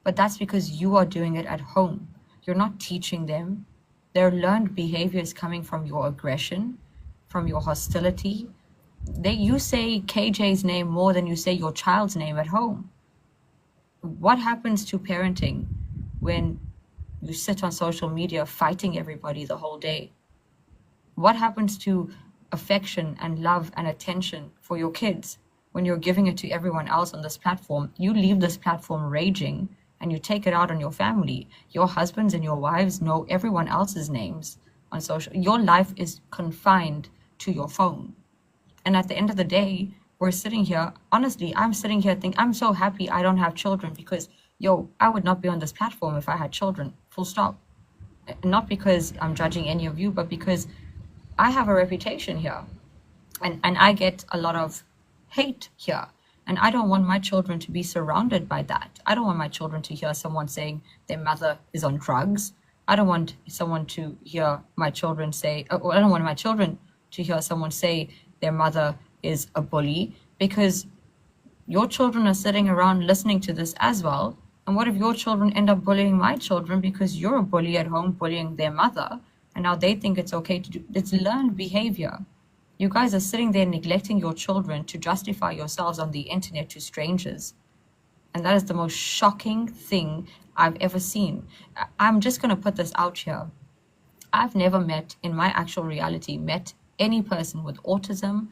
But that's because you are doing it at home. You're not teaching them. Their learned behaviors coming from your aggression, from your hostility. You say KJ's name more than you say your child's name at home. What happens to parenting when you sit on social media fighting everybody the whole day? What happens to affection and love and attention for your kids when you're giving it to everyone else on this platform? You leave this platform raging and you take it out on your family. Your husbands and your wives know everyone else's names on social. Your life is confined to your phone. And at the end of the day, we're sitting here, honestly, I'm sitting here thinking, I'm so happy I don't have children, because, I would not be on this platform if I had children, full stop. Not because I'm judging any of you, but because I have a reputation here, and I get a lot of hate here. And I don't want my children to be surrounded by that. I don't want my children to hear someone saying their mother is on drugs. I don't want someone to hear my children say, or I don't want my children to hear someone say their mother is a bully, because your children are sitting around listening to this as well. And what if your children end up bullying my children because you're a bully at home bullying their mother, and now they think it's okay to do? It's learned behavior. You guys are sitting there neglecting your children to justify yourselves on the internet to strangers. And that is the most shocking thing I've ever seen. I'm just going to put this out here. I've never met, in my actual reality, met any person with autism,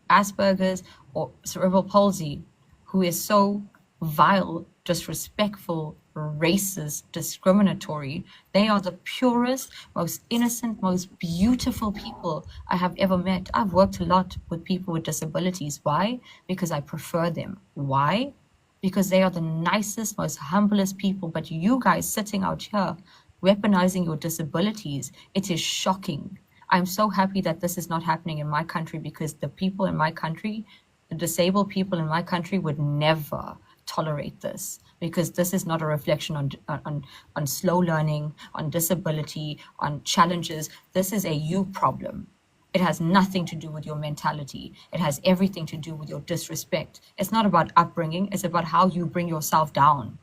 Asperger's, or cerebral palsy who is so vile, disrespectful, racist, discriminatory. They are the purest, most innocent, most beautiful people I have ever met. I've worked a lot with people with disabilities. Why? Because I prefer them. Why? Because they are the nicest, most humblest people. But you guys sitting out here weaponizing your disabilities, it is shocking. I'm so happy that this is not happening in my country, because the people in my country, the disabled people in my country, would never tolerate this, because this is not a reflection on slow learning, on disability, on challenges. This is a you problem. It has nothing to do with your mentality. It has everything to do with your disrespect. It's not about upbringing. It's about how you bring yourself down.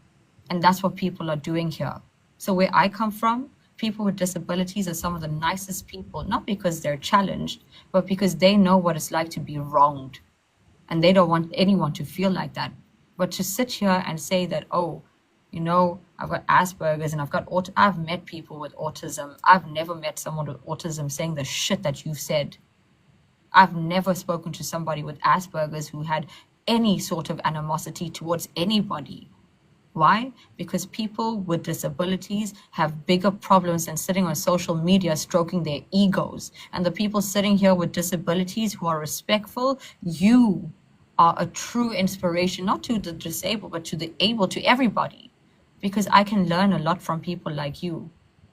And that's what people are doing here. So where I come from, people with disabilities are some of the nicest people, not because they're challenged, but because they know what it's like to be wronged. And they don't want anyone to feel like that. But to sit here and say that, oh, you know, I've got Asperger's and I've met people with autism. I've never met someone with autism saying the shit that you've said. I've never spoken to somebody with Asperger's who had any sort of animosity towards anybody. Why? Because people with disabilities have bigger problems than sitting on social media stroking their egos. And the people sitting here with disabilities who are respectful, you are a true inspiration, not to the disabled, but to the able, to everybody. Because I can learn a lot from people like you.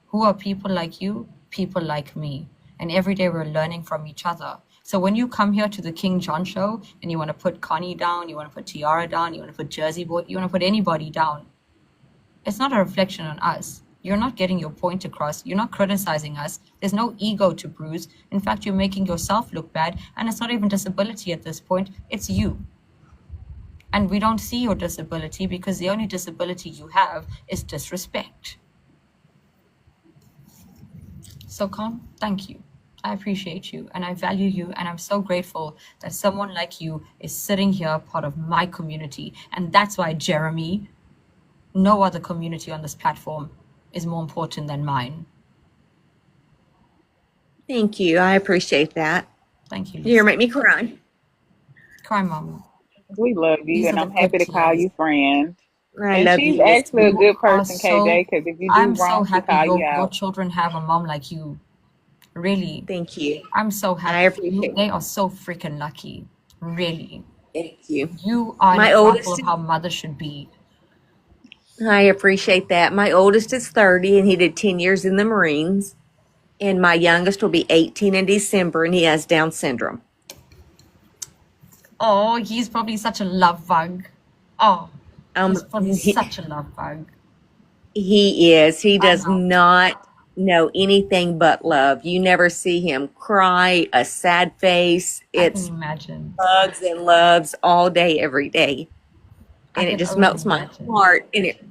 Who are people like you? People like me. And every day we're learning from each other. So when you come here to the King John show and you want to put Connie down, you want to put Tiara down, you want to put Jersey Boy, you want to put anybody down, it's not a reflection on us. You're not getting your point across. You're not criticizing us. There's no ego to bruise. In fact, you're making yourself look bad. And it's not even disability at this point. It's you. And we don't see your disability because the only disability you have is disrespect. So, Con, thank you. I appreciate you and I value you, and I'm so grateful that someone like you is sitting here, part of my community. And that's why, Jeremy, no other community on this platform is more important than mine.
Thank you. I appreciate that.
Thank you.
You're make me cry.
Cry, Mama.
We love you,
These
and
are
I'm
the
happy
good
to call
tears.
you friend.
I
And
love
she's
you.
actually a good
You are
person,
so,
KJ, because if you do
I'm so
wrong, she
happy
call you
your
out.
children have a mom like you. Really.
Thank you.
I'm so
I
happy.
appreciate
They are so freaking lucky. Really.
Thank you.
You are an
My
example
oldest,
of how mothers should be.
I appreciate that. My oldest is 30 and he did 10 years in the Marines. And my youngest will be 18 in December and he has Down syndrome.
Oh, he's probably such a love bug. Oh, he's probably
He,
such a love bug.
he is. He
I
does
know.
not know anything but love. You never see him cry, a sad face.
I can
It's
imagine.
hugs and loves all day, every day.
I
And it
can
just
only
melts my
imagine.
heart. And it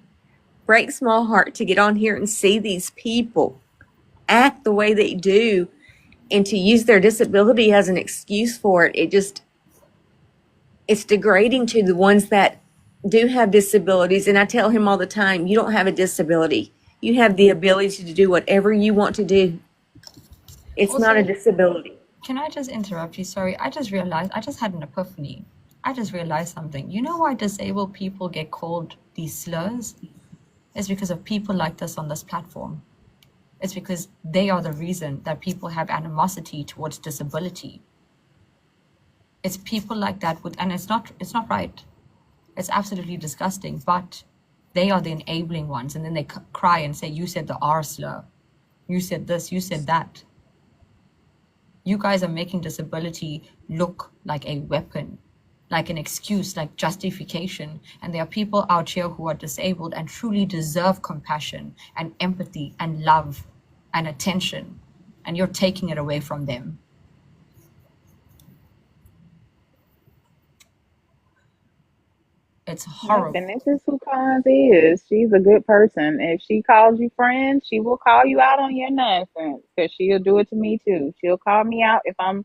breaks my heart to get on here and see these people act the way they do and to use their disability as an excuse for it. It's degrading to the ones that do have disabilities. And I tell him all the time, you don't have a disability. You have the ability to do whatever you want to do. It's not a
Also,
disability.
can I just interrupt you? Sorry, I just realized, I just had an epiphany. I just realized something. You know why disabled people get called these slurs? It's because of people like this on this platform. It's because they are the reason that people have animosity towards disability. It's people like that and it's not right. It's absolutely disgusting, but they are the enabling ones. And then they cry and say, you said the R slur. You said this, you said that. You guys are making disability look like a weapon, like an excuse, like justification. And there are people out here who are disabled and truly deserve compassion and empathy and love and attention. And you're taking it away from them. It's horrible.
And this is who Cons is. She's a good person. If she calls you friend, she will call you out on your nonsense. Because she'll do it to me too. She'll call me out if I'm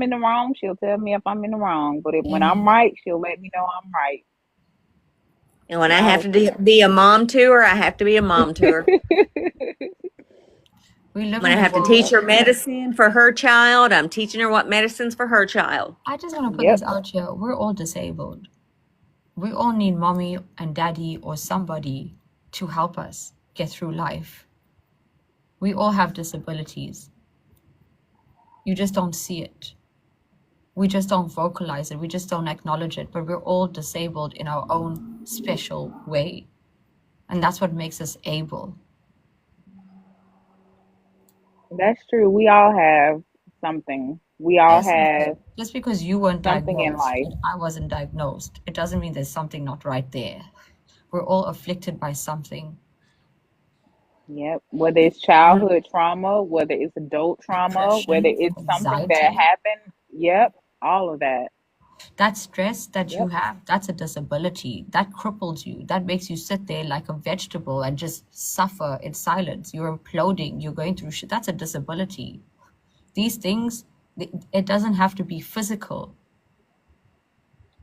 in the wrong. She'll tell me if I'm in the wrong. But when I'm right, she'll let me know I'm right.
And when I have to be a mom to her, I have to be a mom to her. When I have to teach her medicine for her child, I'm teaching her what medicine's for her child.
I just want to put this out here. We're all disabled. We all need mommy and daddy or somebody to help us get through life. We all have disabilities. You just don't see it. We just don't vocalize it. We just don't acknowledge it. But we're all disabled in our own special way. And that's what makes us able.
That's true. We all have something. We all have
Just because you weren't
something in
diagnosed
life.
and I wasn't diagnosed, it doesn't mean there's something not right there. We're all afflicted by something.
Yep. Whether it's childhood trauma, whether it's adult trauma, whether
Depression,
it's something that
anxiety.
happened. Yep. All of that.
That stress that you have, that's a disability. That cripples you. That makes you sit there like a vegetable and just suffer in silence. You're imploding. You're going through shit. That's a disability. These things, it doesn't have to be physical.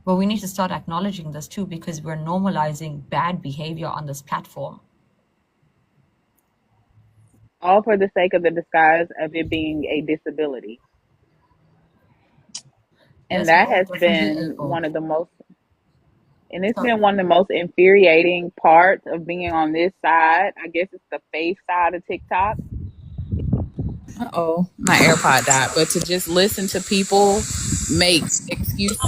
But we need to start acknowledging this too, because we're normalizing bad behavior on this platform.
All for the sake of the disguise of it being a disability. And
Yes,
that
we're
has
definitely
been
able.
one of the most, and it's been one of the most infuriating parts of being on this side. I guess it's the faith side of TikTok.
Uh-oh, my AirPod died. But to just listen to people make excuses.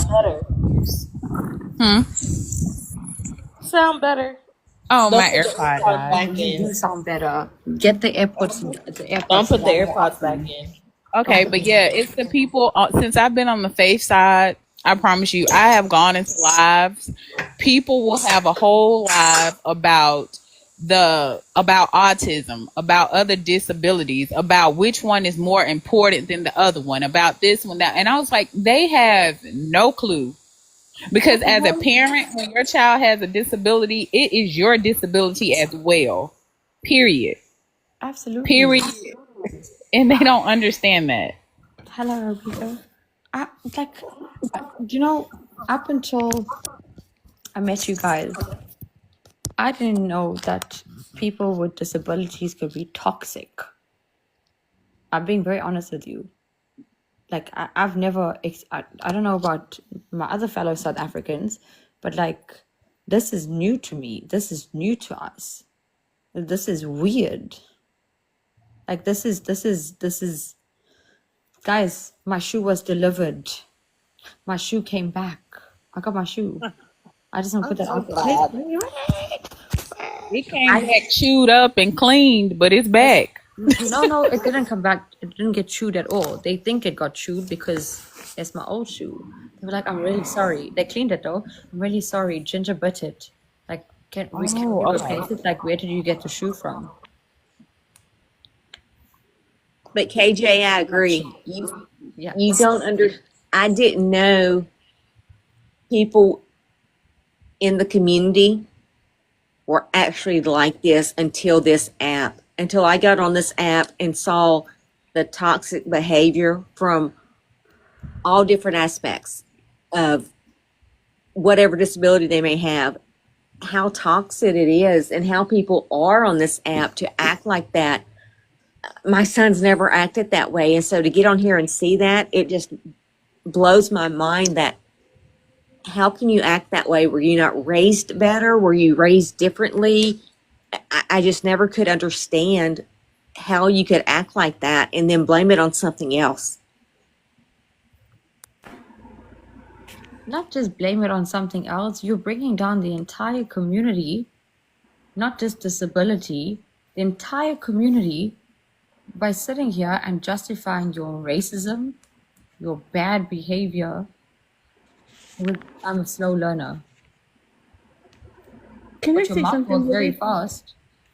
Sound better.
Oh,
Don't
my
put the
AirPod
AirPods
died.
back
You
in.
sound better. Get the AirPods.
Don't put the
down more
AirPods
often.
back in.
Okay, but yeah, it's the people. Since I've been on the faith side, I promise you, I have gone into lives. People will have a whole live about autism, about other disabilities, about which one is more important than the other one, about this one, that, and I was like, they have no clue. Because as a parent, when your child has a disability, it is your disability as well. Period.
Absolutely.
Period. And they don't understand that.
Hello, Peter. You know, up until I met you guys, I didn't know that people with disabilities could be toxic. I'm being very honest with you. Like, I've never, I don't know about my other fellow South Africans, but like, this is new to me. This is new to us. This is weird. Like, this is, guys, my shoe was delivered. My shoe came back. I got my shoe. I just want to put that out there.
It came back chewed up and cleaned, but it's back.
No, it didn't come back. It didn't get chewed at all. They think it got chewed because it's my old shoe. They were like, I'm really sorry. They cleaned it though. I'm really sorry. Ginger bit it. Like, can we replace it? Like, where did you get the shoe from?
But KJ, I agree. You don't I didn't know people in the community were actually like this until this app. Until I got on this app and saw the toxic behavior from all different aspects of whatever disability they may have, how toxic it is and how people are on this app to act like that. My son's never acted that way. And so to get on here and see that, it just blows my mind that how can you act that way? Were you not raised better? Were you raised differently? I just never could understand how you could act like that and then blame it on something else.
Not just blame it on something else. You're bringing down the entire community, not just disability, the entire community By sitting here and justifying your racism, your bad behavior, I'm a slow learner.
Can I
But your
say
mouth
something
was very
really,
fast.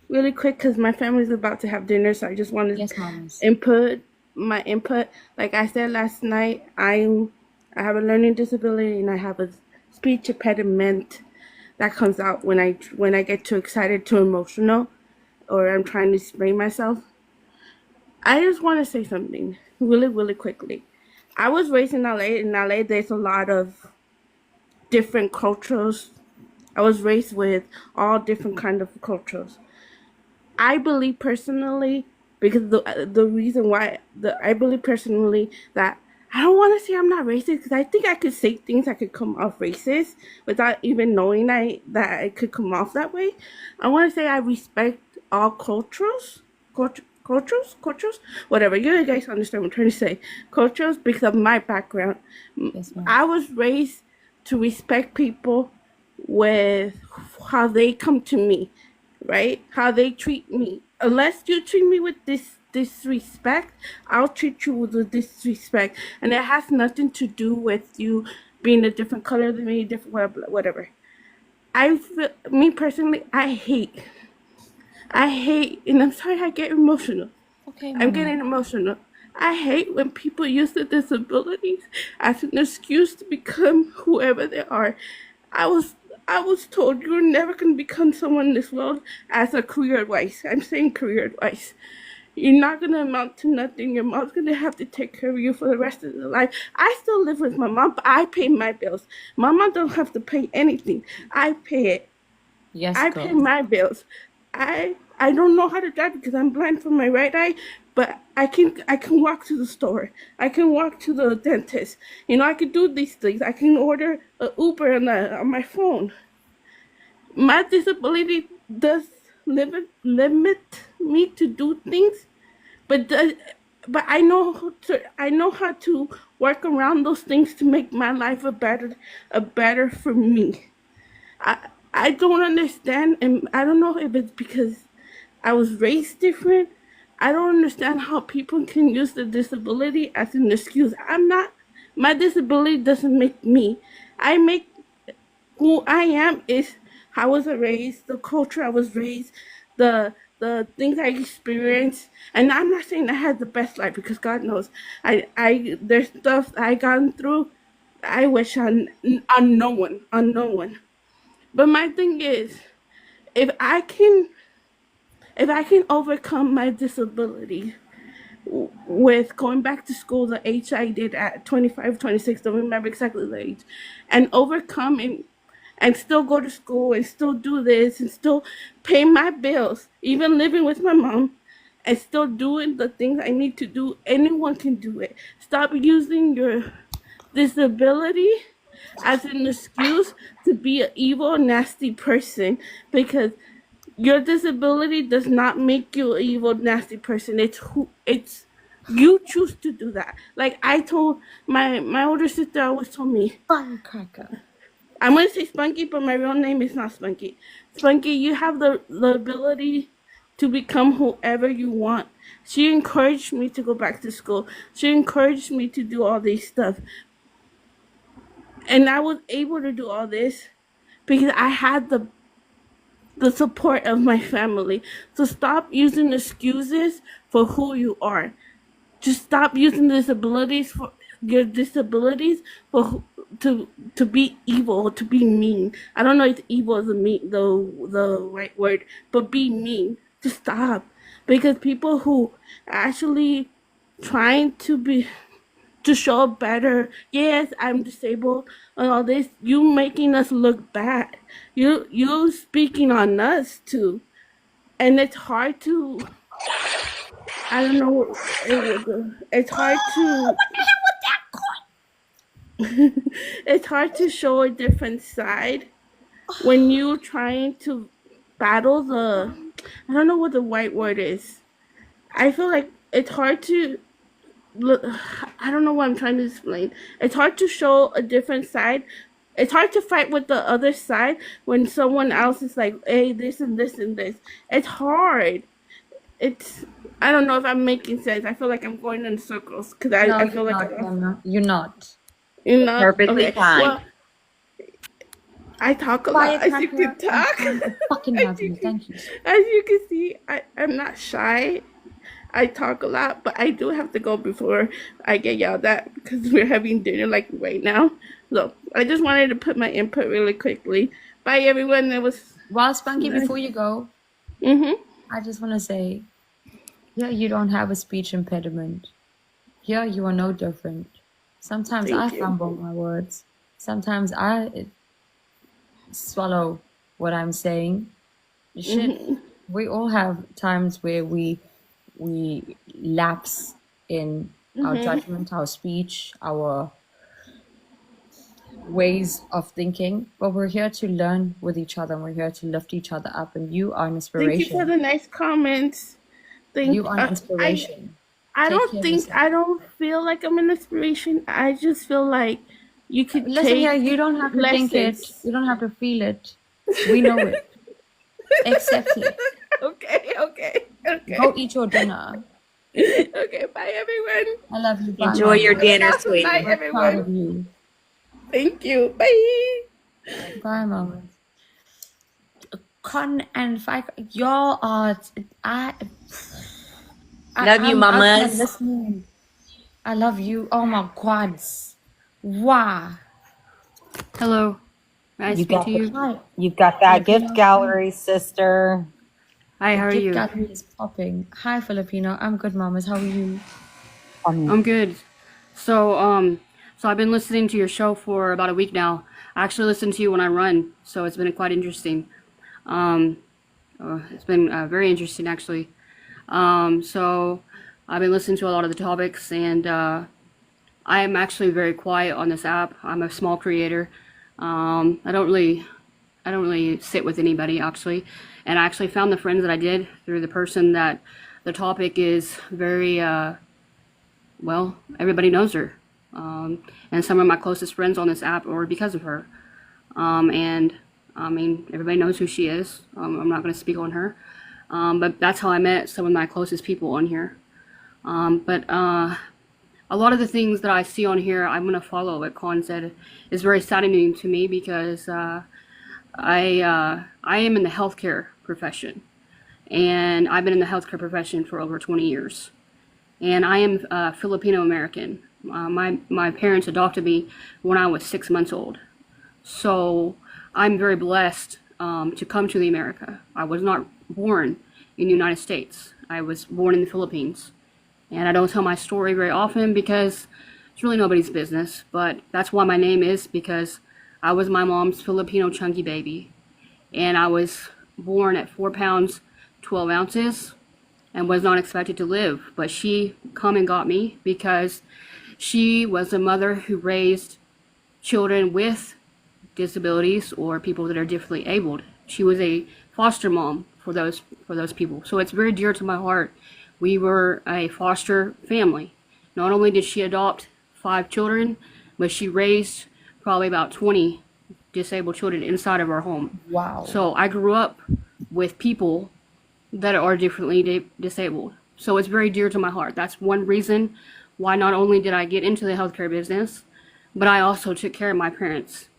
really quick? Because my family's about to have dinner, so I just want to
Yes, mamas.
input my input. Like I said last night, I have a learning disability and I have a speech impediment that comes out when I get too excited, too emotional, or I'm trying to explain myself. I just want to say something really, really quickly. I was raised in LA. In LA, there's a lot of different cultures. I was raised with all different kind of cultures. I believe personally, because the reason why I believe personally that I don't want to say I'm not racist because I think I could say things that could come off racist without even knowing that it could come off that way. I want to say I respect all cultures, cultures, whatever. You guys understand what I'm trying to say. Cultures because of my background.
Yes, ma'am.
I was raised to respect people with how they come to me, right? How they treat me. Unless you treat me with disrespect, I'll treat you with disrespect, and it has nothing to do with you being a different color than me, different whatever. Me personally, I hate, and I'm sorry I get emotional.
Okay,
I'm
mama.
getting emotional. I hate when people use the disabilities as an excuse to become whoever they are. I was told you're never gonna become someone in this world as a career advice. I'm saying career advice. You're not gonna amount to nothing. Your mom's gonna have to take care of you for the rest of your life. I still live with my mom, but I pay my bills. My mom don't have to pay anything. I pay it.
Yes,
I
girl.
pay my bills. I don't know how to drive because I'm blind from my right eye, but I can walk to the store. I can walk to the dentist. You know, I can do these things. I can order an Uber on my phone. My disability does limit me to do things, but I know how to work around those things to make my life a better for me. I don't understand, and I don't know if it's because I was raised different. I don't understand how people can use the disability as an excuse. My disability doesn't make me. I make who I am is how I was raised, the culture I was raised, the things I experienced. And I'm not saying I had the best life because God knows there's stuff I gone through. I wish on no one. But my thing is, if I can overcome my disability with going back to school the age I did at 25, 26, don't remember exactly the age, and overcome and still go to school and still do this and still pay my bills, even living with my mom, and still doing the things I need to do, anyone can do it. Stop using your disability as an excuse to be an evil, nasty person, because your disability does not make you an evil, nasty person. It's you choose to do that. Like I told my older sister, always told me,
Firecracker.
I'm gonna say Spunky, but my real name is not Spunky. Spunky, you have the ability to become whoever you want. She encouraged me to go back to school. She encouraged me to do all this stuff. And I was able to do all this because I had the support of my family. So stop using excuses for who you are. Just stop using disabilities for your disabilities to be evil, to be mean. I don't know if evil is the right word, but be mean. Just stop, because people who actually trying to show better, yes, I'm disabled and all this, you making us look bad. You speaking on us too, and it's hard to. I don't know. It's hard to. It's hard to show a different side when you're trying to battle the. I don't know what the right word is. I feel like it's hard to. I don't know what I'm trying to explain. It's hard to show a different side. It's hard to fight with the other side when someone else is like, hey, this and this and this. It's hard. I don't know if I'm making sense. I feel like I'm going in circles because
No,
I
you're
feel like
not, Mama. You're not.
you know.
Perfectly
Okay.
fine.
Well, I talk a lot.
Quiet,
As you
Matthew.
can talk.
I fucking love you. Thank you.
As you can see, I'm not shy. I talk a lot, but I do have to go before I get yelled at because we're having dinner like right now. So I just wanted to put my input really quickly. Bye, everyone. It was
Well, Spunky,
nice.
before you go, I just want to say, yeah, you don't have a speech impediment. Yeah, you are no different. Sometimes I
Thank you.
fumble my words. Sometimes I swallow what I'm saying. Shit, we all have times where we lapse in our judgment, our speech, our ways of thinking. But we're here to learn with each other, and we're here to lift each other up. And you are an
Thank you for
inspiration.
the nice comments.
You are an inspiration.
I
Take
don't
care of
think
yourself.
I don't feel like I'm an inspiration. I just feel like you could
Listen here,
take
you don't have to think it.
lessons.
You don't have to feel it. We know it. Accept it.
Okay.
Go eat your dinner.
Okay, bye everyone.
I love you. Bye,
Enjoy your
Mama.
dinner,
Bye
sweetie.
We're proud
everyone.
of you.
Thank you. Bye.
Bye, Mama. Con and Fike, y'all are.
Love you,
I'm
mamas.
listening. I love you. Oh my gods. Wow.
Hello. May I
You
speak
got
to you?
Hi.
You've got that gift gallery, sister.
Hi, how are
Gift
you?
gallery is popping. Hi, Filipino. I'm good, mamas. How are you?
I'm good. So I've been listening to your show for about a week now. I actually listen to you when I run, so it's been quite interesting. It's been very interesting, actually. So I've been listening to a lot of the topics, and I am actually very quiet on this app. I'm a small creator. I don't really sit with anybody, actually. And I actually found the friends that I did through the person that the topic is very, well, everybody knows her. And some of my closest friends on this app are because of her. And I mean, everybody knows who she is. I'm not going to speak on her. But that's how I met some of my closest people on here. But a lot of the things that I see on here, I'm going to follow what Con said, is very saddening to me because I am in the healthcare profession. And I've been in the healthcare profession for over 20 years. And I am Filipino American. My parents adopted me when I was 6 months old. So I'm very blessed to come to the America. I was not born in the United States. I was born in the Philippines. And I don't tell my story very often because it's really nobody's business. But that's why my name is, because I was my mom's Filipino chunky baby. And I was born at 4 pounds, 12 ounces and was not expected to live. But she come and got me because she was a mother who raised children with disabilities or people that are differently abled. She was a foster mom for those people. So it's very dear to my heart. We were a foster family. Not only did she adopt 5 children, but she raised probably about 20 disabled children inside of our home.
Wow.
So I grew up with people that are differently disabled. So it's very dear to my heart. That's one reason why not only did I get into the healthcare business, but I also took care of my parents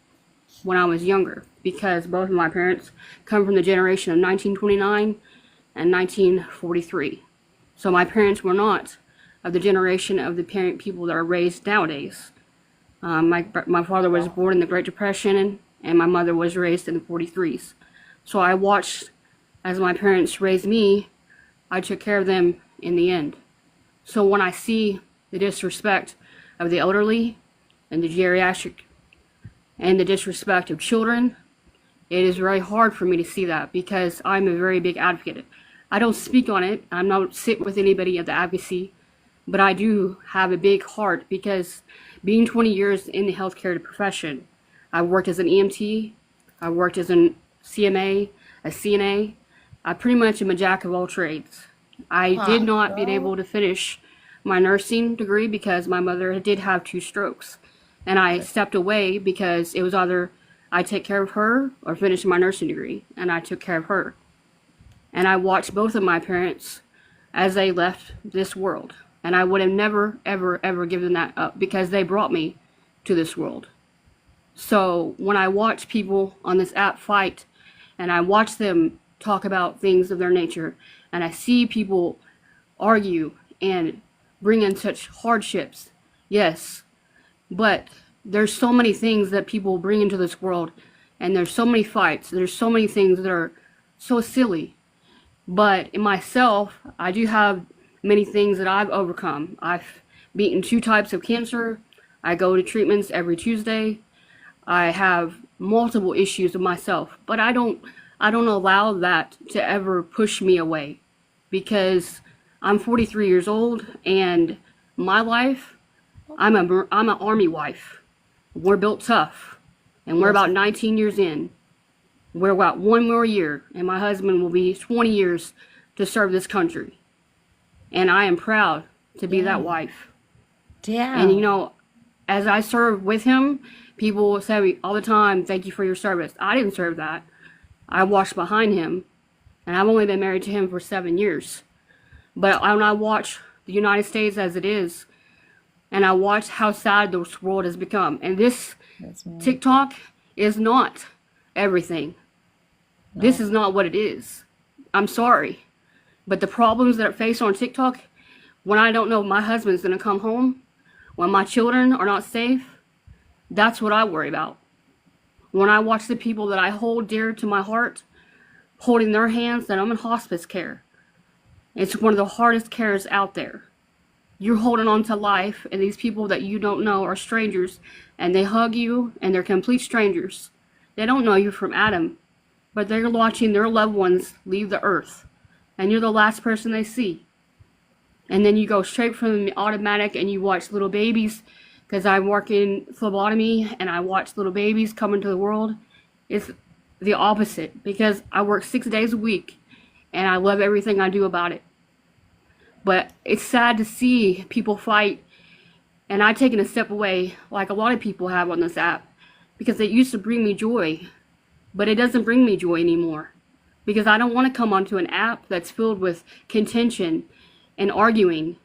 when I was younger, because both of my parents come from the generation of 1929 and 1943. So my parents were not of the generation of the parent people that are raised nowadays. My father was born in the Great Depression, and my mother was raised in the 43s. So I watched as my parents raised me. I took care of them in the end. So when I see the disrespect of the elderly and the geriatric and the disrespect of children, it is very hard for me to see that because I'm a very big advocate. I don't speak on it. I'm not sit with anybody at the advocacy, but I do have a big heart because being 20 years in the healthcare profession, I worked as an EMT, I worked as a CMA, a CNA. I pretty much am a jack of all trades. I did not be able to finish my nursing degree because my mother did have 2 strokes. And I stepped away because it was either I take care of her or finish my nursing degree. And I took care of her. And I watched both of my parents as they left this world. And I would have never, ever, ever given that up because they brought me to this world. So when I watch people on this app fight and I watch them talk about things of their nature and I see people argue and bring in such hardships, yes, but there's so many things that people bring into this world and there's so many fights, there's so many things that are so silly. But in myself, I do have many things that I've overcome. I've beaten 2 types of cancer. I go to treatments every Tuesday. I have multiple issues with myself, but I don't allow that to ever push me away because I'm 43 years old and my life, I'm an army wife. We're built tough and we're about 19 years in. We're about 1 more year and my husband will be 20 years to serve this country. And I am proud to be that wife.
Yeah.
And you know, as I serve with him, people will say all the time, thank you for your service. I didn't serve that. I watched behind him. And I've only been married to him for 7 years. But when I watch the United States as it is, and I watch how sad this world has become, and this TikTok is not everything. No. This is not what it is. I'm sorry. But the problems that are faced on TikTok, when I don't know if my husband's going to come home, when my children are not safe, that's what I worry about. When I watch the people that I hold dear to my heart, holding their hands, and I'm in hospice care. It's one of the hardest cares out there. You're holding on to life, and these people that you don't know are strangers, and they hug you, and they're complete strangers. They don't know you from Adam, but they're watching their loved ones leave the earth, and you're the last person they see. And then you go straight from the automatic, and you watch little babies, because I work in phlebotomy, and I watch little babies come into the world. It's the opposite, because I work 6 days a week, and I love everything I do about it. But it's sad to see people fight, and I've taken a step away, like a lot of people have on this app, because it used to bring me joy, but it doesn't bring me joy anymore, because I don't want to come onto an app that's filled with contention and arguing,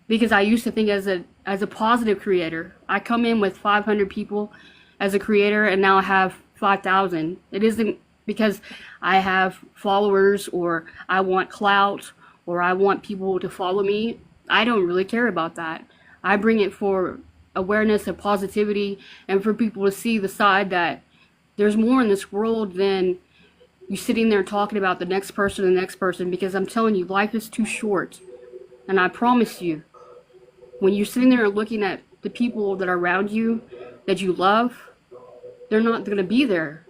because I used to think as a positive creator. I come in with 500 people as a creator, and now I have 5,000. It isn't because I have followers or I want clout or I want people to follow me. I don't really care about that. I bring it for awareness and positivity, and for people to see the side that there's more in this world than you sitting there talking about the next person, because I'm telling you, life is too short. And I promise you, when you're sitting there looking at the people that are around you, that you love, they're not going to be there.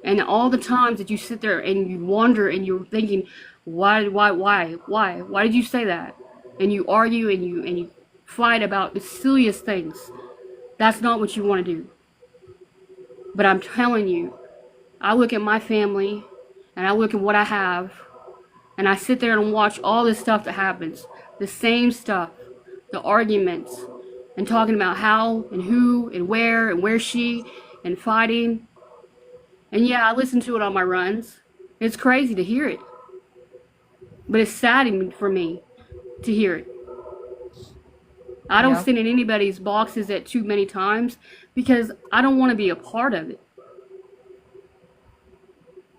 And all the times that you sit there and you wonder and you're thinking, why did you say that? And you argue and you fight about the silliest things. That's not what you want to do. But I'm telling you, I look at my family and I look at what I have, and I sit there and watch all this stuff that happens. The same stuff, the arguments, and talking about how and who and where she, and fighting. And yeah, I listen to it on my runs. It's crazy to hear it. But it's saddening for me to hear it. I don't sit in anybody's boxes at too many times because I don't want to be a part of it.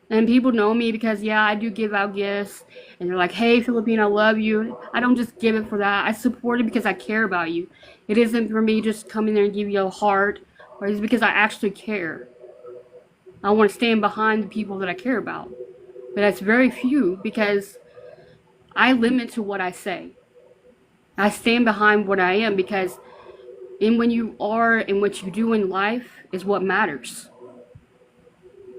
And people know me because, yeah, I do give out gifts. And they're like, hey, Philippine, I love you. I don't just give it for that. I support it because I care about you. It isn't for me just coming there and give you a heart. Or it's because I actually care. I want to stand behind the people that I care about. But that's very few because I limit to what I say. I stand behind what I am because when you are and what you do in life is what matters.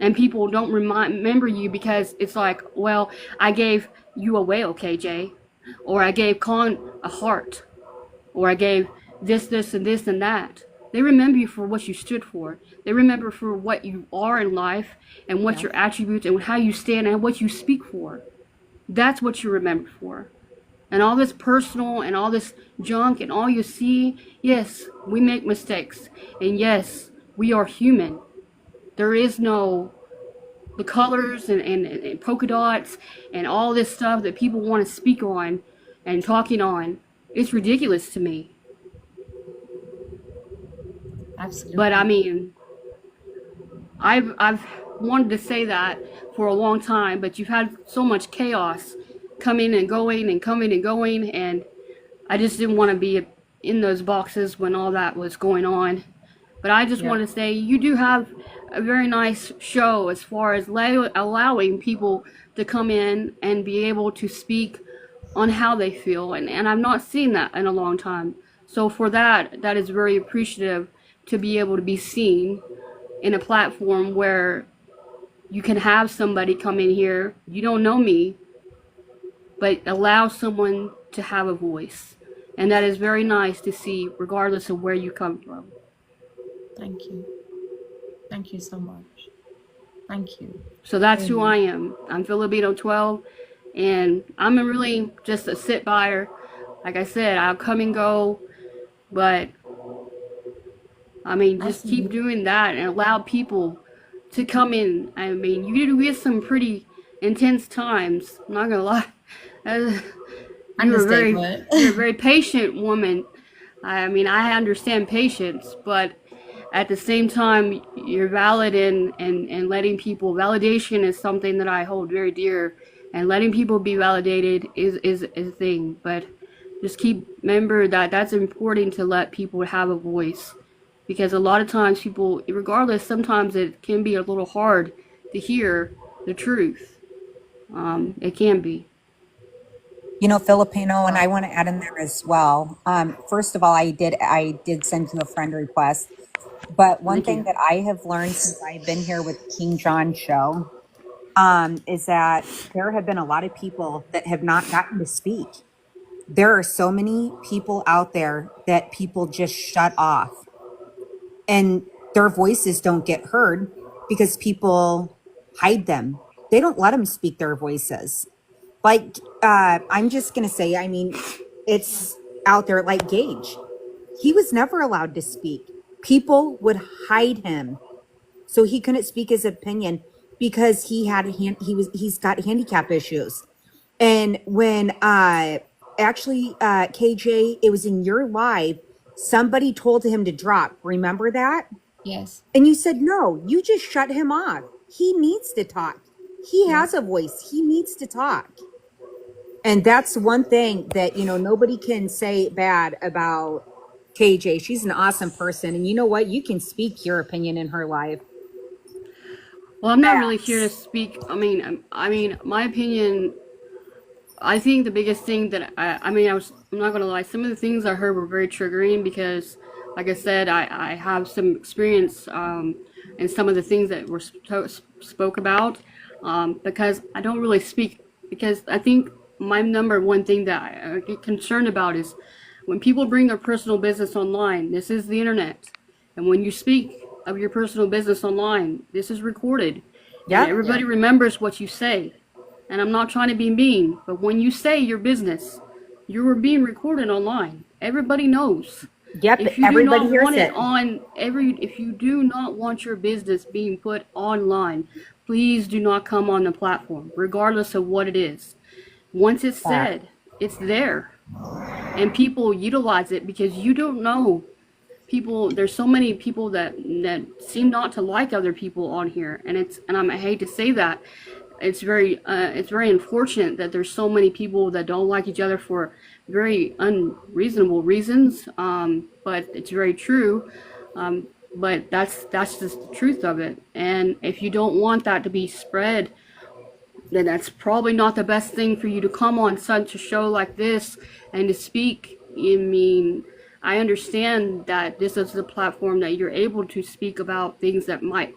And people don't remember you because it's like, well, I gave you a whale, KJ. Or I gave Con a heart. Or I gave this, and this, and that. They remember you for what you stood for. They remember for what you are in life and what your attributes and how you stand and what you speak for. That's what you remember for. And all this personal and all this junk and all you see, yes, we make mistakes. And yes, we are human. There is no, the colors and polka dots and all this stuff that people want to speak on and talking on. It's ridiculous to me.
Absolutely.
But I mean, I've wanted to say that for a long time, but you've had so much chaos coming and going and coming and going, and I just didn't want to be in those boxes when all that was going on. But I just want to say you do have a very nice show as far as allowing people to come in and be able to speak on how they feel, and I've not seen that in a long time. So for that, that is very appreciative to be able to be seen in a platform where you can have somebody come in here, you don't know me, but allow someone to have a voice. And that is very nice to see, regardless of where you come from.
Thank you. Thank you so much. Thank you.
So that's who I am. I'm Filipino 12, and I'm really just a sit-buyer. Like I said, I'll come and go, but I mean, just keep doing that and allow people to come in. I mean, you get some pretty intense times. I'm not gonna lie. You're a very patient woman. I mean, I understand patience, but at the same time, you're valid and letting people, validation is something that I hold very dear, and letting people be validated is a thing. But just remember that that's important, to let people have a voice, because a lot of times people, regardless, sometimes it can be a little hard to hear the truth. It can be.
You know, Filipino, and I want to add in there as well. First of all, I did send you a friend request. But one thing that I have learned since I've been here with King John show is that there have been a lot of people that have not gotten to speak. There are so many people out there that people just shut off, and their voices don't get heard because people hide them. They don't let them speak their voices. Like, I'm just going to say, I mean, it's out there like Gage. He was never allowed to speak. People would hide him so he couldn't speak his opinion because he's got handicap issues. And when actually KJ, it was in your live, somebody told him to drop. Remember that?
Yes.
And you said, no, you just shut him off. He needs to talk. He has a voice. He needs to talk. And that's one thing that, you know, nobody can say bad about KJ. She's an awesome person. And you know what? You can speak your opinion in her live.
Well, I'm not really here to speak. I mean, my opinion, I think the biggest thing that I'm not going to lie. Some of the things I heard were very triggering because, like I said, I have some experience in some of the things that were spoke about because I don't really speak, because I think my number one thing that I get concerned about is when people bring their personal business online. This is the internet, and when you speak of your personal business online, this is recorded. Yeah. Everybody remembers what you say. And I'm not trying to be mean, but when you say your business, you are being recorded online. Everybody knows.
Yep,
if you
everybody
do not
hears
want
it.
If you do not want your business being put online, please do not come on the platform, regardless of what it is. Once it's said, it's there. And people utilize it because you don't know. There's so many people that seem not to like other people on here, and I hate to say that. It's very unfortunate that there's so many people that don't like each other for very unreasonable reasons. But it's very true. But that's just the truth of it. And if you don't want that to be spread, then that's probably not the best thing for you to come on such a show like this and to speak. I mean, I understand that this is the platform that you're able to speak about things that might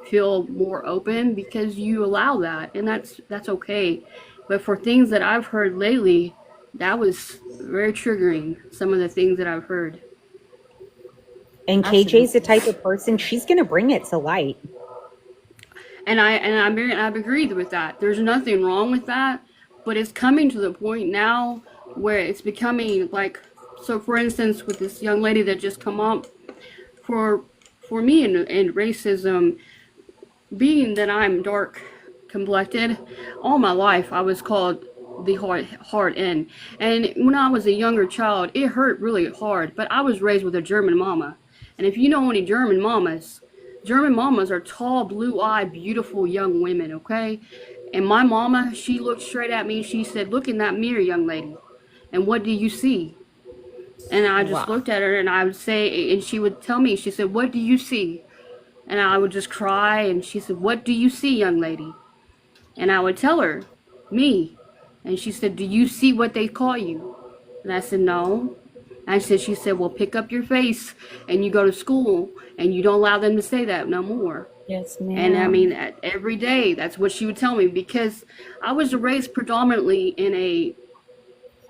feel more open because you allow that, and that's okay. But for things that I've heard lately, that was very triggering, some of the things that I've heard.
And KJ's the type of person, she's going to bring it to light.
And I've agreed with that. There's nothing wrong with that, but it's coming to the point now where it's becoming like, so for instance, with this young lady that just come up, for me and racism, being that I'm dark complected, all my life I was called the hard end. And when I was a younger child, it hurt really hard. But I was raised with a German mama, and if you know any German mamas are tall, blue-eyed, beautiful young women. Okay, and my mama, she looked straight at me. She said, "Look in that mirror, young lady, and what do you see?" And I just
Wow.
looked at her, and I would say, and she would tell me, she said, "What do you see?" And I would just cry, and she said, "What do you see, young lady?" And I would tell her, "Me." And she said, "Do you see what they call you?" And I said, "No." And she said, "Well, pick up your face and you go to school and you don't allow them to say that no more."
Yes,
And I
ma'am.
mean, every day, that's what she would tell me, because I was raised predominantly in a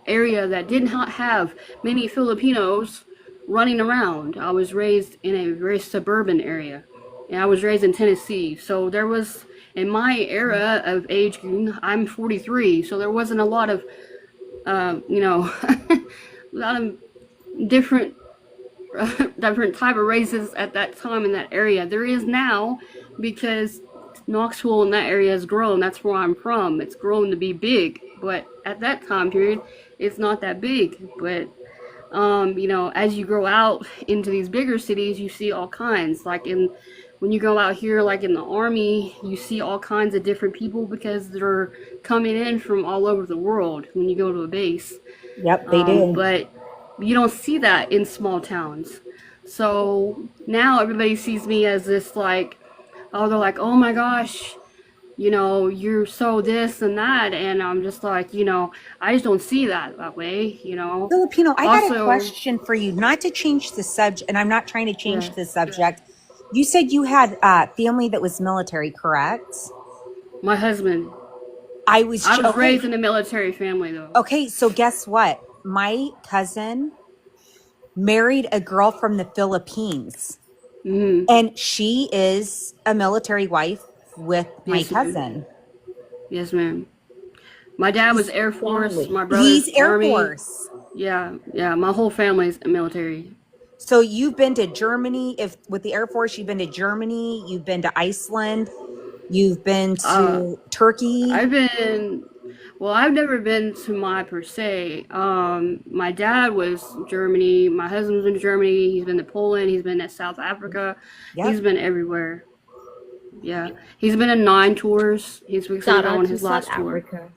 area that did not have many Filipinos running around. I was raised in a very suburban area, and I was raised in Tennessee. So there was, in my era of age, I'm 43, so there wasn't a lot of, a lot of different different type of races at that time in that area. There is now, because Knoxville in that area has grown. That's where I'm from. It's grown to be big, but at that time period, it's not that big. But as you grow out into these bigger cities, you see all kinds. When you go out here, like in the army, you see all kinds of different people because they're coming in from all over the world when you go to a base.
Yep, they do.
But you don't see that in small towns. So now everybody sees me as this they're like, "Oh my gosh, you're so this and that," and I'm just like, I just don't see that way.
Filipino, I got a
Also,
question for you, not to change the subject, and I'm not trying to change
yeah,
the subject. You said you had family that was military, correct?
my husband.
I was
I was
okay.
raised in a military family, though.
Okay, so guess what? My cousin married a girl from the Philippines,
Mm-hmm.
and she is a military wife with my
Yes, ma'am.
cousin.
Yes, ma'am. My dad was Air Force.
Family.
My brother's
He's Air
Army.
Force.
Yeah. My whole family's military.
So you've been to Germany, if with the Air Force, you've been to Germany, you've been to Iceland, you've been
Uh,
to Turkey.
I've never been to my per se. My dad was Germany. My husband's been to Germany. He's been to Poland. He's been to South Africa. He's
Yep.
been everywhere. Yeah. He's been in 9 tours. He's fixing to
Shout
go
out
on
to
his
South
last tour.
Africa.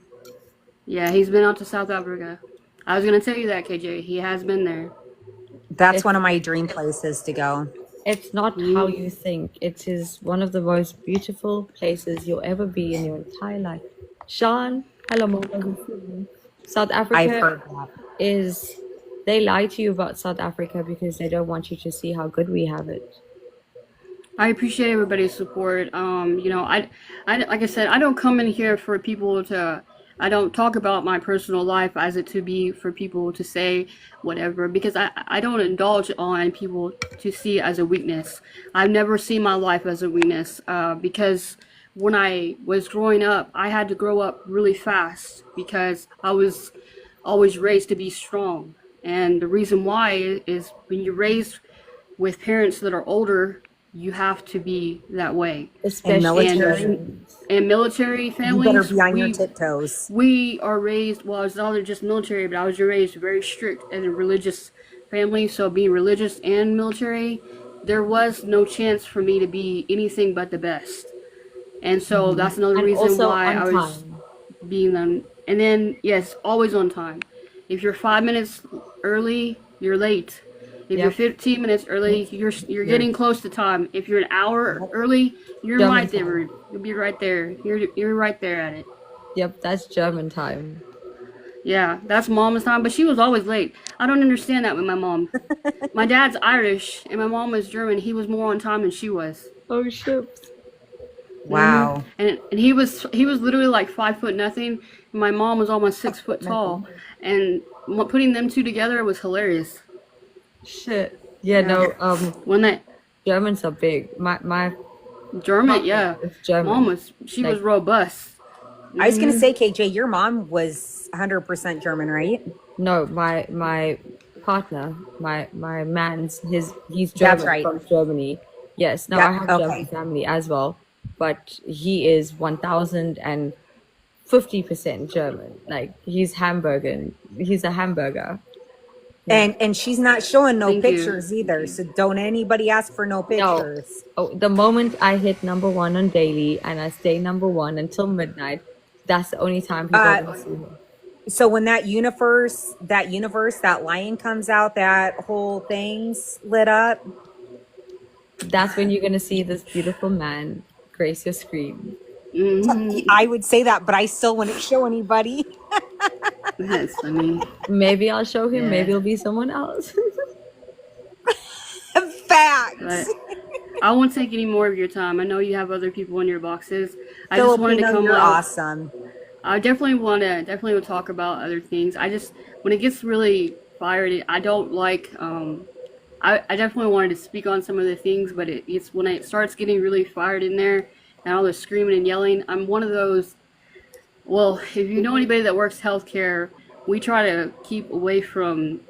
Yeah, he's been out to South Africa. I was gonna tell you that, KJ. He has been there.
That's
It's
one of my dream places to go.
it's not how you think. It is one of the most beautiful places you'll ever be in your entire life. Sean, hello, Mom. South
I've
Africa
heard that.
is they lie to you about South Africa because they don't want you to see how good we have it.
I appreciate everybody's support. I like I said, I don't come in here for people to. I don't talk about my personal life as it to be for people to say whatever, because I don't indulge on people to see it as a weakness. I've never seen my life as a weakness because when I was growing up, I had to grow up really fast because I was always raised to be strong. And the reason why is when you're raised with parents that are older, you have to be that way.
And
Especially
military,
And military
you better
families,
be on your tiptoes.
we are raised, well, I was not just military, but I was raised very strict in a religious family. So being religious and military, there was no chance for me to be anything but the best. And so that's another
and
reason
also
why I
on
was
time.
being them. And then, yes, always on time. If you're 5 minutes early, you're late. If you're
Yep.
15 minutes early, you're
You're
getting close to time. If you're an hour early, you're
German
right there.
time.
You'll be right there. You're right there at it.
Yep, that's German time.
Yeah, that's mom's time, but she was always late. I don't understand that with my mom. My dad's Irish and my mom was German. He was more on time than she was.
Oh shit.
Wow.
And he was literally like 5 foot nothing. And my mom was almost 6 foot tall, and putting them two together was hilarious.
Shit. Yeah,
Yeah.
no,
When that
Germans are big. My
German, yeah,
is German.
mom was
Like,
robust.
I was gonna
Hmm.
say, KJ, your mom was 100% German, right?
no, my partner, my man's he's
That's
German
right.
from Germany. Yes, now I
That
have
okay.
German family as well, but he is 1004% 50% German. Like he's Hamburger. He's a hamburger.
And she's not showing no
Thank you.
pictures either. So don't anybody ask for no
No.
pictures.
Oh, the moment I hit #1 on daily and I stay #1 until midnight, that's the only time people
Uh,
can see me.
So when that lion comes out, that whole thing's lit up.
That's when you're gonna see this beautiful man grace your screen.
I would say that, but I still wouldn't show anybody.
That's funny.
Maybe I'll show him.
Yeah.
Maybe it'll be someone else.
Facts.
But I won't take any more of your time. I know you have other people in your boxes. I just wanted to
Filipino,
come
you're
out.
awesome.
I definitely want to talk about other things. I just, when it gets really fired, I don't like. I definitely wanted to speak on some of the things, but it's when it starts getting really fired in there and all the screaming and yelling. I'm one of those. Well, if you know anybody that works healthcare, we try to keep away from.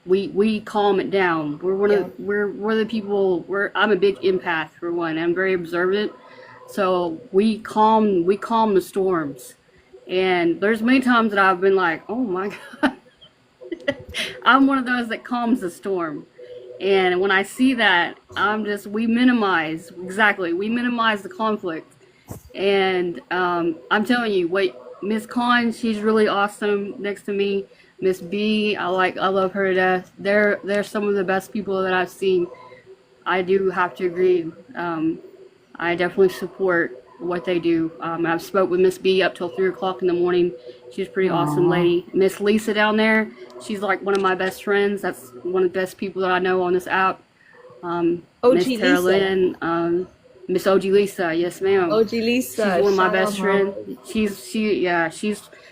We calm it down. We're the people. I'm a big empath for one. I'm very observant. So we calm the storms, and there's many times that I've been like, oh my God, I'm one of those that calms the storm. And when I see that, we minimize the conflict. And I'm telling you, Miss Khan, she's really awesome next to me. Miss B, I love her to death. They're some of the best people that I've seen. I do have to agree. I definitely support what they do. I've spoke with Miss B up till 3 o'clock in the morning. She's a pretty awesome lady. Miss Lisa down there, she's like one of my best friends. That's one of the best people that I know on this app.
OG
Miss Tara
Lisa.
Lynn, Miss OG Lisa, yes ma'am.
OG Lisa.
She's one of my
shout
best
out,
friends.
Mom.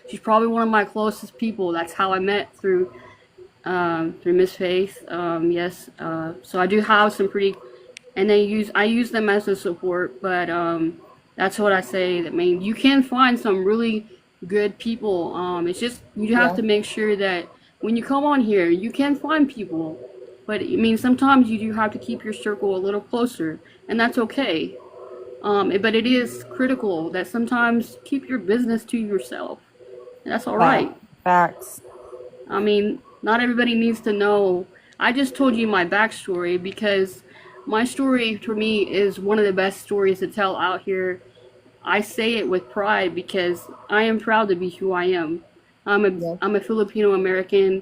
She's probably one of my closest people. That's how I met through Miss Faith. Yes. So I do have some pretty, and I use them as a support, but that's what I say. I mean, you can find some really good people. It's just you have to make sure that when you come on here, you can find people. But I mean, sometimes you do have to keep your circle a little closer, and that's okay. But it is critical that sometimes keep your business to yourself. That's all right.
Facts.
I mean, not everybody needs to know. I just told you my backstory because my story for me is one of the best stories to tell out here. I say it with pride because I am proud to be who I am. I'm a Filipino American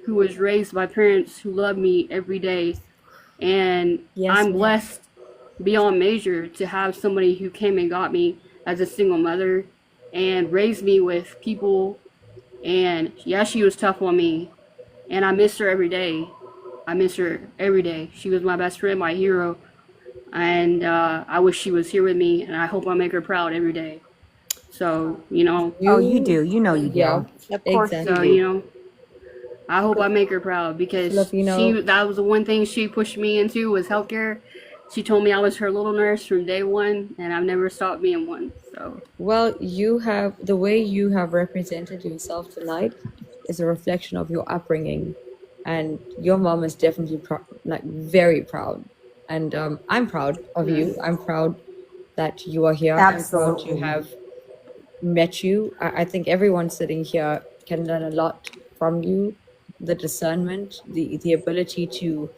who was raised by parents who love me every day, and I'm blessed beyond measure to have somebody who came and got me as a single mother and raised me with people. And yeah, she was tough on me, and I miss her every day. She was my best friend, my hero, and I wish she was here with me, and I hope I make her proud every day. So,
Oh, you do. You know you do.
Yeah,
Of course
exactly.
you do.
I hope I make her proud because that was the one thing she pushed me into was healthcare. She told me I was her little nurse from day one, and I've never stopped being one. So,
Well, the way you have represented yourself tonight is a reflection of your upbringing, and your mom is definitely very proud, and I'm proud of you. I'm proud that you are here. I'm proud to
Absolutely.
have met you. I think everyone sitting here can learn a lot from you. The discernment, the ability to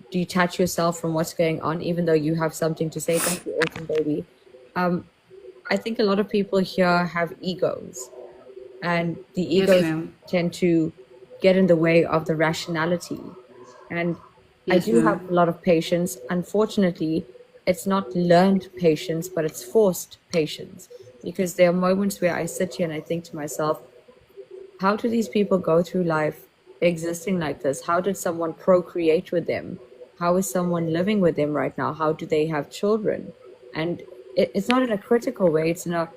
detach yourself from what's going on, even though you have something to say. Thank you, Autumn Baby. I think a lot of people here have egos, and the
Yes,
egos
ma'am.
tend to get in the way of the rationality. And I
Yes,
do
ma'am.
have a lot of patience. Unfortunately, it's not learned patience, but it's forced patience. Because there are moments where I sit here and I think to myself, how do these people go through life existing like this? How did someone procreate with them? How is someone living with them right now? How do they have children? And it's not in a critical way. It's in a,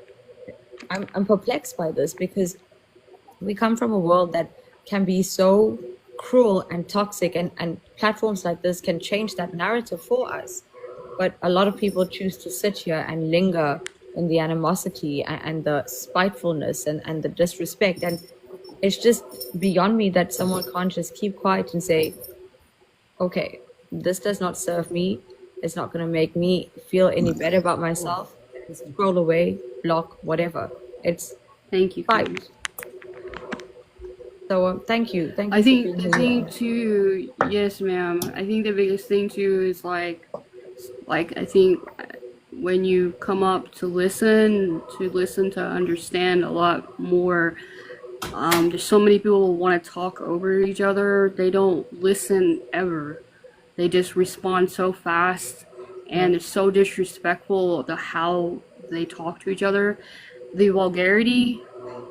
I'm perplexed by this because we come from a world that can be so cruel and toxic, and platforms like this can change that narrative for us. But a lot of people choose to sit here and linger in the animosity and the spitefulness and the disrespect. And it's just beyond me that someone can't just keep quiet and say, okay, this does not serve me. It's not going to make me feel any better about myself. Scroll away, block, whatever. It's
Thank you.
vibes. So thank you
I
for being
think
who
the
you
thing
are.
too, yes, ma'am. I think the biggest thing too is like I think when you come up to listen to understand a lot more. There's so many people who want to talk over each other. They don't listen ever. They just respond so fast, and it's so disrespectful to how they talk to each other. The vulgarity,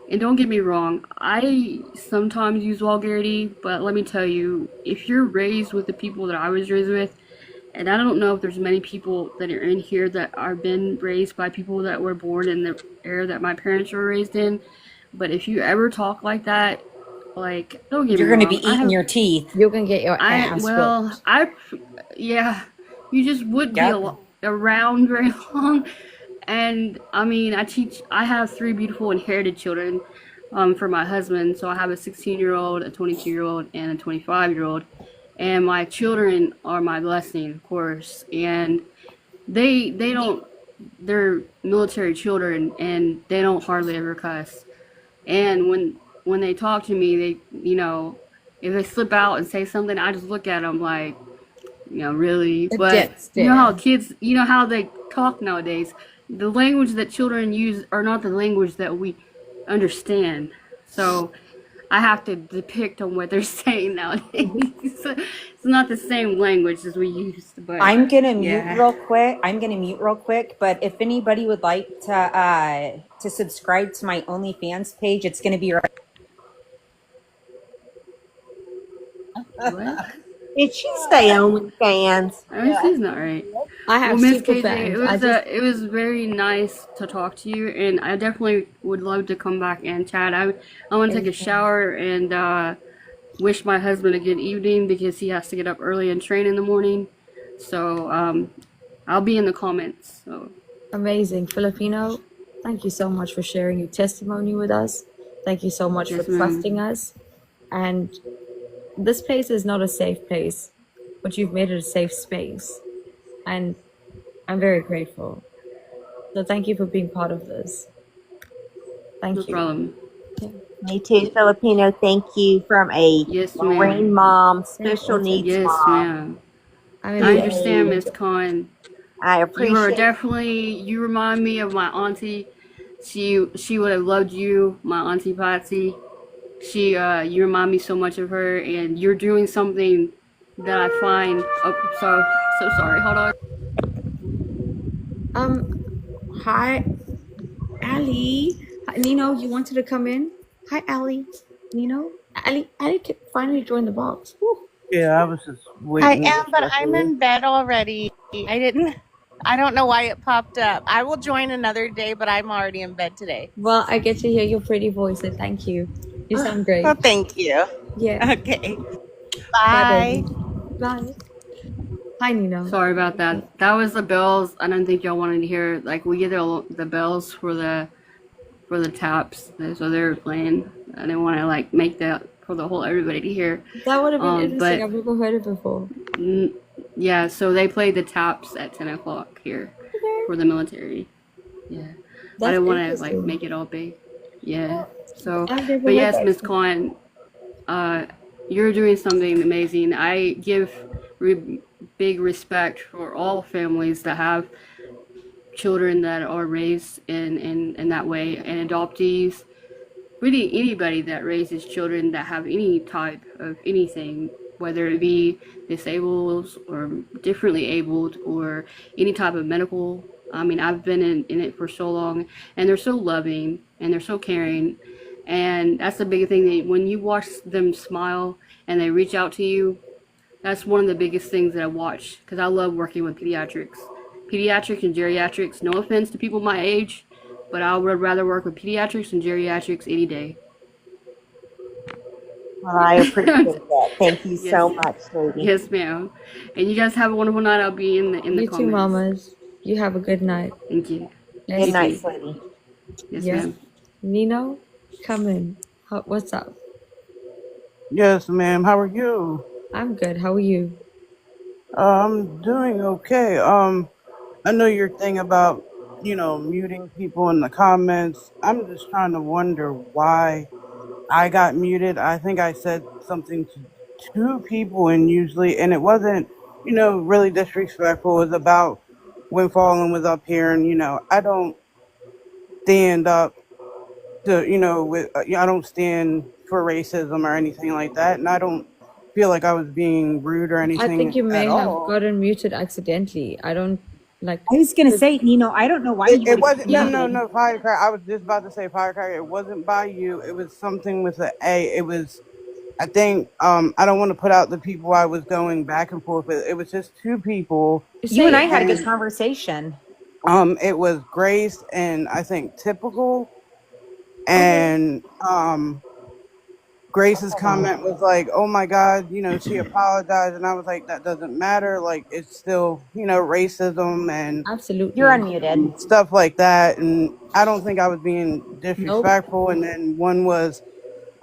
and don't get me wrong, I sometimes use vulgarity, but let me tell you, if you're raised with the people that I was raised with, and I don't know if there's many people that are in here that are been raised by people that were born in the era that my parents were raised in, but if you ever talk like that, like, don't get me
You're going to be
wrong, I
eating
have,
your teeth.
You can get your
I,
ass
well,
whipped.
yeah, you just would be
Yep.
around very long. And I mean, I have 3 beautiful inherited children for my husband. So I have a 16-year-old, a 22-year-old, and a 25-year-old. And my children are my blessing, of course. And they don't, they're military children, and they don't hardly ever cuss. And when they talk to me, they, if they slip out and say something, I just look at them like, really.
A
But
death
you know how
stare.
kids, you know how they talk nowadays. The language that children use are not the language that we understand. So I have to depict on what they're saying nowadays. It's not the same language as we used, but
I'm gonna mute
yeah.
real quick. But if anybody would like to subscribe to my OnlyFans page, it's gonna be right.
What?
Did she say OnlyFans?
I mean, she's not right.
I
Well,
have
Miss
super
KJ,
fans. I just
it was very nice to talk to you, and I definitely would love to come back and chat. I want to take a shower and wish my husband a good evening because he has to get up early and train in the morning. So I'll be in the comments. So
amazing. Filipino, thank you so much for sharing your testimony with us. Thank you so much for
yes, ma'am.
trusting us. And this place is not a safe place, but you've made it a safe space. And I'm very grateful. So thank you for being part of this.
No
Thank you.
problem.
Me too, Filipino. Thank you from a
Yes,
Marine
ma'am.
mom, special
That's
needs
Yes,
mom.
ma'am.
I'm
I
in
understand,
the
Miss Khan.
I
You are
appreciate
definitely. You remind me of my auntie. She would have loved you, my auntie Patsy. You remind me so much of her, and you're doing something that I find. Oh, so sorry. Hold on.
Hi, Ali. Hi, Nino, you wanted to come in? Hi, Ali. Nino? Ali finally joined the box. Woo.
Yeah, I was just
I
waiting
am, but I'm
respectfully.
in bed already. I don't know why it popped up. I will join another day, but I'm already in bed today.
Well, I get to hear your pretty voice, so thank you. You sound great.
Well, thank you.
Yeah.
Okay.
Bye,
Bye.
baby. Bye. Hi, Nino.
Sorry about that. That was the bells. I don't think y'all wanted to hear. Like we get the bells for the taps, so they were playing. I didn't want to like make that for the whole everybody to hear.
That would have been interesting.
But
I've never heard it before.
yeah, so they played the taps at 10 o'clock here for the military. Yeah, I
That's
didn't want to like
interesting.
make it all big. Yeah. So,
I've never
but
heard
yes,
that.
Miss Khan, you're doing something amazing. I give big respect for all families that have children that are raised in that way, and adoptees, really anybody that raises children that have any type of anything, whether it be disabled or differently abled or any type of medical. I mean, I've been in it for so long, and they're so loving and they're so caring. And that's the big thing, that when you watch them smile and they reach out to you, that's one of the biggest things that I watch, because I love working with pediatrics and geriatrics. No offense to people my age, but I would rather work with pediatrics and geriatrics any day.
Well, I appreciate that. Thank you so
Yes.
much, sweetie.
Yes, ma'am. And you guys have a wonderful night. I'll be in the
You
comments.
too, mamas. You have a good night.
Thank you.
Nice
Good night,
to meet
sweetie.
Yes,
Yeah.
ma'am.
Nino, come in. What's up?
Yes, ma'am. How are you?
I'm good. How are you?
I'm doing okay. I know your thing about muting people in the comments. I'm just trying to wonder why I got muted. I think I said something to two people, and it wasn't, really disrespectful. It was about when Fallen was up here, and I don't stand up to, I don't stand for racism or anything like that, and I don't feel like I was being rude or
I think
anything
you may
at
have
all.
gotten muted accidentally. I don't like.
I was gonna say, Nino, I don't know why you
It
would
wasn't.
get
No,
muted.
no, Firecracker. I was just about to say Firecracker. It wasn't by you. It was something with an A. It was. I think. I don't want to put out the people I was going back and forth with. It was just two people.
You and I had a good
And
conversation.
it was Grace and I think Typical, and Grace's comment was like, "Oh my God, she apologized," and I was like, "That doesn't matter. Like, it's still, racism and
Absolutely.
You're unmuted.
stuff like that." And I don't think I was being
Nope.
disrespectful. And then one was,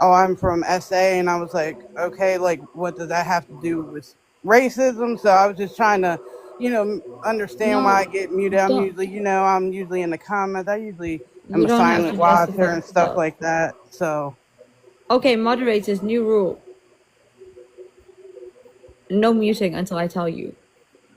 "Oh, I'm from SA," and I was like, "Okay, like, what does that have to do with racism?" So I was just trying to, understand why I
No,
get muted. I'm
don't.
usually in the comments. I usually am
You
a
don't have
silent
to
watcher
justify
and stuff
yourself.
like that. So.
Okay, moderators, new rule. No muting until I tell you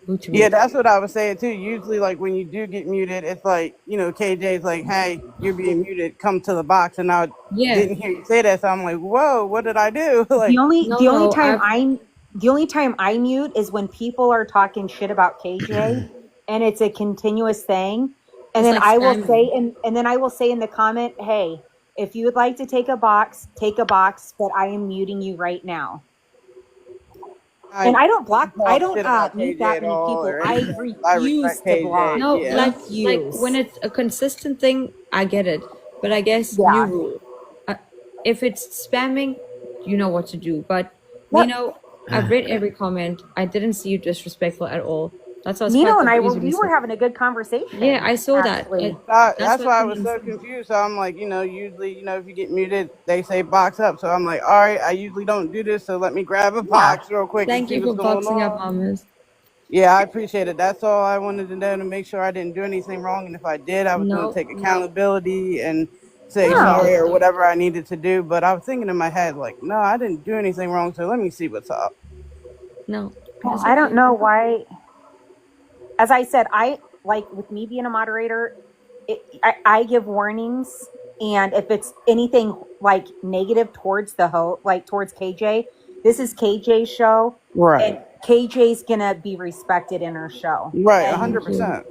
who to
Yeah,
mute.
that's what I was saying too. Usually, like when you do get muted, it's like, KJ's like, "Hey, you're being muted. Come to the box." And I
Yeah.
didn't hear you say that, so I'm like, "Whoa, what did I do?"
The
Like,
only
No,
the only
no,
time
I've
the only time I mute is when people are talking shit about KJ and it's a continuous thing. And
it's
then
like
I will say
spamming.
and then I will say in the comment, "Hey, if you would like to take a box, but I am muting you right now." And
I
I don't block
don't
I
talk
don't
shit about
mute
KJ
that
at
many
all
people.
or
I
anything. I
refuse
respect
to block.
KJ.
No,
Yeah.
like
Refuse.
when it's a consistent thing, I get it. But I guess new
Yeah.
rule. If it's spamming, you know what to do. But
Yep.
I've read every comment. I didn't see you disrespectful at all. That's why I was
Nino
quite
and I
confused when you
we were
said.
having a good conversation.
Yeah, I saw that.
Actually.
That's
That's
why
why I
I
was
couldn't
so
understand.
confused. So I'm like, usually, if you get muted, they say box up. So I'm like, all right, I usually don't do this. So let me grab a
Yeah.
box real quick and
Thank
see
you
what's
for
going
boxing up,
on.
mamas.
Yeah, I appreciate it. That's all I wanted to know, to make sure I didn't do anything wrong. And if I did, I was going to
No,
take accountability and say
you
sorry
did.
or whatever I needed to do. But I was thinking in my head, like, no, I didn't do anything wrong. So let me see what's up.
No,
Well,
it's
I don't
okay.
know why. As I said, I like with me being a moderator, I give warnings, and if it's anything like negative towards the host, like towards KJ, this is KJ's show, and
Right.
KJ's gonna be respected in her show.
Right.
And
Thank you.
100%.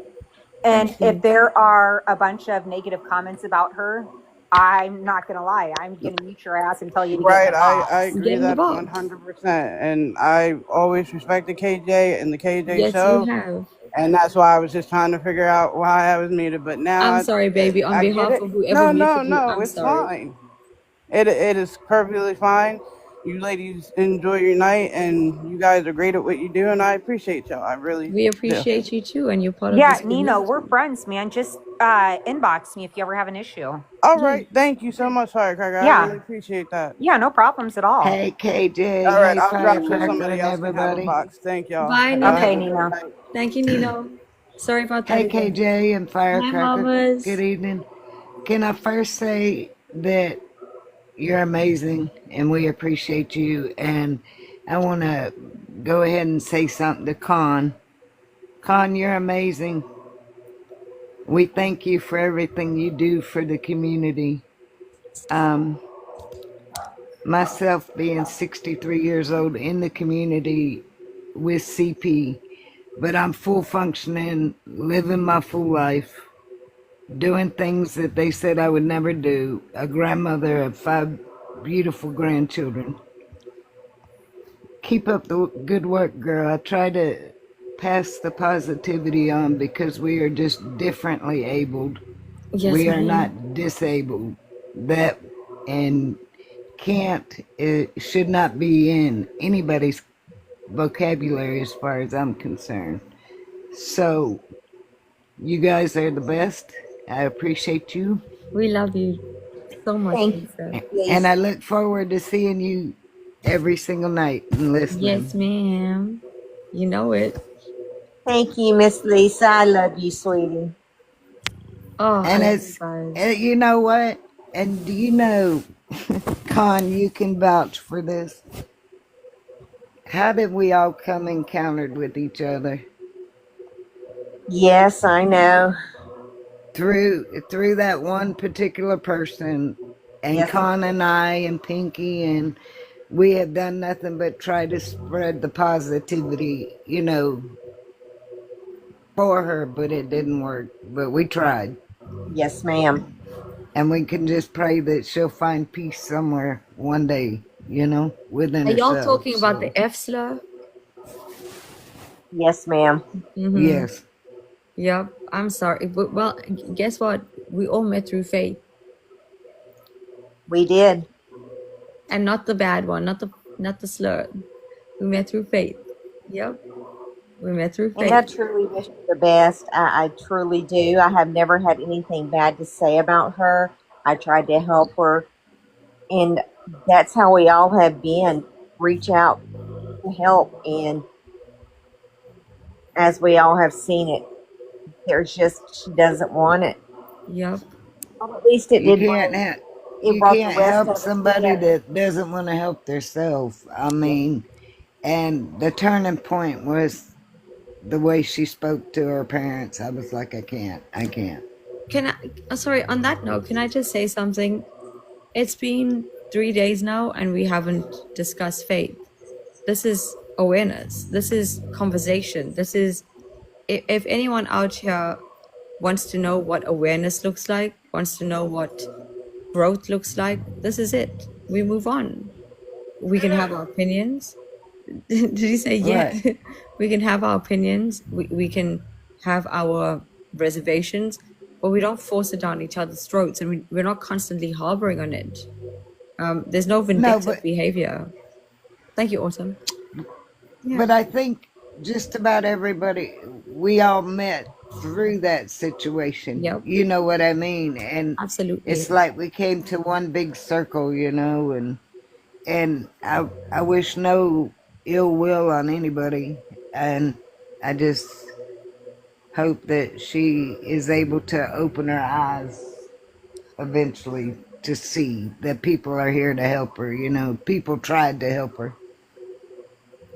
and
Thank
if
you.
there are a bunch of negative comments about her, I'm not gonna lie, I'm gonna mute your ass and tell you to get in
Right.
the
I
box.
agree
Get in the
that
box.
100%. And I always respected KJ and the KJ
Yes, you
show.
have.
And that's why I was just trying to figure out why I was muted. But now
I'm sorry, baby. On
I get
behalf
it.
of whoever muted you,
No,
I'm
it's
sorry.
fine. It is perfectly fine. You ladies enjoy your night, and you guys are great at what you do, and I appreciate y'all. I really
We
do.
appreciate you too, and you're part of
Yeah,
this
Nino,
community.
we're friends, man. Just inbox me if you ever have an issue.
All
Yeah.
right. Thank you so much, Firecracker. I
Yeah.
really appreciate that.
Yeah, no problems at all.
Hey KJ,
All right.
hey
I'll drop so
Firecracker
somebody
and
else can have a
everybody.
box. Thank y'all.
Bye,
Y'all have
Okay,
a
Nino.
good
Nino.
night.
Thank you, Nino. Sorry about that
Hey
again.
KJ and
Hi,
Firecracker.
mamas.
Good evening. Can I first say that you're amazing and we appreciate you, and I want to go ahead and say something to Con. Con, you're amazing. We thank you for everything you do for the community. Myself being 63 years old in the community with CP, but I'm full functioning, living my full life, doing things that they said I would never do, a grandmother of 5 beautiful grandchildren. Keep up the good work, girl. I try to pass the positivity on because we are just differently abled.
Yes,
We are
ma'am.
not disabled. That and can't, it should not be in anybody's vocabulary as far as I'm concerned. So you guys are the best. I appreciate you.
We love you so much,
Thank
Lisa.
you.
And I look forward to seeing you every single night and listening.
Yes, ma'am. You know it.
Thank you, Miss Lisa. I love you, sweetie.
Oh, I
And
love you
it's,
guys.
you know what? And do you know, Con, you can vouch for this. How did we all come encountered with each other?
Yes, I know.
Through that one particular person, and
Yes.
Con and I and Pinky, and we have done nothing but try to spread the positivity, for her, but it didn't work. But we tried.
Yes, ma'am.
And we can just pray that she'll find peace somewhere one day, within
Are y'all
herself.
talking about
So,
the F slur?
Yes, ma'am.
Mm-hmm.
yes.
Yep. I'm sorry. But, well, guess what? We all met through faith.
We did.
And not the bad one, not the slur. We met through faith. Yep. We met through
And I
faith.
truly wish her the best. I truly do. I have never had anything bad to say about her. I tried to help her. And that's how we all have been. Reach out to help. And as we all have seen it, she doesn't want it.
Yep.
Well, at least it
You
did.
can't
It
you
brought the
can't
rest
help
of us
somebody
together.
that doesn't want to help themselves. I mean, and the turning point was the way she spoke to her parents. I was like, I can't.
Sorry, on that note, can I just say something? It's been 3 days now and we haven't discussed faith. This is awareness. This is conversation. This is, if anyone out here wants to know what awareness looks like, wants to know what growth looks like, this is it. We move on. We can have our opinions. Did you say yeah?
Right.
We can have our opinions. We can have our reservations, but we don't force it down each other's throats, and we're not constantly harboring on it. There's no
No,
vindictive
but
behavior. Thank you, Autumn. Yeah.
but I think just about everybody, we all met through that situation.
Yep.
You know what I mean? And
Absolutely.
it's like we came to one big circle, and I wish no ill will on anybody, and I just hope that she is able to open her eyes eventually to see that people are here to help her. People tried to help her.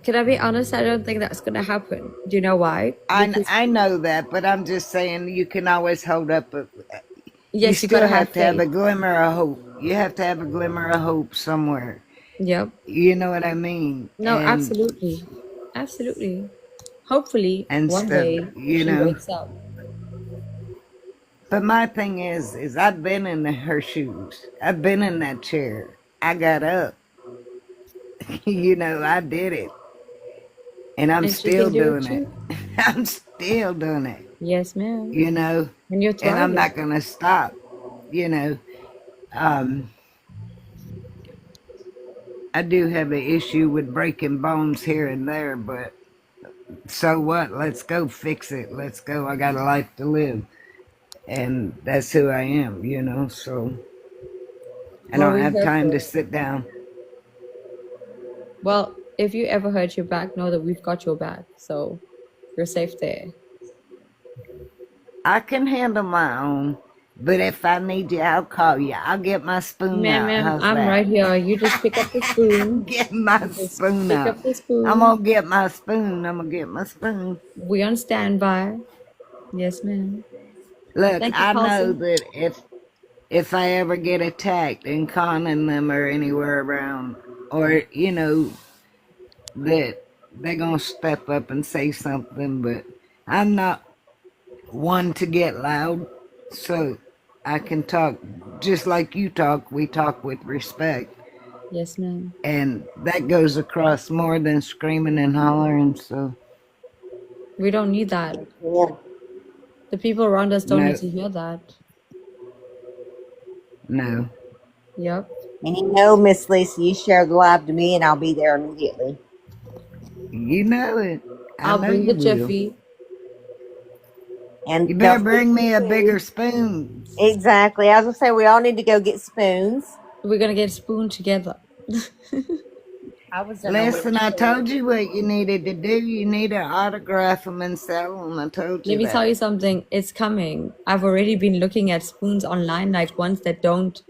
Can I be honest? I don't think that's going to happen. Do you know why? Because
I know that, but I'm just saying you can always hold up. You
yes, you
still
gotta have
have to have a
faith.
glimmer of hope. You have to have a glimmer of hope somewhere.
Yep.
You know what I mean?
No,
And
absolutely. Absolutely. Hopefully,
and
one
stuff,
day she wakes up.
But my thing is I've been in her shoes. I've been in that chair. I got up. I did it. And I'm
And she
still
can do it
doing it.
too.
I'm still doing it.
Yes, ma'am. And you're
And I'm
thriving.
not gonna stop. Um, I do have an issue with breaking bones here and there, but so what? Let's go fix it. Let's go. I got a life to live. And that's who I am, so I
Well,
don't
we're
have
here
time
for
to
it.
sit down.
Well, if you ever hurt your back, know that we've got your back. So you're safe there.
I can handle my own, but if I need you, I'll call you. I'll get my spoon
Ma'am,
out. How's
I'm
that?
right here. You just pick up the spoon.
Get my
Just
spoon
pick
out.
up the
I'm
spoon.
gonna get my spoon.
We on standby. Yes, ma'am.
Look,
Thank you,
I know
Paulson.
that if I ever get attacked and Con and them are anywhere around, or that they're gonna step up and say something, but I'm not one to get loud, so I can talk just like you talk. We talk with respect,
Yes, ma'am.
and that goes across more than screaming and hollering. So
We don't need that.
Yeah.
The people around us don't need
no,
to hear that.
no.
Yep.
And Miss Lisa, you share the live to me and I'll be there immediately.
You know it. I
I'll
know
bring
you
the
will.
Jiffy.
And
You better
don't
bring me a
forget
bigger spoon.
exactly. I was gonna say we all need to go get spoons.
We're gonna get spoon together.
I was in a
Listen, I
wheelchair.
told you what you needed to do. You need to autograph them and sell them. I told
Let
you
me tell
that.
you something. It's coming. I've already been looking at spoons online, like ones that don't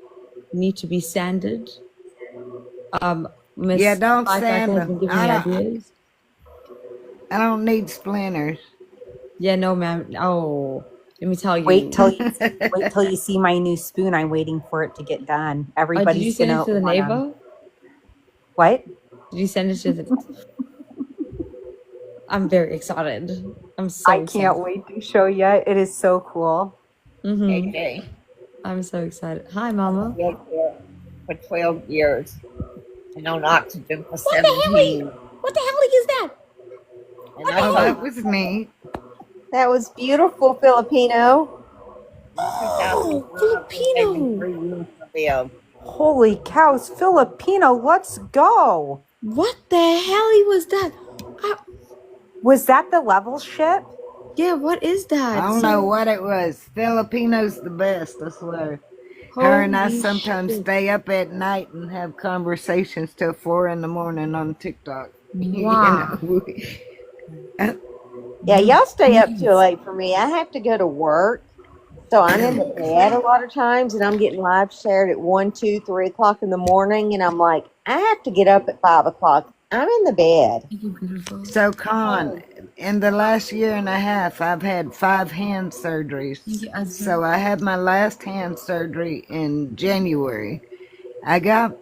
need to be sanded.
Yeah,
Miss
don't
Firecracker
sand
has been
them.
giving me ideas.
I don't need splinters.
Yeah, no, ma'am. Oh, let me tell
Wait
you.
till you wait till you see my new spoon. I'm waiting for it to get done.
Oh, did you
Everybody's
send it
gonna
to the
want 'em.
neighbor?
What?
Did you send it to the? I'm very excited. I'm so
I can't
excited.
wait to show you. It is so cool.
Mm-hmm.
KJ.
I'm so excited. Hi,
I was
Mama.
in a wheelchair for 12 years and on oxygen for
What the hell?
17.
What the hell is that?
And
What
I
the
Oh,
thought
that was me.
That was beautiful, Filipino.
in
Oh,
2005 they gave me
Filipino.
3 years to live.
Holy cows, Filipino, let's go.
What the hell was that?
Was that the level ship?
Yeah, what is
I
that?
don't know
So,
what it was. Filipino's the best, I swear. Her and I
holy
sometimes
shit.
stay up at night and have conversations till 4 in the morning on TikTok.
Wow.
Yeah, y'all stay up too late for me. I have to go to work. So I'm in the bed a lot of times and I'm getting live shared at 1, 2, 3 o'clock in the morning. And I'm like, I have to get up at 5 o'clock. I'm in the bed.
So, Con, in the last year and a half, I've had 5 hand surgeries. So I had my last hand surgery in January. I got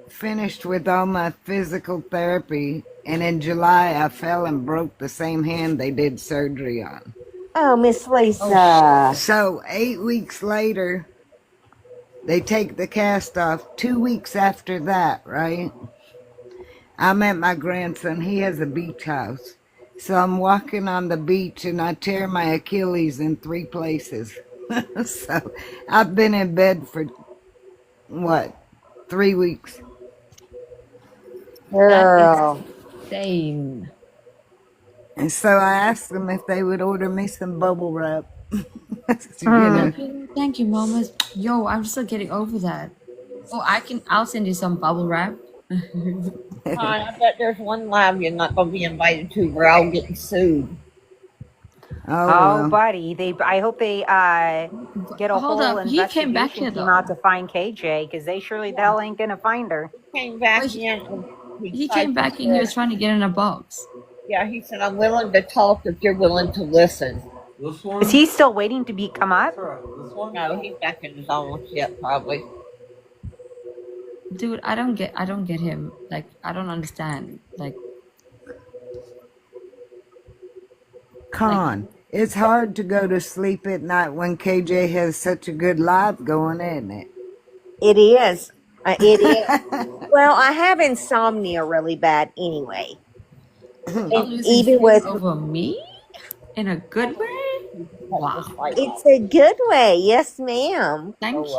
finished with all my physical therapy, and in July I fell and broke the same hand they did surgery on.
Oh, Miss Lisa.
So 8 weeks later, they take the cast off. 2 weeks after that, right? I met my grandson. He has a beach house. So I'm walking on the beach and I tear my Achilles in 3 places. So I've been in bed for, what, 3 weeks.
Girl.
Insane.
And so I asked them if they would order me some bubble wrap. You know.
Thank you, Mama. Yo, I'm still getting over that. Oh, I'll send you some bubble wrap.
I bet there's one live you're not going to be invited to where I'll get sued.
Oh, buddy, I hope they get a
Hold
whole
up, he came back
investigation
here,
team
though.
out to find KJ, because they surely the hell ain't gonna find her.
Came back
Wait,
in and
He came back and he was trying to get in a box.
Yeah, he said, I'm willing to talk if you're willing to listen.
Is he still waiting to come up?
No, he's back in his own shit, probably.
Dude, I don't get him. Like, I don't understand. Like,
Con, it's hard to go to sleep at night when KJ has such a good live going, isn't it?
It is. It is. Well, I have insomnia really bad anyway. And even with
over me in a good way. Wow,
it's a good way, yes, ma'am.
Thank you.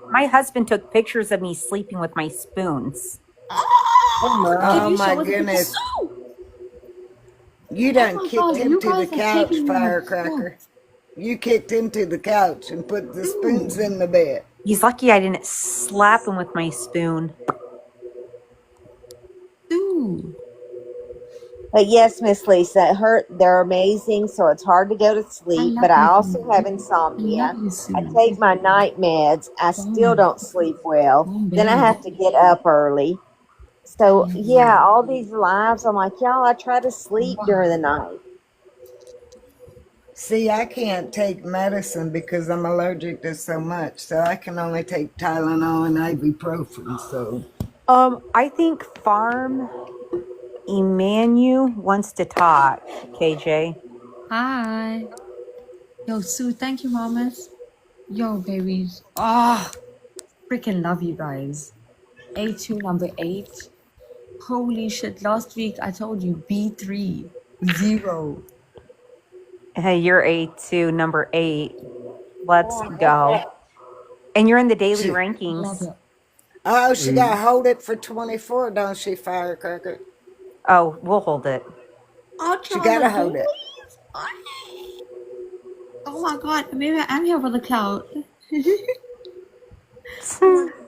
My husband took pictures of me sleeping with my spoons.
Oh my goodness. You done
my
kicked
God,
him
you
to the
guys are
couch,
taking me on a
Firecracker. You kicked him to the couch and put the spoons in the bed.
He's lucky I didn't slap him with my spoon.
Dude.
But yes, Miss Lisa, they're amazing, so it's hard to go to sleep. But I also have insomnia. I take my night meds. I still don't sleep well. Then I have to get up early. So yeah, all these lives, I'm like, y'all, I try to sleep during the night.
See, I can't take medicine because I'm allergic to so much, so I can only take Tylenol and ibuprofen. So,
I think Farm Emmanuel wants to talk. KJ.
Hi. Yo, Sue, thank you, mamas. Yo, babies. Oh, freaking love you guys. A2 number 8. Holy shit. Last week I told you B3. 0.
Hey, you're A2 number 8. Let's go. And you're in the daily rankings.
oh, she got to hold it for 24, don't she, Firecracker?
Oh, we'll hold it.
Oh,
She got to hold it.
Oh my god, maybe I'm here for the clout.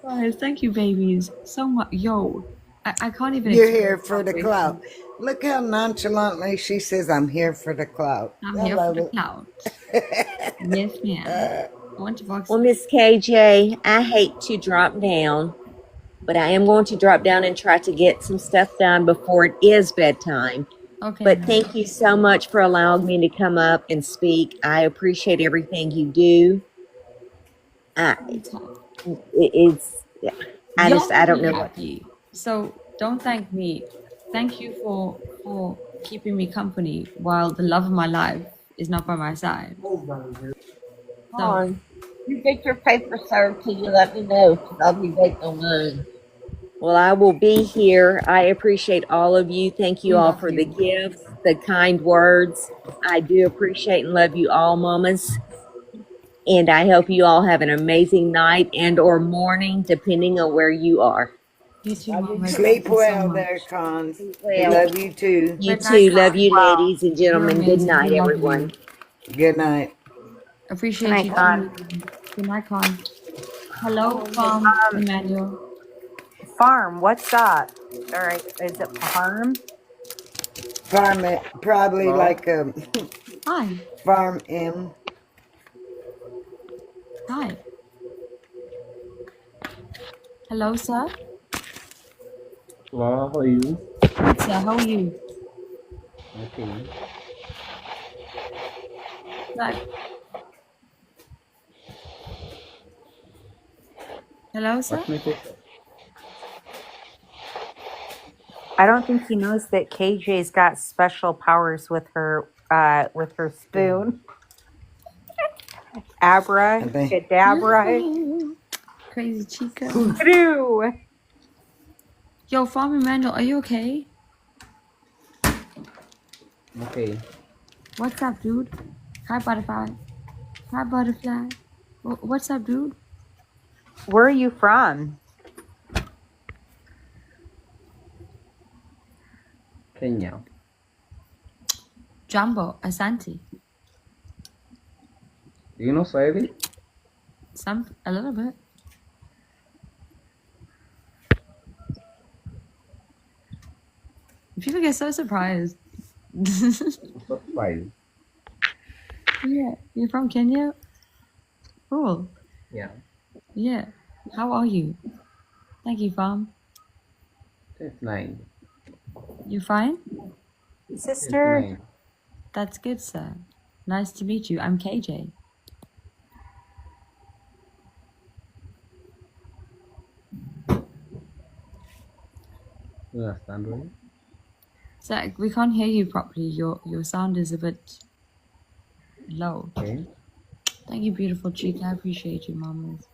Guys, thank you, babies, so much. Yo, I can't even
You're
explain
here
it
for the
properly.
clout. Look how nonchalantly she says, I'm here for the clout.
I'm
I
here for
love
the
it.
clout. Yes, ma'am. Orange box.
Well, Miss KJ, I hate to drop down, but I am going to drop down and try to get some stuff done before it is bedtime.
Okay,
But
ma'am.
thank you so much for allowing me to come up and speak. I appreciate everything you do. It's, I
You're
don't
really
know what.
happy. So don't thank me. Thank you for keeping me company while the love of my life is not by my side. So
You get your paper served till you let me know, because I'll be waiting on mine.
Well, I will be here. I appreciate all of you. Thank you
we
all
love
for the
you.
gifts, the kind words. I do appreciate and love you all, mamas. And I hope you all have an amazing night and or morning, depending on where you are.
You too, Mama.
Sleep
Thank you so
well
much.
there, Cons. We
Well,
love you too.
You
Good night,
too. Love
Con.
you, ladies and
You're
gentlemen. Good
amazing.
night,
We love
everyone.
you.
Good night.
Appreciate
Good
you
night, Con.
too. Good night, Con. Hello, Emmanuel.
Farm, what's up? All right, is it Farm?
Farm it, probably
Hello?
like a
Hi.
Farm M.
Hi. Hello, sir.
Hello, how are you?
Good, sir. How are you?
Okay.
Right. Hello, sir.
What's my question?
I don't think he knows that KJ's got special powers with her spoon. Abra, Cadabra.
Crazy Chica.
Hoodoo.
Yo, Farm Emmanuel, are you okay?
Okay.
What's up, dude? Hi, Butterfly. Hi, Butterfly. What's up, dude?
Where are you from?
Kenya.
Jumbo, Asante.
Do you know Swahili?
A little bit. People get so surprised.
So Swahili.
Yeah, you're from Kenya? Cool.
Yeah.
Yeah. How are you? Thank you, Farm.
That's nice.
You fine?
Sister.
Nice.
That's good, sir. Nice to meet you. I'm KJ.
You understand, right?
Zach, we can't hear you properly. Your sound is a bit low.
Okay.
Thank you, beautiful chick. I appreciate you, mamas.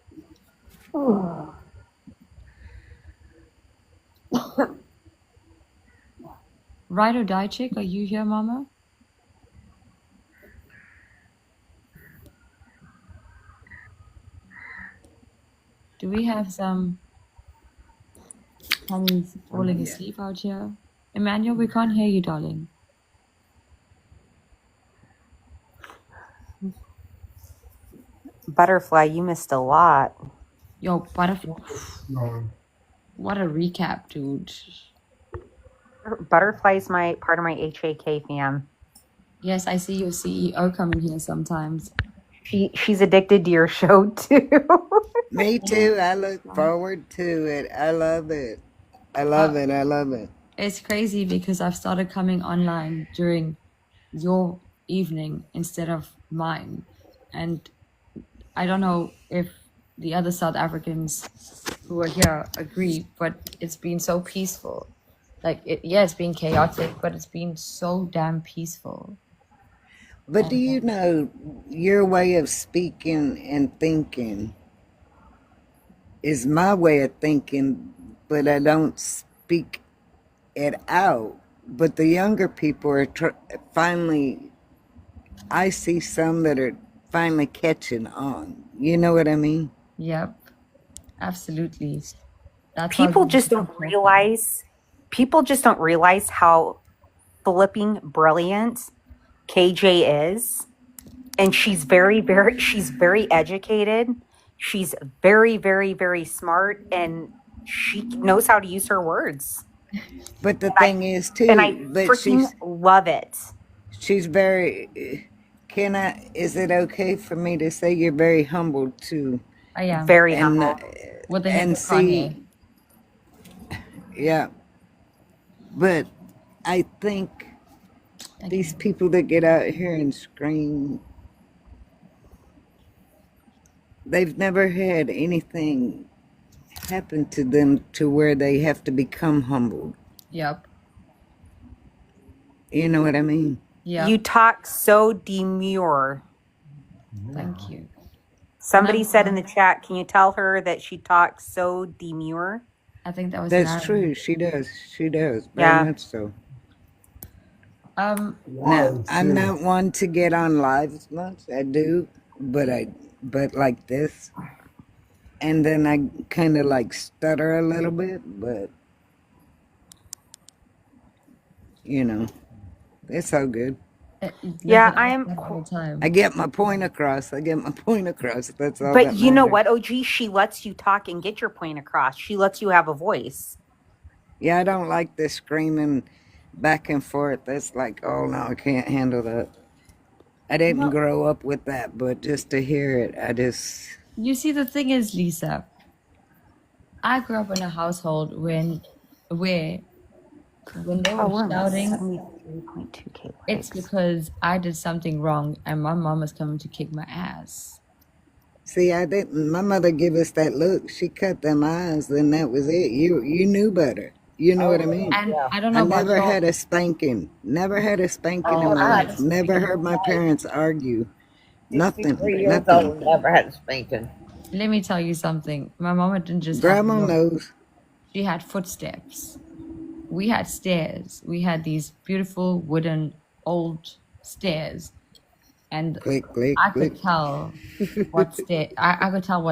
Ride or die chick, are you here, mama? Do we have some homies falling asleep out here? Emmanuel, we can't hear you, darling.
Butterfly, you missed a lot.
Yo, Butterfly. What a recap, dude.
Butterfly's my part of my HAK fam.
Yes, I see your CEO coming here sometimes.
She's addicted to your show too.
Me too. I look forward to it. I love it. I love it. I love it.
It's crazy because I've started coming online during your evening instead of mine. And I don't know if the other South Africans who are here agree, but it's been so peaceful. Like, it's been chaotic, but it's been so damn peaceful.
But do you know your way of speaking and thinking is my way of thinking, but I don't speak it out. But the younger people are finally, I see some that are finally catching on. You know what I mean?
Yep, absolutely. That's
People just don't realize how flipping brilliant KJ is. And she's very educated. She's very, very, very smart. And She knows how to use her words.
But the
And I
thing is
and I
too, but
freaking love it.
she's very. Can I? Is it okay for me to say you're very humble too?
I am.
Very
And
humble.
With the hit
and
of
see,
Kanye.
yeah. But I think these people that get out here and scream, they've never had anything happen to them to where they have to become humbled.
Yep.
You know what I mean?
Yep.
You talk so demure.
Thank you.
Somebody said in the chat, can you tell her that she talks so demure?
I think that was
That's
Natalie.
true. She does. She does.
Yeah.
Very much so.
Um,
Now, I'm not one to get on live as much. I do, but like this, and then I kind of like stutter a little bit, but you know, it's all good.
Yeah,
nothing
I
else
am.
the whole time.
I get my point across. I get my point across. That's all
But
that
you know
matters.
what, OG? She lets you talk and get your point across. She lets you have a voice.
Yeah, I don't like this screaming back and forth. That's like, oh no, I can't handle that. I didn't
Well,
grow up with that, but just to hear it, I just.
you see, the thing is, Lisa, I grew up in a household when they
Oh,
were
we're almost
shouting,
73.2K
it's
likes.
because I did something wrong and my mom is coming to kick my ass.
See, I didn't. My mother gave us that look. She cut them eyes, and that was it. You knew better. You know what I mean?
And
Yeah.
I don't
I
know about
never
y'all.
had a spanking. Never had a spanking in
Oh,
my
I had a
life. Never
spanking
heard my
twice.
parents argue. Nothing.
63 years
Nothing.
old, never had a spanking.
let me tell you something. My mama didn't just have
Grandma
no,
knows.
she had footsteps. We had stairs. We had these beautiful wooden old stairs. And
Click, click,
I
click.
could tell what stair I could tell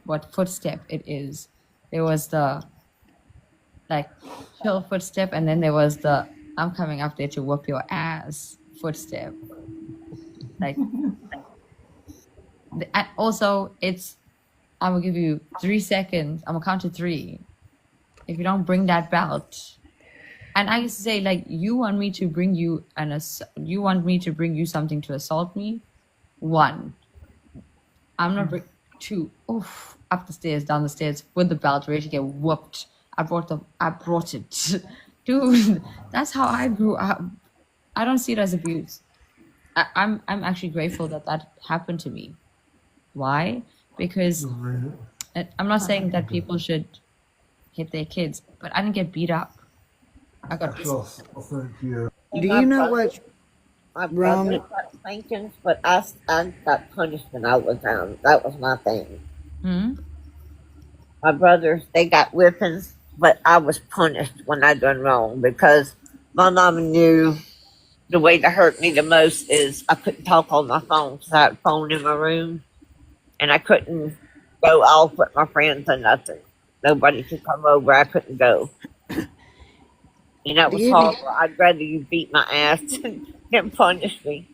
what footstep it is. There was the like chill footstep, and then there was the I'm coming up there to whoop your ass footstep. Like and also it's I'm gonna give you 3 seconds. I'm gonna count to 3. If you don't bring that belt, and I used to say like, you want me to bring you you want me to bring you something to assault me? 1, I'm not 2. Oof, up the stairs, down the stairs with the belt, ready to get whooped. I brought it, dude. That's how I grew up. I don't see it as abuse. I'm actually grateful that that happened to me. Why? Because I'm not saying that people should hit their kids, but I didn't get beat up. I got
Do you know what
My brother
wrong?
got spankings, but I got punishment all the time. That was my thing.
Hmm?
My brothers, they got whippings, but I was punished when I done wrong because my mama knew the way to hurt me the most is I couldn't talk on my phone because I had a phone in my room and I couldn't go off with my friends or nothing. Nobody could come over. I couldn't go. And that
Do
was
you
horrible. I'd rather you beat my ass than punish me.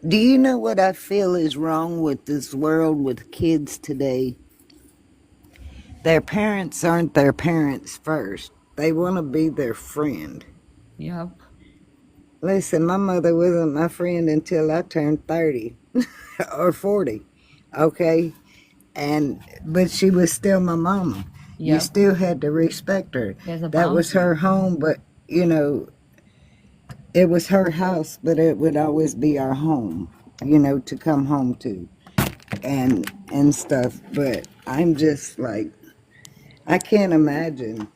do you know what I feel is wrong with this world with kids today? Their parents aren't their parents first. They want to be their friend.
Yep.
Listen, my mother wasn't my friend until I turned 30 or 40. Okay? But she was still my mama. You
Yep.
still had to respect her.
There's a
That was
boundary.
her home, but it was her house, but it would always be our home, to come home to and stuff. But I'm just like, I can't imagine.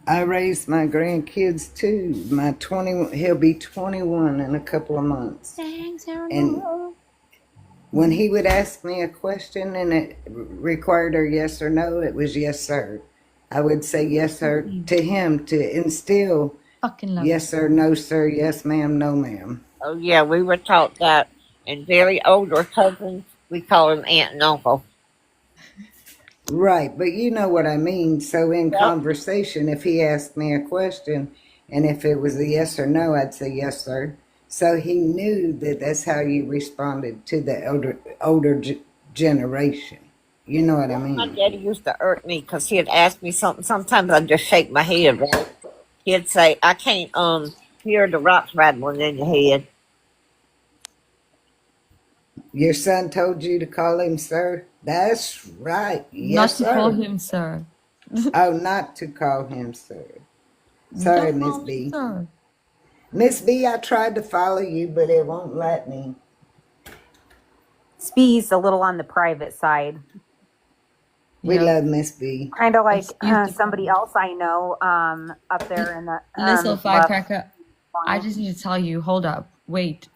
I raised my grandkids too. He'll be 21 in a couple of months. And when he would ask me a question and it required a yes or no, it was yes, sir. I would say yes, sir to him to instill
Fucking love
yes, sir, no, sir, yes, ma'am, no, ma'am.
Oh, yeah, we were taught that. And very older cousins, we call them aunt and uncle.
Right, but you know what I mean. So in
Yep.
conversation, if he asked me a question and if it was a yes or no, I'd say yes, sir. So he knew that that's how you responded to the older generation. You know what I
My
mean?
daddy used to irk me because he'd ask me something. Sometimes I'd just shake my head, right? He'd say, I can't hear the rocks rattling in your head.
Your son told you to call him sir? That's right.
Not
Yes,
to call
sir.
him sir.
Oh, not to call him sir. Sorry,
Don't
Miss
call me
B.
sir.
Miss B, I tried to follow you, but it won't let me.
Speed's a little on the private side.
We
Yeah.
love Miss B.
Kind of like
Excuse the
somebody else I know up there in the
Listen,
left
Firecracker, I
corner.
just need to tell you, hold up, wait.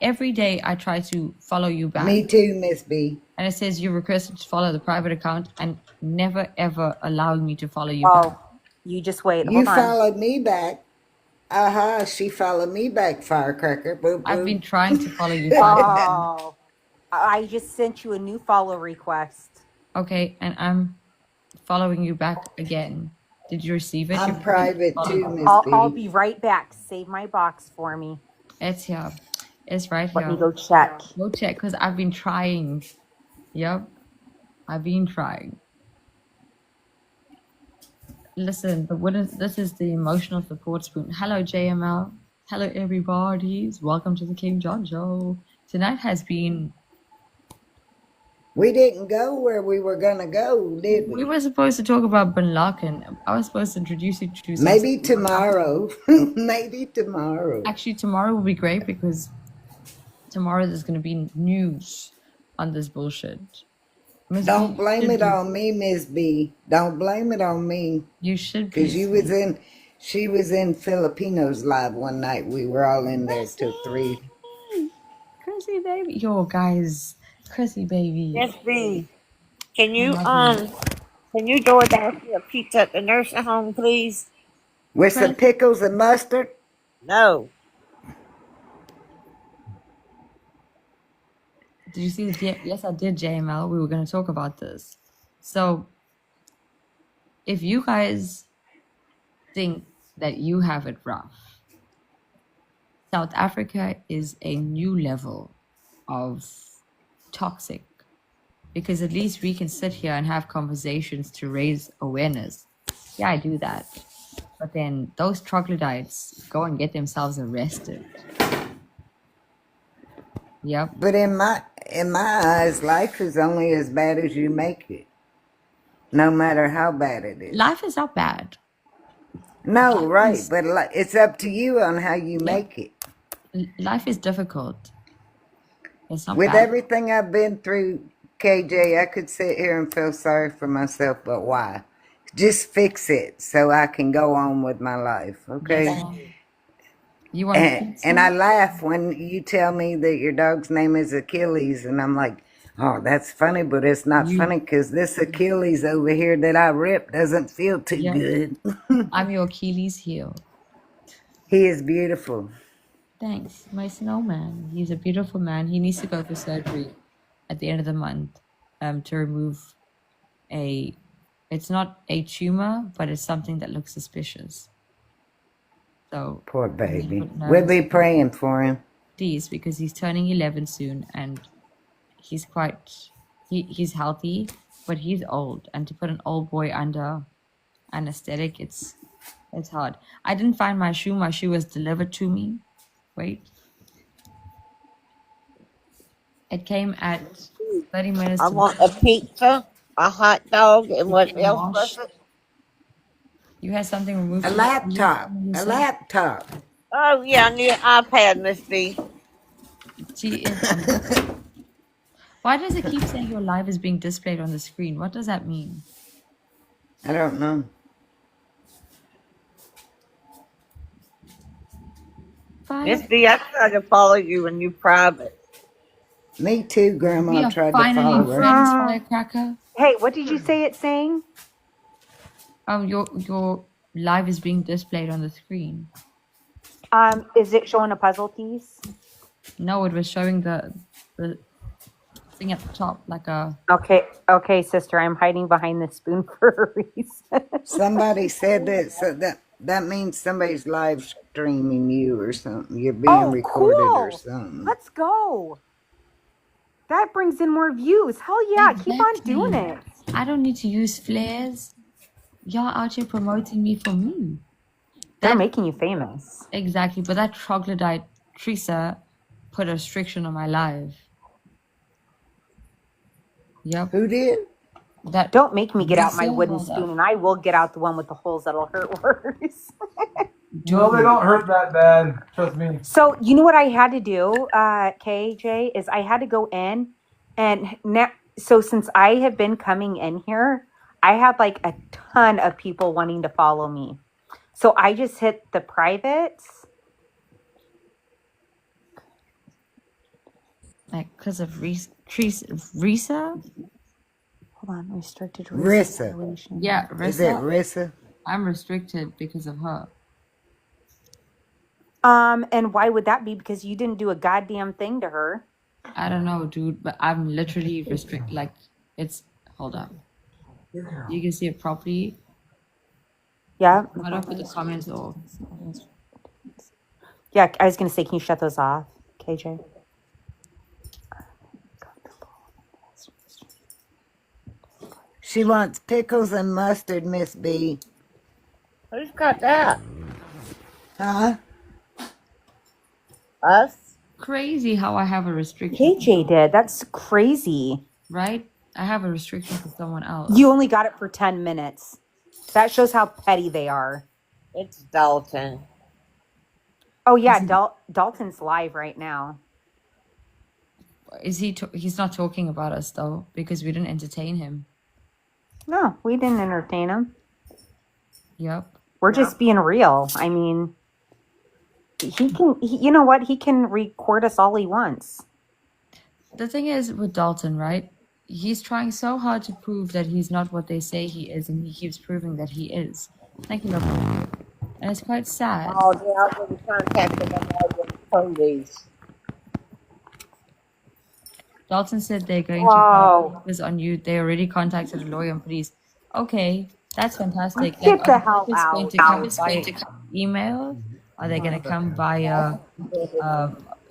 Every day I try to follow you back,
Me too, Miss B.
and it says you requested to follow the private account and never ever allowing me to follow you back.
Oh, you just wait.
You
Hold on.
followed me back. Aha, she followed me back, Firecracker. Boop,
I've been
boop.
trying to follow you back.
Oh, I just sent you a new follow request.
Okay, and I'm following you back again. Did you receive it?
I'm private too, Miss
I'll
B.
be right back. Save my box for me.
It's here. It's right
Let me
here.
go check.
Go check, because I've been trying. Yep, I've been trying. Listen, this is the emotional support spoon. Hello, JML. Hello, everybody. Welcome to the King John Show. Tonight has been.
We didn't go where we were going to go, did
We
we?
were supposed to talk about Bin Laden. I was supposed to introduce you to some.
Maybe tomorrow. Maybe tomorrow.
Actually, tomorrow will be great because tomorrow there's going to be news on this bullshit. Miss B,
Don't
you
blame
should
it
be.
on me, Miss B. Don't blame it on me.
You should be.
Because she was in Filipinos live one night. We were all in there till 3.
Chrissy baby. Yo, guys. Chrissy baby.
Miss B,
I love you.
can you DoorDash me a pizza at the nursing home, please?
With some pickles and mustard?
No.
Did you see the? Yes, I did, JML. We were going to talk about this. So, if you guys think that you have it rough, South Africa is a new level of toxic, because at least we can sit here and have conversations to raise awareness. Yeah, I do that. But then those troglodytes go and get themselves arrested. Yep.
But in my eyes, life is only as bad as you make it. No matter how bad it is.
Life is not bad.
No,
Life
right.
is,
But it's up to you on how you
yep.
make it.
Life is difficult. It's not
With
bad.
everything I've been through, KJ, I could sit here and feel sorry for myself, but why? Just fix it so I can go on with my life, okay?
Yes. You want
And
pizza?
I laugh when you tell me that your dog's name is Achilles, and I'm like, oh, that's funny, but it's not
You,
funny because this Achilles over here that I ripped doesn't feel too
yeah.
good.
I'm your Achilles heel.
He is beautiful.
Thanks, my snowman. He's a beautiful man. He needs to go for surgery at the end of the month, to remove a. It's not a tumor, but it's something that looks suspicious. So
Poor
he's a
baby.
bit
We'll
nervous
be
about
praying for him.
these because he's turning 11 soon, and he's he's healthy, but he's old, and to put an old boy under anesthetic, it's hard. I didn't find my shoe. My shoe was delivered to me. Wait. It came at 30 minutes
I
to
want a pizza, a hot dog, and what
getting
else was
washed.
it?
You had something removed
A
from your
laptop.
you
A
said?
laptop.
Oh, yeah, I need an iPad, Miss B.
She is on. Why does it keep saying your live is being displayed on the screen? What does that mean?
I don't know.
Miss
Fire.
B, I tried to follow you and you private.
Me too,
We
Grandma
are
tried to
finally
follow her.
friends, Firecracker.
Hey, what did you say it's saying?
Your live is being displayed on the screen.
Is it showing a puzzle piece?
No, it was showing the thing at the top, like a.
Okay, sister, I'm hiding behind the spoon for a reason.
Somebody said that, so that means somebody's live streaming you or something. You're being
Oh,
recorded or
cool.
something.
Let's go. That brings in more views. Hell yeah, keep on doing it.
I don't need to use flares. Y'all out here promoting me for me.
They're making you famous.
Exactly, but that troglodyte Teresa put a restriction on my live. Yep.
Who did?
That
Don't make me get out my
Teresa,
wooden
hold
spoon,
up.
and I will get out the one with the holes that'll hurt worse.
No, they don't hurt that bad. Trust me.
So you know what I had to do, KJ, is I had to go in, and now, so since I have been coming in here, I had like a ton of people wanting to follow me. So I just hit the privates.
Like, because of Risa?
Hold on, restricted to
Rissa.
relation.
Yeah,
Is it
Risa.
Rissa?
I'm restricted because of her.
And why would that be? Because you didn't do a goddamn thing to her.
I don't know, dude, but I'm literally restricted. Like, it's. Hold up. You can see it properly.
Yeah.
Cut off with the comments or.
Yeah, I was gonna say, can you shut those off, KJ?
She wants pickles and mustard, Miss B.
Who's got that?
Huh?
Us?
Crazy how I have a restriction.
KJ did. That's crazy.
Right? I have a restriction for someone else.
You only got it for 10 minutes. That shows how petty they are.
It's Dalton.
Oh yeah, Dalton's live right now.
Is he? He's not talking about us though, because we didn't entertain him.
No, we didn't entertain him.
Yep.
We're just being real. I mean, you know what? He can record us all he wants.
The thing is with Dalton, right? He's trying so hard to prove that he's not what they say he is, and he keeps proving that he is. Thank you, Lord. And it's quite sad.
Oh, yeah, I already contacted them all with the police.
Dalton said they're going
Wow.
to focus on you. They already contacted a lawyer and police. Okay, that's fantastic.
Get the
are
hell
the police going
out.
to come by email? Are they going to come via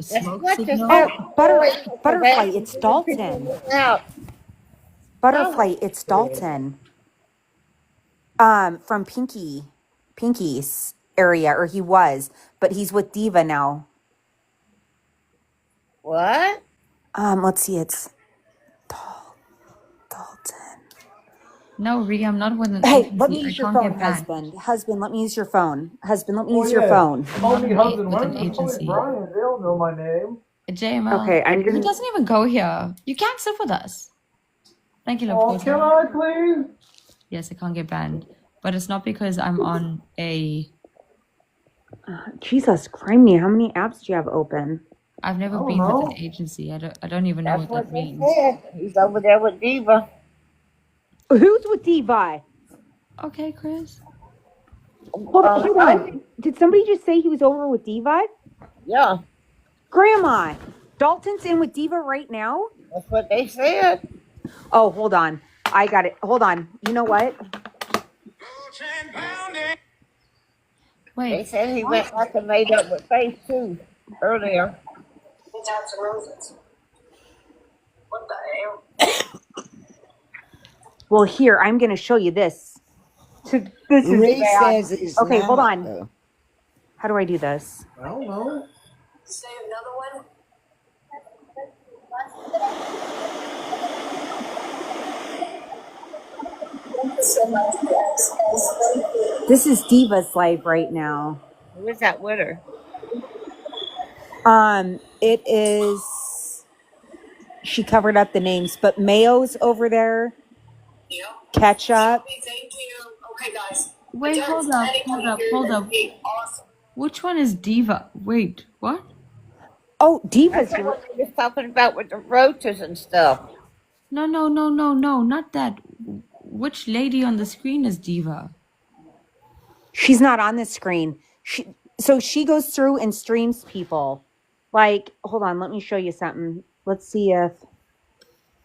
smoke signal?
Oh, Butterfly, it's Dalton. Butterfly, it's Dalton. From Pinky's area, or he was, but he's with Diva now.
What?
Let's see, it's
No, Ree, I'm not with an
Hey, let me
agency. I
use your
can't
phone,
get back.
husband. Husband, let me use your phone. Husband, let me
Oh,
use your
yeah.
phone.
Call me
Not
husband.
with
Why
an
don't you call me
agency.
Brian? They don't know my name.
JML.
Okay, I'm
He
gonna.
doesn't even go here. You can't sit with us. Thank you,
Oh,
love.
can I please?
Yes, I can't get banned. But it's not because I'm on a...
Jesus, criminy, how many apps do you have open?
I've never
I don't
been with
know.
an agency. I don't even know
That's
what that
what they
means.
said. He's over there with Diva.
Who's with Diva?
Okay, Chris.
Hold on. Did somebody just say he was over with Diva?
Yeah,
Grandma, Dalton's in with Diva right now?
that's what they said.
Oh, hold on. I got it. Hold on. You know what?
They
Wait,
said he went back and made up with Faith too earlier.
Well, here, I'm going to show you this. This is
Ree
bad.
says it's
Okay, hold
not,
on.
though.
How do I do this?
I don't know.
This is Diva's live right now.
Who is that with her?
It is. She covered up the names, but Mayo's over there. Ketchup.
wait, hold up. Which one is Diva? Wait, what?
Oh, Diva's.
That's what they was talking about with the roaches and stuff.
No, not that. Which lady on the screen is Diva?
She's not on the screen. So she goes through and streams people. Like, hold on, let me show you something. Let's see if.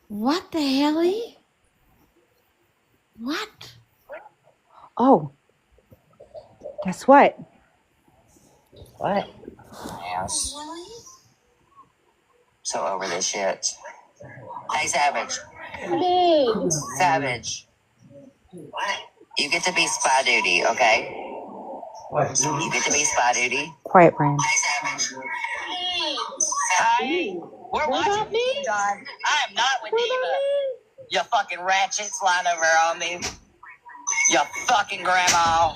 What the hell? What?
Oh, guess what?
What?
Yes. So over this shit.
Hey, Savage. Savage. You get to be spy duty, okay? You get to be spy duty.
Quiet, Brian.
Hi. We're watching me? John. I am not with Eva. You fucking ratchets lying over on me. You fucking grandma.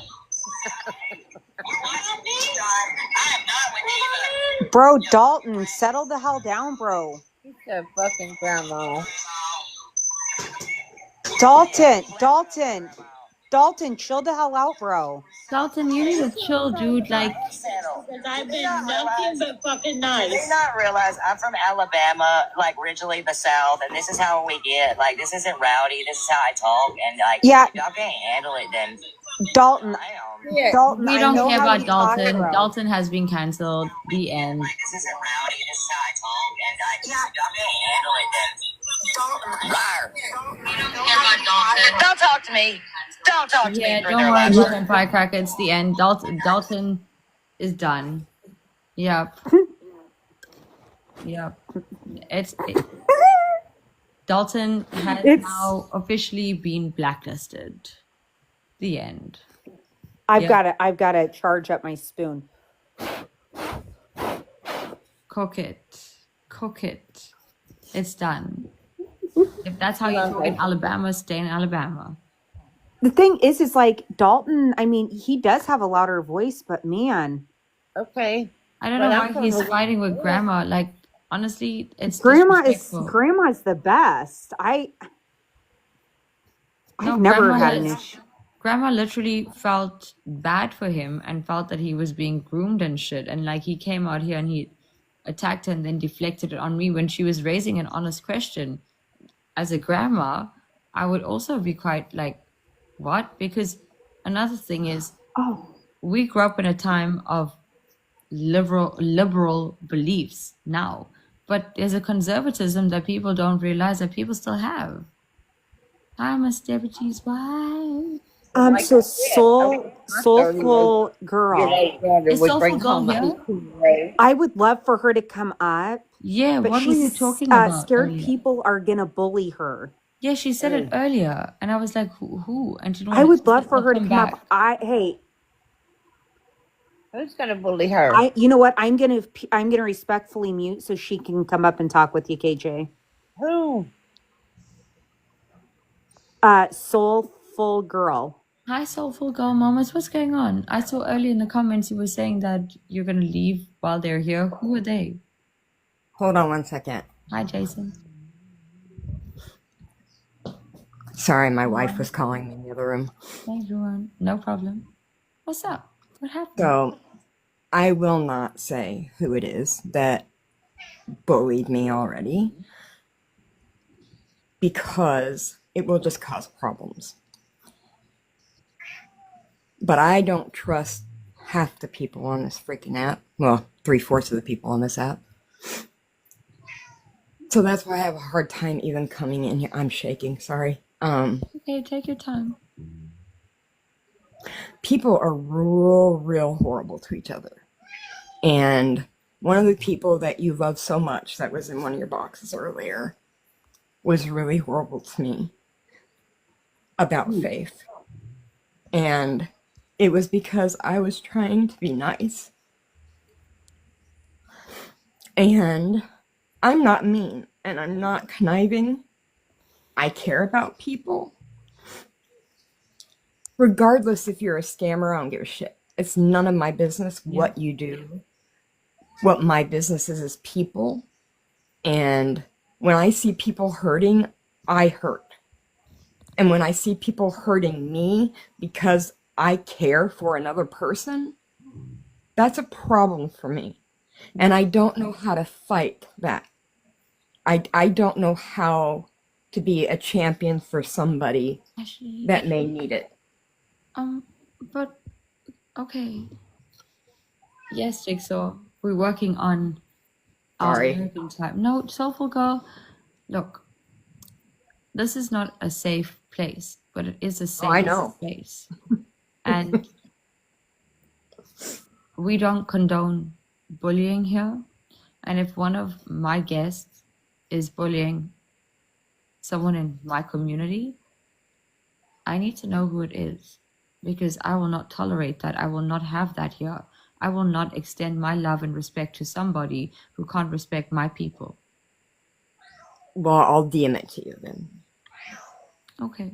Bro, Dalton, settle the hell down, bro.
He's a fucking grandma.
Dalton, chill the hell out, bro.
Dalton, you need to chill, dude. Like,
I've been nothing but fucking nice. Do you not realize I'm from Alabama, like originally the South, and this is how we get. Like, this isn't rowdy. This is how I talk, and like,
Yeah.
if y'all can't handle it, then
Dalton, Dalton,
we
I
don't
know
care
how
about
you talk,
Dalton.
bro.
Dalton has been canceled. The end.
this isn't rowdy. This is how I talk, and like, if y'all can't handle it, then liar. Don't talk to me. Don't talk to
Yeah,
me.
don't worry about them firecracker. It's the end. Dalton is done. Yep. Yep. Dalton has now officially been blacklisted. The end.
I've
Yep.
got to charge up my spoon.
Cook it. It's done. If that's how you talk in Alabama, stay in Alabama.
The thing is like Dalton, I mean, he does have a louder voice, but man.
Okay.
I don't
But
know
I'm
why he's
from
fighting with grandma. Like, honestly, it's
Grandma's
disrespectful.
the best. I've
No,
never had an issue.
grandma literally felt bad for him and felt that he was being groomed and shit. And like he came out here and he attacked her and then deflected it on me when she was raising an honest question. As a grandma, I would also be quite like, what? Because another thing is, we grew up in a time of liberal beliefs now, but there's a conservatism that people don't realize that people still have. Hi, Miss Deputy's wife.
So soulful girl.
Is Soulful Girl here?
I would love for her to come up.
Yeah,
but
what were you
she's
talking about
scared
earlier?
people are gonna bully her.
Yeah, she said it earlier, and I was like, who? And she didn't
I
want
would
to
love for her to
come
come
back.
up.
Who's gonna bully her?
You know what? I'm gonna respectfully mute so she can come up and talk with you, KJ.
Who?
Soulful girl.
Hi, Soulful Girl Mamas. What's going on? I saw earlier in the comments you were saying that you're going to leave while they're here. Who are they?
Hold on 1 second.
Hi, Jason.
Sorry, my wife was calling me in the other room.
Hey, everyone. No problem. What's up? What happened?
So, I will not say who it is that bullied me already because it will just cause problems. But I don't trust half the people on this freaking app. Well, 3/4 of the people on this app. So that's why I have a hard time even coming in here. I'm shaking, sorry.
Okay, take your time.
People are real horrible to each other. And one of the people that you love so much that was in one of your boxes earlier was really horrible to me about Faith. And it was because I was trying to be nice. And I'm not mean and I'm not conniving. I care about people. Regardless if you're a scammer, I don't give a shit. It's none of my business what you do. What my business is people. And when I see people hurting, I hurt. And when I see people hurting me because I care for another person, that's a problem for me. And I don't know how to fight that. I don't know how to be a champion for somebody
Actually,
that may need it.
But, okay. Yes, Jigsaw, we're working on our
Sorry.
American time. No, Soulful Girl, look, this is not a safe place, but it is a safe
I know.
place. And we don't condone bullying here. And if one of my guests is bullying someone in my community, I need to know who it is, because I will not tolerate that. I will not have that here. I will not extend my love and respect to somebody who can't respect my people.
Well, I'll DM it to you then.
Okay.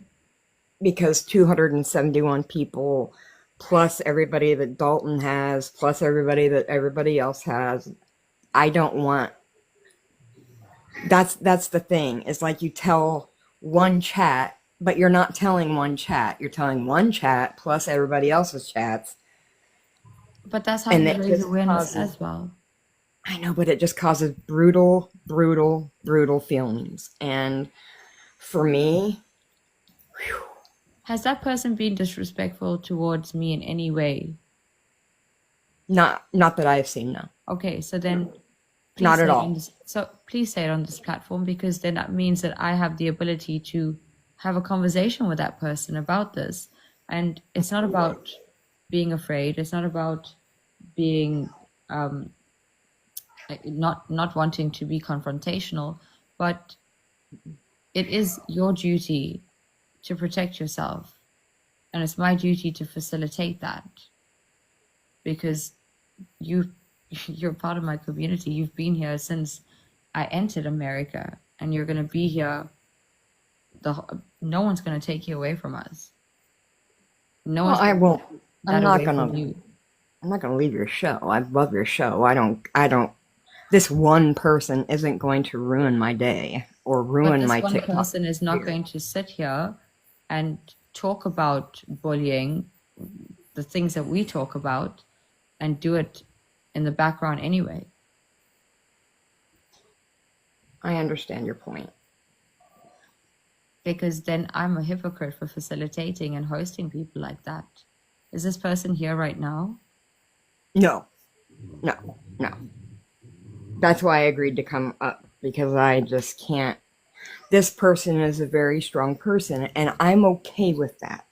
Because 271 people, plus everybody that Dalton has, plus everybody that everybody else has, I don't want. That's the thing. It's like you tell one chat, but you're not telling one chat. You're telling one chat plus everybody else's chats.
But that's how
And
you
it
raise
just
awareness
causes,
as well.
I know, but it just causes brutal, brutal, brutal feelings. And for me,
Has that person been disrespectful towards me in any way?
not that I've seen, no.
Okay, so then please
Not
say
at
it
all.
on this, so please say it on this platform, because then that means that I have the ability to have a conversation with that person about this. And it's not about being afraid. It's not about being not wanting to be confrontational, but it is your duty to protect yourself, and it's my duty to facilitate that, because you're part of my community. You've been here since I entered America, and you're going to be here. No one's going to take you away from us. No
Well,
one's
I
going to
won't.
take
I'm
that
not
away from
gonna.
you.
I'm not gonna leave your show. I love your show. I don't. This one person isn't going to ruin my day or
But
ruin
this
my
one
TikTok
person is not
career.
going to sit here and talk about bullying, the things that we talk about, and do it in the background anyway.
I understand your point.
Because then I'm a hypocrite for facilitating and hosting people like that. Is this person here right now?
No, no. That's why I agreed to come up, because I just can't. This person is a very strong person, and I'm okay with that.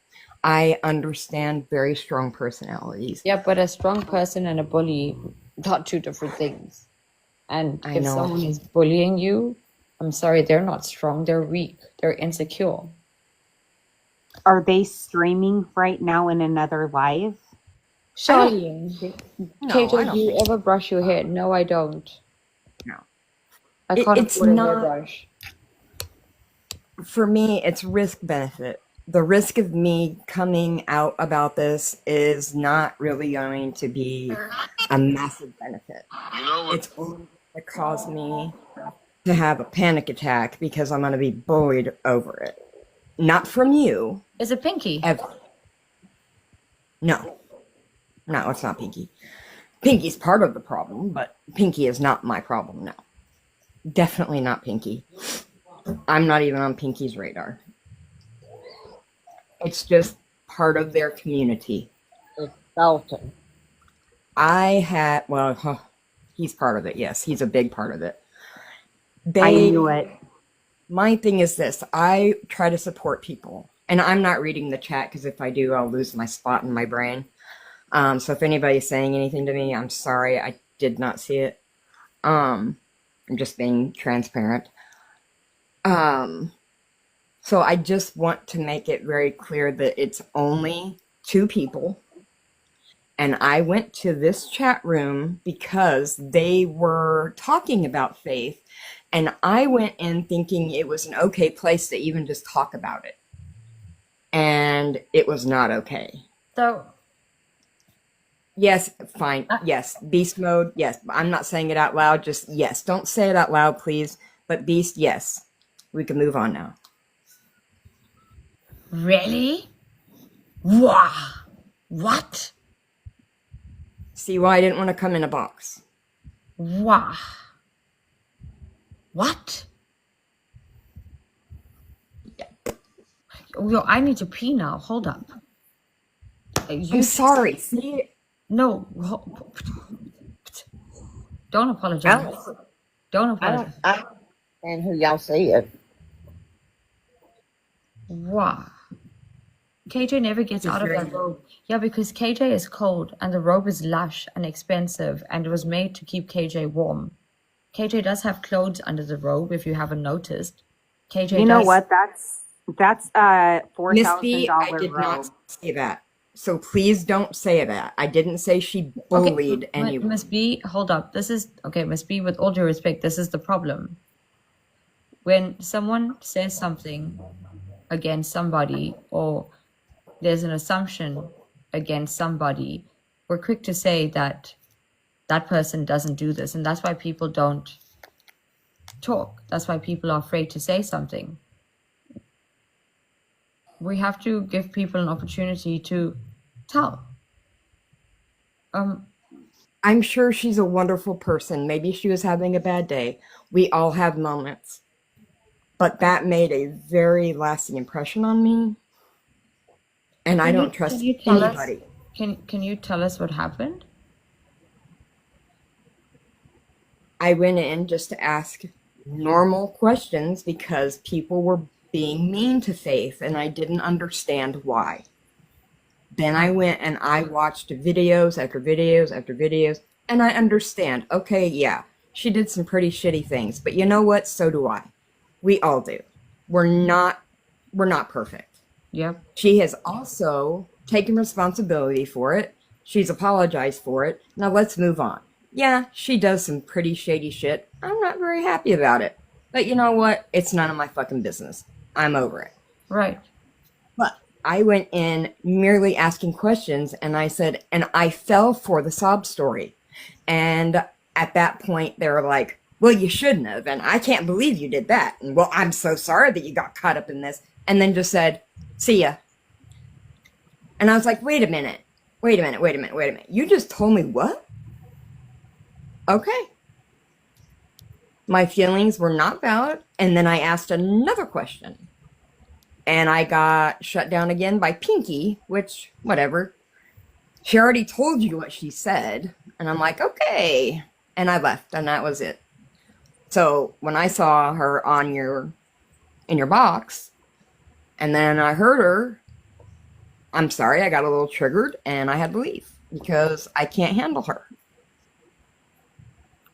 I understand very strong personalities.
Yeah, but a strong person and a bully are two different things. And
I
if
know.
someone is bullying you, I'm sorry, they're not strong, they're weak, they're insecure.
Are they streaming right now in another live?
Charlene,
No,
KJ,
I
do
don't
you
think.
ever brush your hair? No, I don't.
No.
I can't
It's
afford a
not.
hairbrush.
For me, it's risk benefit. The risk of me coming out about this is not really going to be a massive benefit. It's only going to cause me to have a panic attack because I'm going to be bullied over it. Not from you.
Is it Pinky?
Ever. No, it's not Pinky. Pinky's part of the problem, but Pinky is not my problem now. Definitely not Pinky. I'm not even on Pinky's radar. It's just part of their community.
It's Dalton.
He's part of it, yes. He's a big part of it.
I knew it.
My thing is this. I try to support people. And I'm not reading the chat because if I do, I'll lose my spot in my brain. So if anybody's saying anything to me, I'm sorry. I did not see it. I'm just being transparent. So I just want to make it very clear that it's only 2 people. And I went to this chat room because they were talking about faith. And I went in thinking it was an okay place to even just talk about it. And it was not okay.
So,
yes, fine. Yes, beast mode. Yes, I'm not saying it out loud. Just yes. Don't say it out loud, please. But beast, yes. We can move on now.
Really? Wow. What?
See why I didn't want to come in a box.
Wow. What? Yo, I need to pee now. Hold up.
I'm sorry. See?
No. Don't apologize. Don't apologize.
I don't understand who y'all see it.
Wow. KJ never gets out of that robe. Yeah, because KJ is cold and the robe is lush and expensive and it was made to keep KJ warm. KJ does have clothes under the robe if you haven't noticed. KJ
You know
does.
what? That's a
Miss
$4,000
B, I did not
robe.
say that. So please don't say that. I didn't say she bullied anyone. Miss B, hold up. This is okay, Miss B, with all due respect, this is the problem. When someone says something against somebody or there's an assumption against somebody, we're quick to say that that person doesn't do this, and that's why people don't talk. That's why people are afraid to say something. We have to give people an opportunity to tell. I'm sure she's a wonderful person. Maybe she was having a bad day. We all have moments. But that made a very lasting impression on me. And I don't trust anybody. Can you tell us what happened? I went in just to ask normal questions because people were being mean to Faith and I didn't understand why. Then I went and I watched videos after videos after videos and I understand. Okay, yeah, she did some pretty shitty things, but you know what? So do I. We all do. We're not perfect. Yep. She has also taken responsibility for it. She's apologized for it. Now let's move on. Yeah, she does some pretty shady shit. I'm not very happy about it. But you know what? It's none of my fucking business. I'm over it. Right. But I went in merely asking questions and I said, and I fell for the sob story. And at that point, they were like, well, you shouldn't have. And I can't believe you did that. And well, I'm so sorry that you got caught up in this. And then just said, see ya. And I was like, wait a minute. You just told me what? Okay. My feelings were not valid. And then I asked another question. And I got shut down again by Pinky, which, whatever. She already told you what she said. And I'm like, okay. And I left, and that was it. So when I saw her in your box, and then I heard her, I'm sorry, I got a little triggered, and I had to leave because I can't handle her.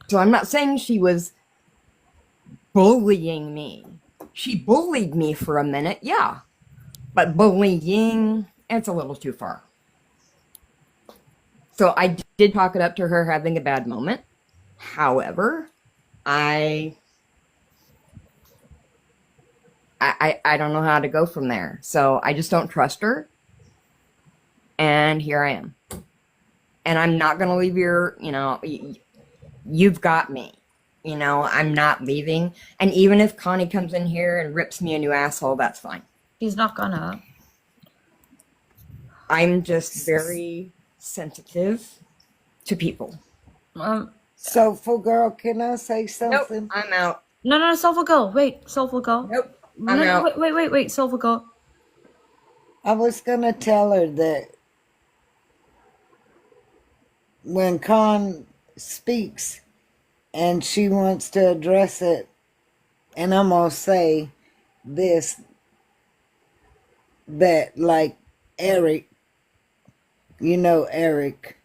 So I'm not saying she was bullying me. She bullied me for a minute, yeah. But bullying, it's a little too far. So I did chalk it up to her having a bad moment. However, I don't know how to go from there. So I just don't trust her. And here I am. And I'm not going to leave you've got me. I'm not leaving. And even if Connie comes in here and rips me a new asshole, that's fine. She's not gonna. I'm just very sensitive to people.
Soulful Girl, can I say something?
Nope, I'm out. No, Soulful Girl. Wait, Soulful Girl. Nope, I'm out. Wait, Soulful Girl.
I was going to tell her that when Con speaks and she wants to address it, and I'm going to say this, that like Eric, Eric,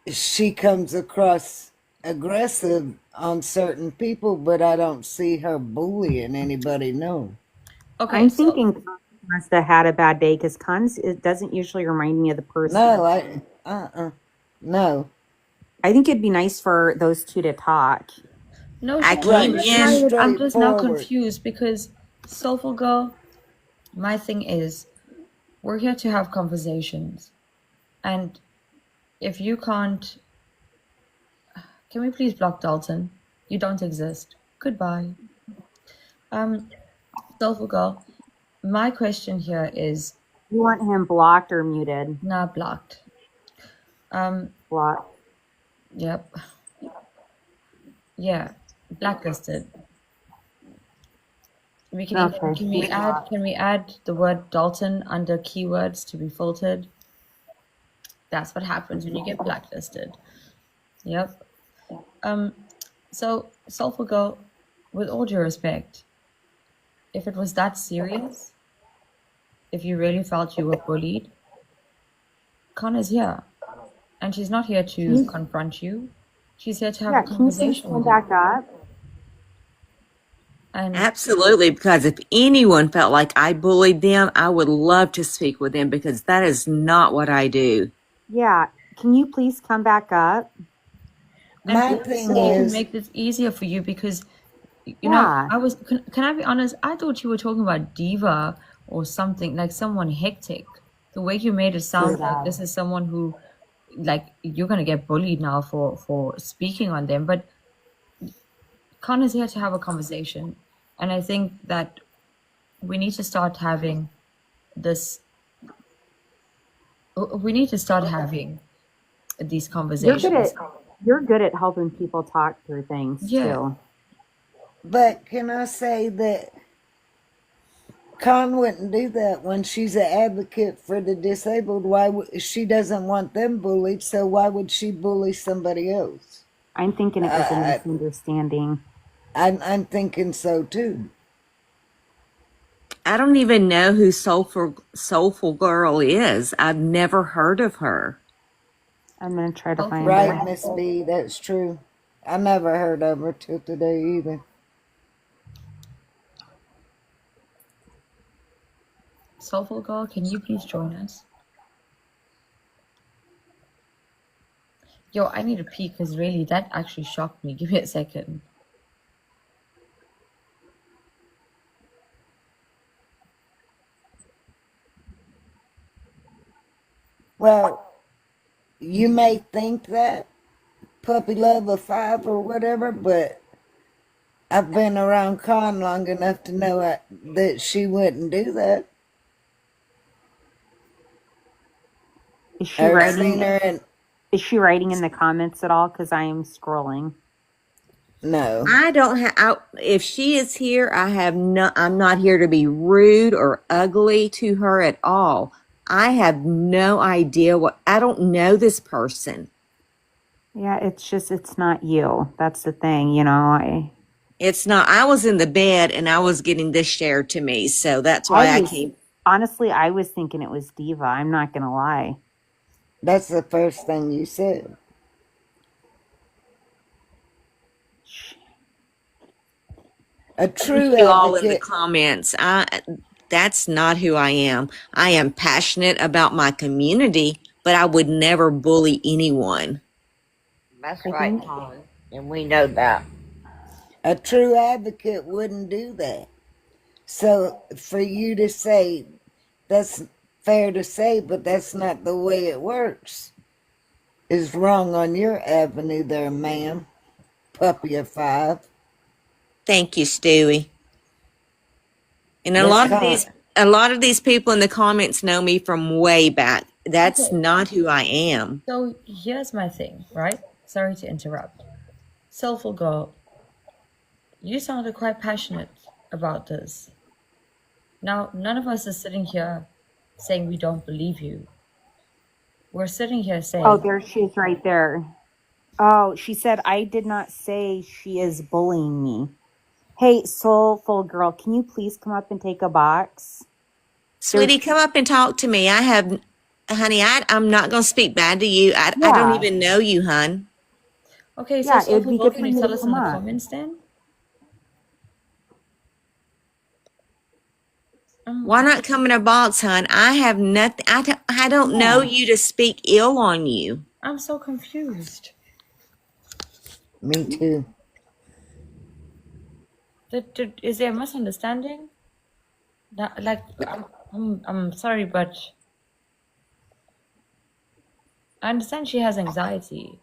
she comes across aggressive on certain people, but I don't see her bullying anybody, no.
Okay,
I'm thinking Cons must have had a bad day because Cons, it doesn't usually remind me of the person.
No, no.
I think it'd be nice for those two to talk.
No,
I
came
in.
I'm just now confused because Soulful Girl, my thing is, we're here to have conversations. And if you can't, can we please block Dalton? You don't exist. Goodbye. Soulful Girl, my question here is,
You want him blocked or muted?
not blocked.
Blocked.
Yep. Yeah, blacklisted. We can
Okay.
can we add the word Dalton under keywords to be filtered? That's what happens when you get blacklisted. Yep. So Soulful Girl, with all due respect, if it was that serious, if you really felt you were bullied, Connor's here. And she's not here to confront you. She's here to have a
Can you please
conversation
come
with
back up?
And
Absolutely, because if anyone felt like I bullied them, I would love to speak with them because that is not what I do.
Yeah. Can you please come back up?
and
My
please
thing
say to
is,
make this easier for you, because you know,
Yeah.
I was, can I be honest? I thought you were talking about diva or something, like someone hectic. The way you made it sound like this is someone who, like, you're gonna get bullied now for speaking on them. But Con is here to have a conversation, and I think that we need to start having this. We need to start having these conversations.
You're good at helping people talk through things
Yeah.
too.
but can I say that Con wouldn't do that when she's an advocate for the disabled? Why she doesn't want them bullied, so why would she bully somebody else?
I'm thinking it was a misunderstanding.
I'm thinking so too.
I don't even know who Soulful Girl is. I've never heard of her.
I'm gonna try to find
Right,
her.
Miss B, that's true. I never heard of her till today either.
Soulful Girl, can you please join us? Yo, I need to pee because really that actually shocked me. Give me a second.
Well, you may think that puppy lover 5 or whatever, but I've been around Con long enough to know that she wouldn't do that.
Is she
I've
writing?
seen her in.
Is she writing in the comments at all? Because I am scrolling.
No.
I don't have. If she is here, I have no. I'm not here to be rude or ugly to her at all. I have no idea what. I don't know this person.
Yeah, it's not you. That's the thing, you know.
It's not. I was in the bed and I was getting this shared to me, so that's why I came.
Honestly, I was thinking it was Diva. I'm not gonna lie.
That's the first thing you said. A true
You all in the
advocate.
comments. That's not who I am. I am passionate about my community, but I would never bully anyone.
That's right, Con, and we know that.
A true advocate wouldn't do that. So for you to say, that's fair to say, but that's not the way it works, is wrong on your avenue there, ma'am. Puppy of 5.
Thank you, Stewie. And a
Yes,
lot of these people in the comments know me from way back. That's
Okay.
not who I am.
So here's my thing, right? Sorry to interrupt. Soulful Girl, you sounded quite passionate about this. Now, none of us is sitting here saying we don't believe you. We're sitting here saying,
Oh, there she is right there. Oh, she said, I did not say she is bullying me. Hey, Soulful Girl, can you please come up and take a box?
Sweetie, come up and talk to me. Honey, I'm not going to speak bad to you. I don't
Yeah.
even know you, hun.
okay, so
Yeah, it would
Soulful
be
Girl,
good
can
for
you
you
tell
to
us in
come
the
up.
comments then?
Why not come in a box, hun? I have nothing. I don't know you to speak ill on you.
I'm so confused.
Me too.
Is there a misunderstanding? Like, I'm sorry, but I understand she has anxiety.